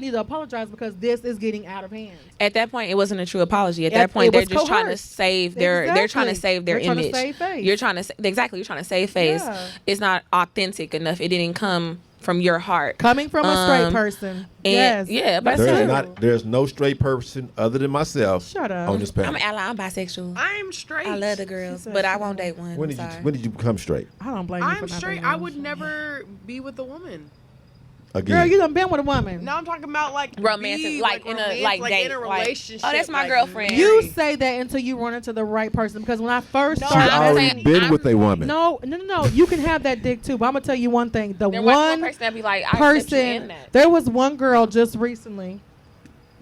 need to apologize because this is getting out of hand. At that point, it wasn't a true apology. At It that point, they're was just trying to coerced. save they're trying to Exactly. save their They're trying to image. save face. You're trying to exactly. You're trying to save face. Yeah. It's not authentic enough. It didn't come from your heart. Coming from a straight person. and- Yes. yeah, but That's That's true. There's no straight person other than myself Shut up. on this panel. I'm an ally. I'm bisexual. I'm straight. I love the girls, said but I shut won't up. date one. When I'm did you sorry. when did you become straight? I don't blame you for I'm not straight. being I honest. would never be with a woman. Again. Girl, you done been with a woman. No, I'm talking about like Romantic, be, like in a romance, like date, in a like, relationship. oh, that's my like, girlfriend. You married. say that until you run into the right person. Because when I first No, She's started, I'm already saying- been I'm- with a woman. no, you can have that dick too. But I'm gonna tell you one thing: the There wasn't one one person that be like, I accept you in person, that. there was one girl just recently.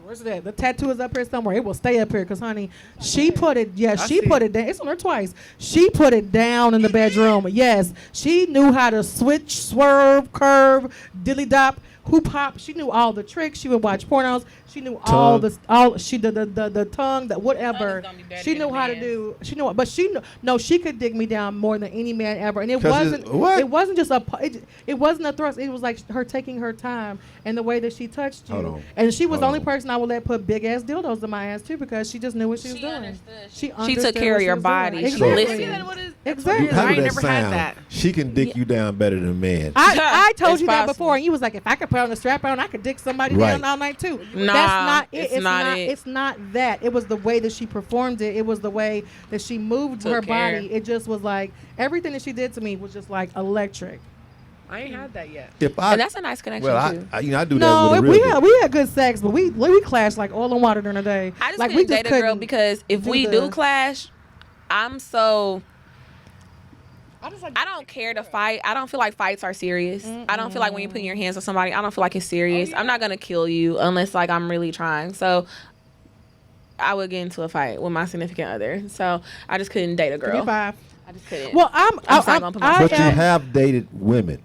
Where's it at? The tattoo is up here somewhere. It will stay up here because, honey, she put it. Yeah, she see put it down. It's on her twice. She put it down in the bedroom. Yes, she knew how to switch, swerve, curve, dilly dop. who popped. She knew all the tricks. She would watch pornos. She knew all the the tongue, that whatever. Tongue is gonna be dirty She in knew a how to man. do. She knew, but she no, she could dig me down more than any man ever. And it 'Cause wasn't. what? It wasn't just it wasn't a thrust. It was like her taking her time and the way that she touched you. Hold on. And she was the Hold only on. person I would let put big ass dildos in my ass too, because she just knew what she was doing. understood. She She understood took care what of she your was doing. body. She Exactly. listened. Exactly. How I did ain't that never had sound? that. She can dick you down better than a man. I told It's you that possible. before, and you was like, if I could put on a strap on, I could dick somebody Right. down all night too. Nah, That's not it. it's not it. It's not that. It was the way that she performed it. It was the way that she moved Took her care. body. It just was like everything that she did to me was just like electric. I ain't had that yet. If I, And that's a nice connection well, too. I do that No, with a real we dick. had good sex, but we clashed like oil and water during the day. I just like couldn't date a girl because if do we the- do clash, I'm so I just like. I don't care to fight. I don't feel like fights are serious. I don't feel like when you put your hands on somebody, I don't feel like it's serious. I'm not gonna kill you unless like I'm really trying. So I would get into a fight with my significant other. So I just couldn't date a Give me girl. 5. I just couldn't. Well, I'm just not gonna put I myself But you am- have dated women.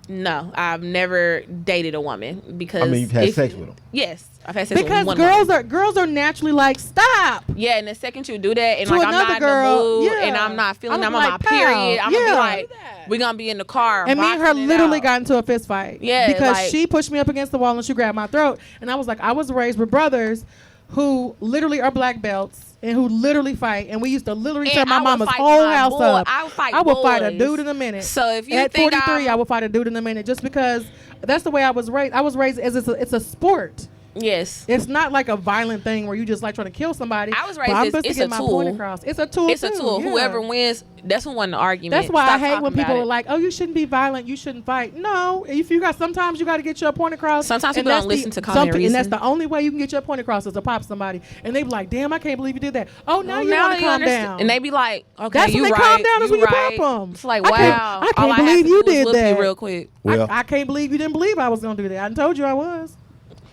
no, I've never dated a woman because I mean, you've had if- sex with them. Yes, I've had sex because with one woman. girls are naturally like, stop. Yeah, and the second you do that, and To like I'm another not girl, in the mood, yeah. and I'm not feeling, I'm I'm on like, my period. pow, I'm gonna yeah. be like, we're gonna be in the car, And me and her boxing it literally out. got into a fist fight. Yeah, Because like- she pushed me up against the wall and she grabbed my throat. And I was like, I was raised with brothers who literally are black belts and who literally fight. And we used to literally tear And my I would mama's fight whole my house boy. up. I would fight I would fight a boys. dude in a minute. So if you At think 43, I would fight a dude in a minute just because that's the way I was raised. I was raised as it's a sport. Yes. It's not like a violent thing where you just like trying to kill somebody. I was But raised I'm as supposed to it's get a my tool. point across. It's a tool. It's a too, tool. yeah. Whoever wins, that's who won the argument. That's why Stop I hate when talking people about are it. like, "Oh, you shouldn't be violent. You shouldn't fight." No, if you got sometimes you got to get your point across. Sometimes and people don't that's listen to common and that's reason. the only way you can get your point across is to pop somebody, and they be like, "Damn, I can't believe you did that." Oh, now you want to calm understand. down. And they be like, okay, That's you when they right. calm down is you when you right. pop 'em. It's like, I can't- wow. I can't all I had believe to you do was did whoop that. you real quick. Well, I can't believe you didn't believe I was gonna do that. I told you I was.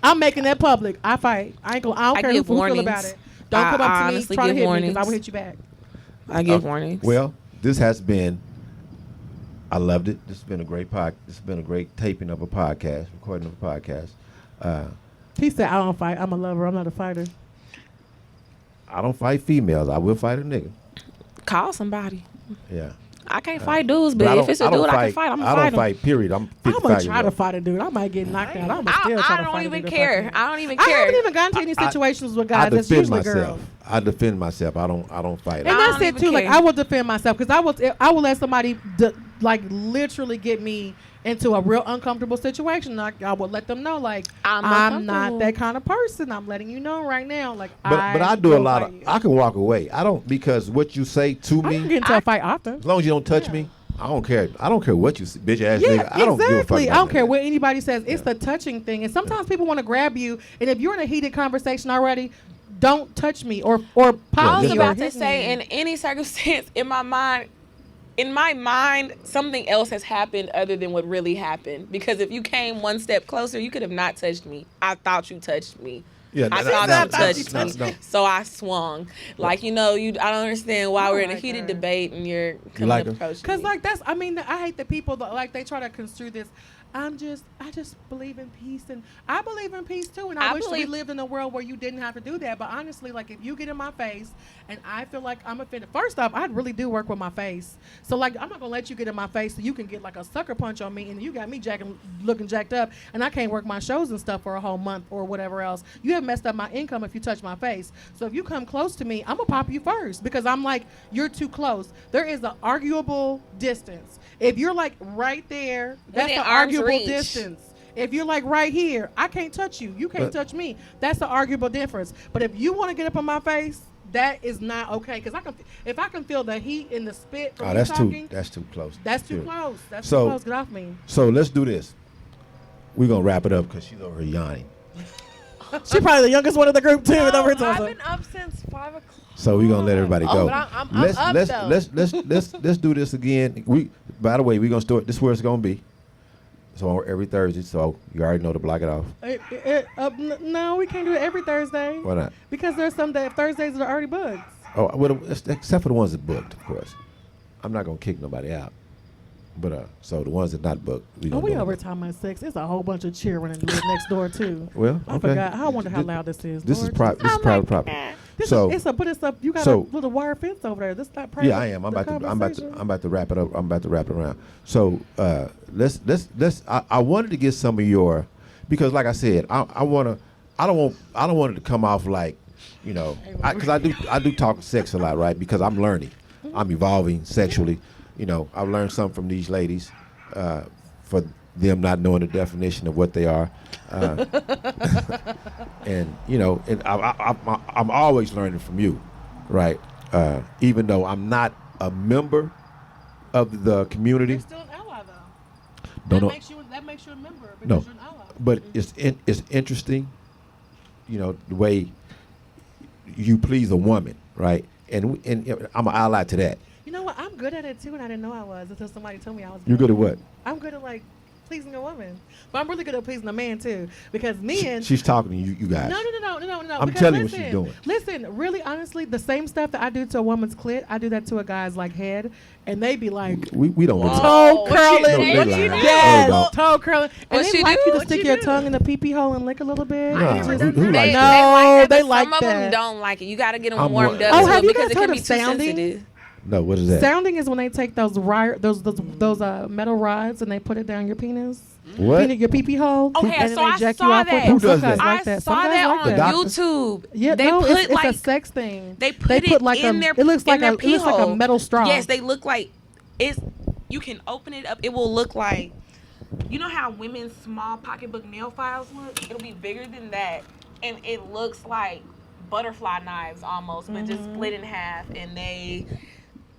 I'm making that public. I fight. I don't I care who give feel warnings. about it. Don't I come up to me honestly trying to give hit me because I will warnings. hit you back. I give warnings. well, this has been. I loved it. This has been a great This has been a great taping of a podcast, recording of a podcast. He said, "I don't fight. I'm a lover. I'm not a fighter." I don't fight females. I will fight a nigga. Call somebody. Yeah. I can't fight dudes, I but don't- if it's a I don't dude, I fight- can fight. I'm I gonna don't fight him. fight. Period. I'm I'm 55 gonna years try to old. fight a dude. I might get knocked out. I'm still try I to don't fight a even dude to care. fuck me. I don't even I care. haven't even gotten to any situations with I guys. That's defend usually myself. girls. I defend myself. I don't fight. And I that's don't it even too. Like care. I will defend myself because I will let somebody like literally get me into a real uncomfortable situation. I will let them know like I'm I'm not uncomfortable. that kind of person. I'm letting you know right now. Like but I do a will lot fight of. you. I can walk away. I don't because what you say to I me. don't get into a fight often. As long as you don't touch me, I don't care. I don't care what you say, bitch ass Yeah, nigga. I don't give a fuck. exactly. I about don't care that. what anybody says. It's the touching thing, and sometimes people want to grab you. And if you're in a heated conversation already, don't touch me or I pop was me. about or to hit say, me. in any circumstance, in my mind, something else has happened other than what really happened. Because if you came one step closer, you could have not touched me. I thought you touched me. Yeah, I no, thought no, you no, touched no, me. no. So I swung. Like, I don't understand why I we're in a like heated her. debate and you're coming like up her? approaching Cause me. like that's I mean I hate the people that like they try to construe this. I just believe in peace and I believe in peace too and I I wish we believe- lived in a world where you didn't have to do that. But honestly, like if you get in my face and I feel like I'm offended, first off, I really do work with my face. So like I'm not gonna let you get in my face so you can get like a sucker punch on me and you got me looking jacked up and I can't work my shows and stuff for a whole month or whatever else. You have messed up my income if you touch my face. So if you come close to me, I'm gonna pop you first because I'm like you're too close. There is an arguable distance. If you're like right there, that's Within an arm's arguable reach. distance. If you're like right here, I can't touch you. You can't But- touch me. That's the arguable difference. But if you want to get up on my face, that is not okay. Because if I can feel the heat and the spit from Oh, you that's talking, too. That's too close. that's too Yeah. close. That's So- too close. Get off me. So let's do this. We're gonna wrap it up because she's over here yawning. She's probably the youngest one of the group too. No, Over here I've talking. been up since 5 o'clock. So we're gonna let everybody Oh, go. but I'm let's up, let's, though. let's do this again. By the way, we're gonna start. This is where it's gonna be. So every Thursday. So you already know to block it off. No, we can't do it every Thursday. Why not? Because there's some Thursdays that are already booked. Oh, well, except for the ones that booked, of course. I'm not gonna kick nobody out. But so the ones that not booked, we Oh, don't we know over about. talking about sex. It's a whole bunch of cheering and live next door too. Well, I okay. forgot. I wonder how This- loud this is. This is Lord private. This is Jesus. private property. This So is, it's a. You got so- a little wire fence over there. This not private. yeah, I am. I'm about to wrap it up. I'm about to wrap it around. So let's. I wanted to get some of your, because like I said, I don't want it to come off like, because I do talk sex a lot, right? Because I'm learning, I'm evolving sexually. I've learned something from these ladies, for them not knowing the definition of what they are, and I'm always learning from you, right? Even though I'm not a member of the community. You're still an ally though. Don't know. That makes you a member because No. you're an ally. But it's interesting, the way you please a woman, right? And I'm an ally to that. You know what? I'm good at it too, and I didn't know I was until somebody told me I was. You're good at what? I'm good at like pleasing a woman, but I'm really good at pleasing a man too because men. She's talking to you guys. No. I'm because telling you what listen, she's doing. Listen, really, honestly, the same stuff that I do to a woman's clit, I do that to a guy's like head, and they be like We don't do that. toe curling. No, they What lying. you No, do? they Yes, don't. toe curling. And What they you like do? you to What stick you your do? tongue in the pee-pee hole and lick a little bit. Nah, It's just- who like They that? like that, but they like some of that. them don't like it. You got to get them I'm warmed more- up Oh, to have it you because guys it can heard be of too sounding? sensitive. No, what is that? Sounding is when they take those metal rods and they put it down your penis. What? Your pee-pee hole. Okay, and so then they I jack saw you off that. with it. Who Some does guys that? like I that. Some saw guys that like on The doctor? YouTube. Yeah, they no, put it's like a sex thing. they put They it put like in a. their It looks in like their a. It looks like a pee-hole. metal straw. Yes, they look like it's. You can open it up. It will look like, you know how women's small pocketbook nail files look. It'll be bigger than that, and it looks like butterfly knives almost, but just split in half. And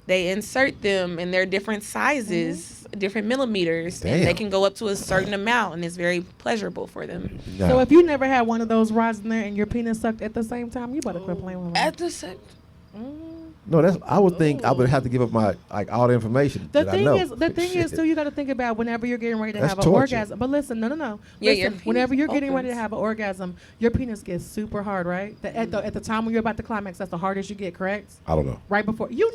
they insert them in their different sizes, different millimeters, and they Damn. can go up to a certain amount, and it's very pleasurable for them. No. So if you never had one of those rods in there and your penis sucked at the same time, you better quit playing with At them. the same, No, that's. I would think I would have to give up my all the information. The that I know. thing is, too, you got to think about whenever you're getting ready to That's have an torture. orgasm. But listen, no. Yeah, Listen, your penis whenever you're getting ready to opens. have an orgasm, your penis gets super hard, right? At the time when you're about to climax, that's the hardest you get, correct? I don't know. Right before you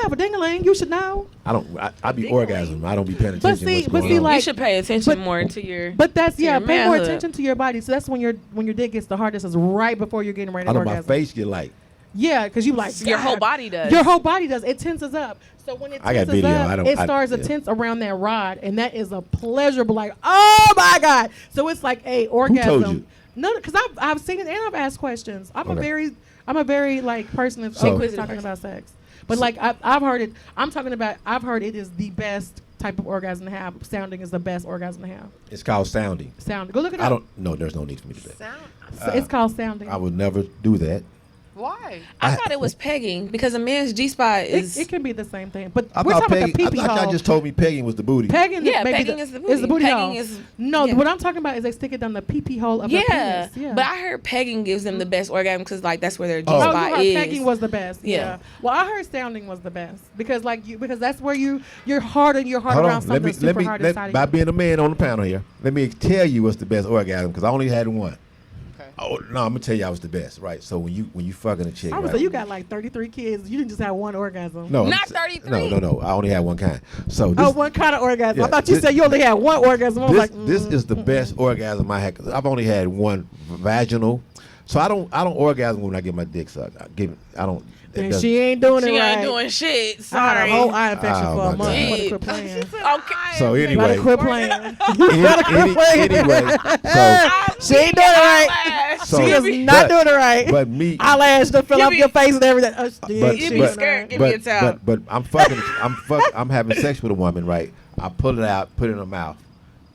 have a ding-a-ling, you should know. I don't. I be orgasm. I don't be paying But attention. see- what's but going see, on. like- you should pay attention but- more to your. But that's to yeah, your pay more manhood. attention to your body. So that's when your dick gets the hardest is right before you're getting ready I to know my orgasm. face get like. Yeah, because you like Your whole God. body does. Your whole body does. It tenses up. So when it I got tenses video. up, I don't- it I- starts to yeah. tense around that rod, and that is a pleasurable, like, oh my God. So it's like a orgasm. told you? No, because I've seen it and I've asked questions. I'm Okay. a very like person that's So- always talking about sex. But like I've heard it. I've heard it is the best type of orgasm to have. Sounding is the best orgasm to have. It's called sounding. Sound. Go look it I up. don't. No, there's no need for me to do that. Sound. It's called sounding. I would never do that. Why? I thought it was pegging because a man's G spot is. it can be the same thing, but I we're thought talking pegging. about the I pee-pee thought y'all hole. just told me pegging was the booty. Pegging, Yeah, maybe pegging is the booty. Is the booty Pegging hole. is- No, yeah. what I'm talking about is they stick it down the pee hole of the yeah, penis. Yeah, but I heard pegging gives them the best orgasm because like that's where their G Oh. you spot heard is. pegging was the best. Yeah. Yeah. Well, I heard sounding was the best because because that's where you're hard and you're hard Hold around on. something super hard inside By of you. being a man on the panel here, let me tell you what's the best orgasm because I only had one. Okay. Oh no, I'm gonna tell you I was the best. Right. So when you fucking a chick, I was right? say you got like 33 kids. You didn't just have one orgasm. no, Not I'm s- 33. No. I only had one kind. So this, Oh, one kind of orgasm. I Yeah, thought you this- said you only had one orgasm. I was this, like, this is the best orgasm I had. 'Cause I've only had one vaginal, so I don't orgasm when I get my dick sucked. I don't. it And doesn't- she ain't doing She it right. ain't doing shit. I had Sorry. a whole eye infection Oh, for a my month. You God. better quit playing. Okay. So You anyway, better quit playing. anyway, so She ain't doing it right. So- She is but- not doing it right. but me, Eyelash to fill Give up me- your face and everything. Oh, she but, ain't Give doing me it a skirt. right. Give me a towel. but I'm having sex with a woman, right? I pull it out, put it in her mouth,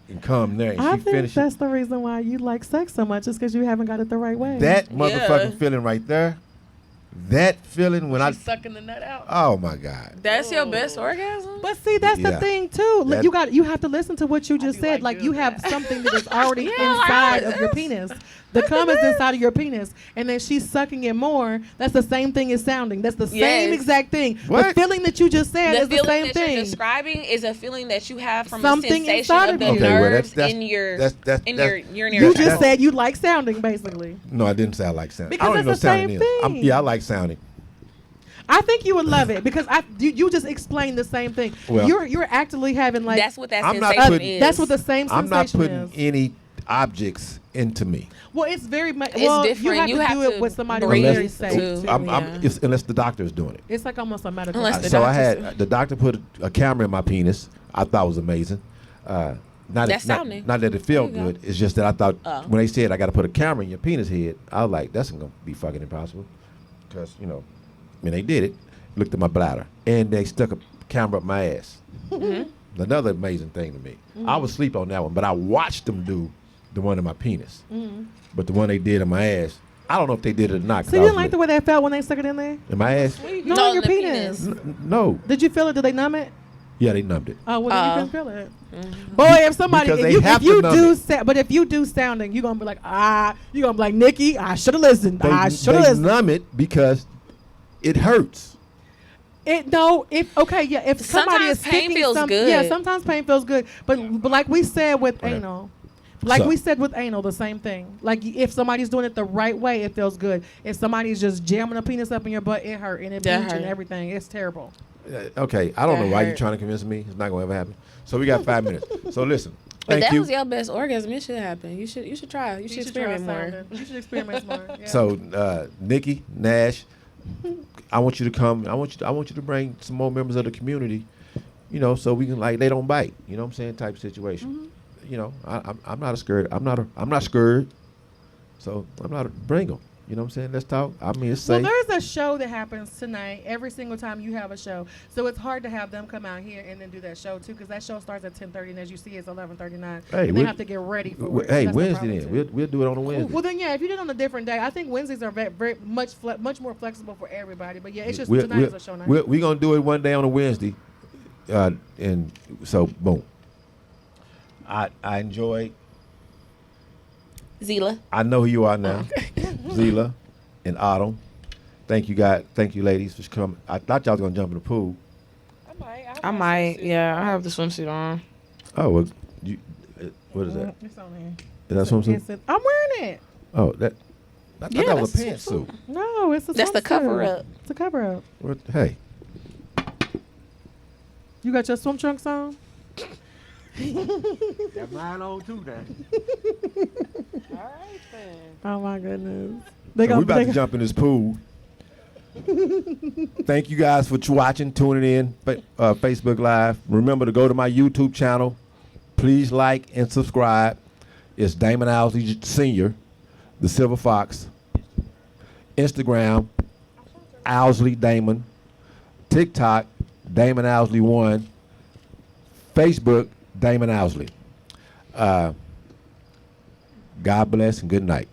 and come there, and I she think finishes. that's the reason why you like sex so much is because you haven't got it the right way. That Yeah. motherfucking feeling right there. That feeling when I. She's sucking the nut out. Oh my God. That's your best orgasm? But see, that's the Yeah. thing too. That- You have to listen to what you just do said. like Like you doing have that. something that is already Yeah, like, inside of your that's- penis. The cum is inside of your penis, and then she's sucking it more. That's the same thing as sounding. That's the same Yes. exact thing. The What? feeling that you just said The is the feeling same that thing. you're describing is a feeling that you have from Something the sensation inside of of the you. Okay, well, nerves that's- in your that's- in that's- your urinary You tract. just said you like sounding, basically. No, I didn't sound like sounding. Because I don't it's even know the sounding same is. thing. Yeah, I like sounding. I think you would love it because you just explained the same thing. Well- you're actively having like That's what that I'm not sensation putting- is. that's what the same I'm not sensation putting is. any objects into me. Well, it's very much. It's Well, different. You have to do it with somebody who's breathe very Unless- safe. too. Too. Unless the doctor is doing it. It's like almost a medical. Unless thing. the So I doctor's had the doctor put a camera in my penis. I thought it was amazing. Not That's not, sounding. not that it felt There you good. It's just that I thought Oh. when they said I got to put a camera in your penis head, I was like, that's gonna be fucking impossible. Because they did it. Looked at my bladder and they stuck a camera up my ass. Mm-hmm. Another amazing thing to me. I was asleep on that one, but I watched them do the one in my penis. But the one they did in my ass, I don't know if they did it or not. 'cause So you I didn't was like the way that felt when they stuck it in there? in my ass? No, No, in your the penis. penis. No. Did you feel it? Did they numb it? Yeah, they numbed it. Oh, well, then you couldn't feel it. Mm-hmm. Boy, if somebody, Because if they you, have if you to numb do, it. but if you do sounding, you're gonna be like, you're gonna be like, Nikki, I should have listened. They, I should have they listened. numb it because it hurts. If somebody is Sometimes pain sticking feels good. Yeah, sometimes pain feels good. But like we said with Okay. anal, the same thing. Like if somebody's doing it the right way, it feels good. If somebody's just jamming a penis up in your butt, it hurt and it That bleeds and hurt. everything. It's terrible. Okay, I don't That know why you're hurt. trying to convince me. It's not going to ever happen. So we got 5 minutes. So listen, But thank that you. was your best orgasm. It should happen. You should try. You should try experiment more. sounding. You should experiment more. Yeah. So Nikki Nash, I want you to come. I want you to bring some more members of the community. So we can they don't bite. You know what I'm saying? Type situation. I'm not scared. I'm not scared. So I'm not bring them. You know what I'm saying? Let's talk. I mean, it's Well, safe. there's a show that happens tonight every single time you have a show. So it's hard to have them come out here and then do that show, too, because that show starts at 10:30, and as you see, it's 11:39. Hey, and they we- have to get ready for it. Hey, That's the Wednesday problem, then. too. We'll do it on a Wednesday. Well, then, yeah, if you did it on a different day, I think Wednesdays are very much more flexible for everybody. But, yeah, it's just tonight is a show night. We're going to do it one day on a Wednesday. And so, boom. I enjoy. Zila. I know who you are now. Zila and Autumn. Thank you, guys. Thank you, ladies, for coming. I thought y'all was going to jump in the pool. I might. Yeah, I have the swimsuit on. Oh, well, what is that? It's on here. Is that swimsuit? I'm wearing it. Oh, that. I thought Yeah, that was a that's pantsuit. No, it's a That's the swimsuit. cover-up. It's a cover up. What? Hey, You got your swim trunks on? Got mine on too now. Oh, my goodness. so we about to jump in this pool. Thank you guys for watching, tuning in, Facebook Live. Remember to go to my YouTube channel. Please like and subscribe. It's Damon Owsley Sr., the Silver Fox. Instagram, Owsley Damon. TikTok, Damon Owsley 1. Facebook, Damon Owsley. God bless and good night.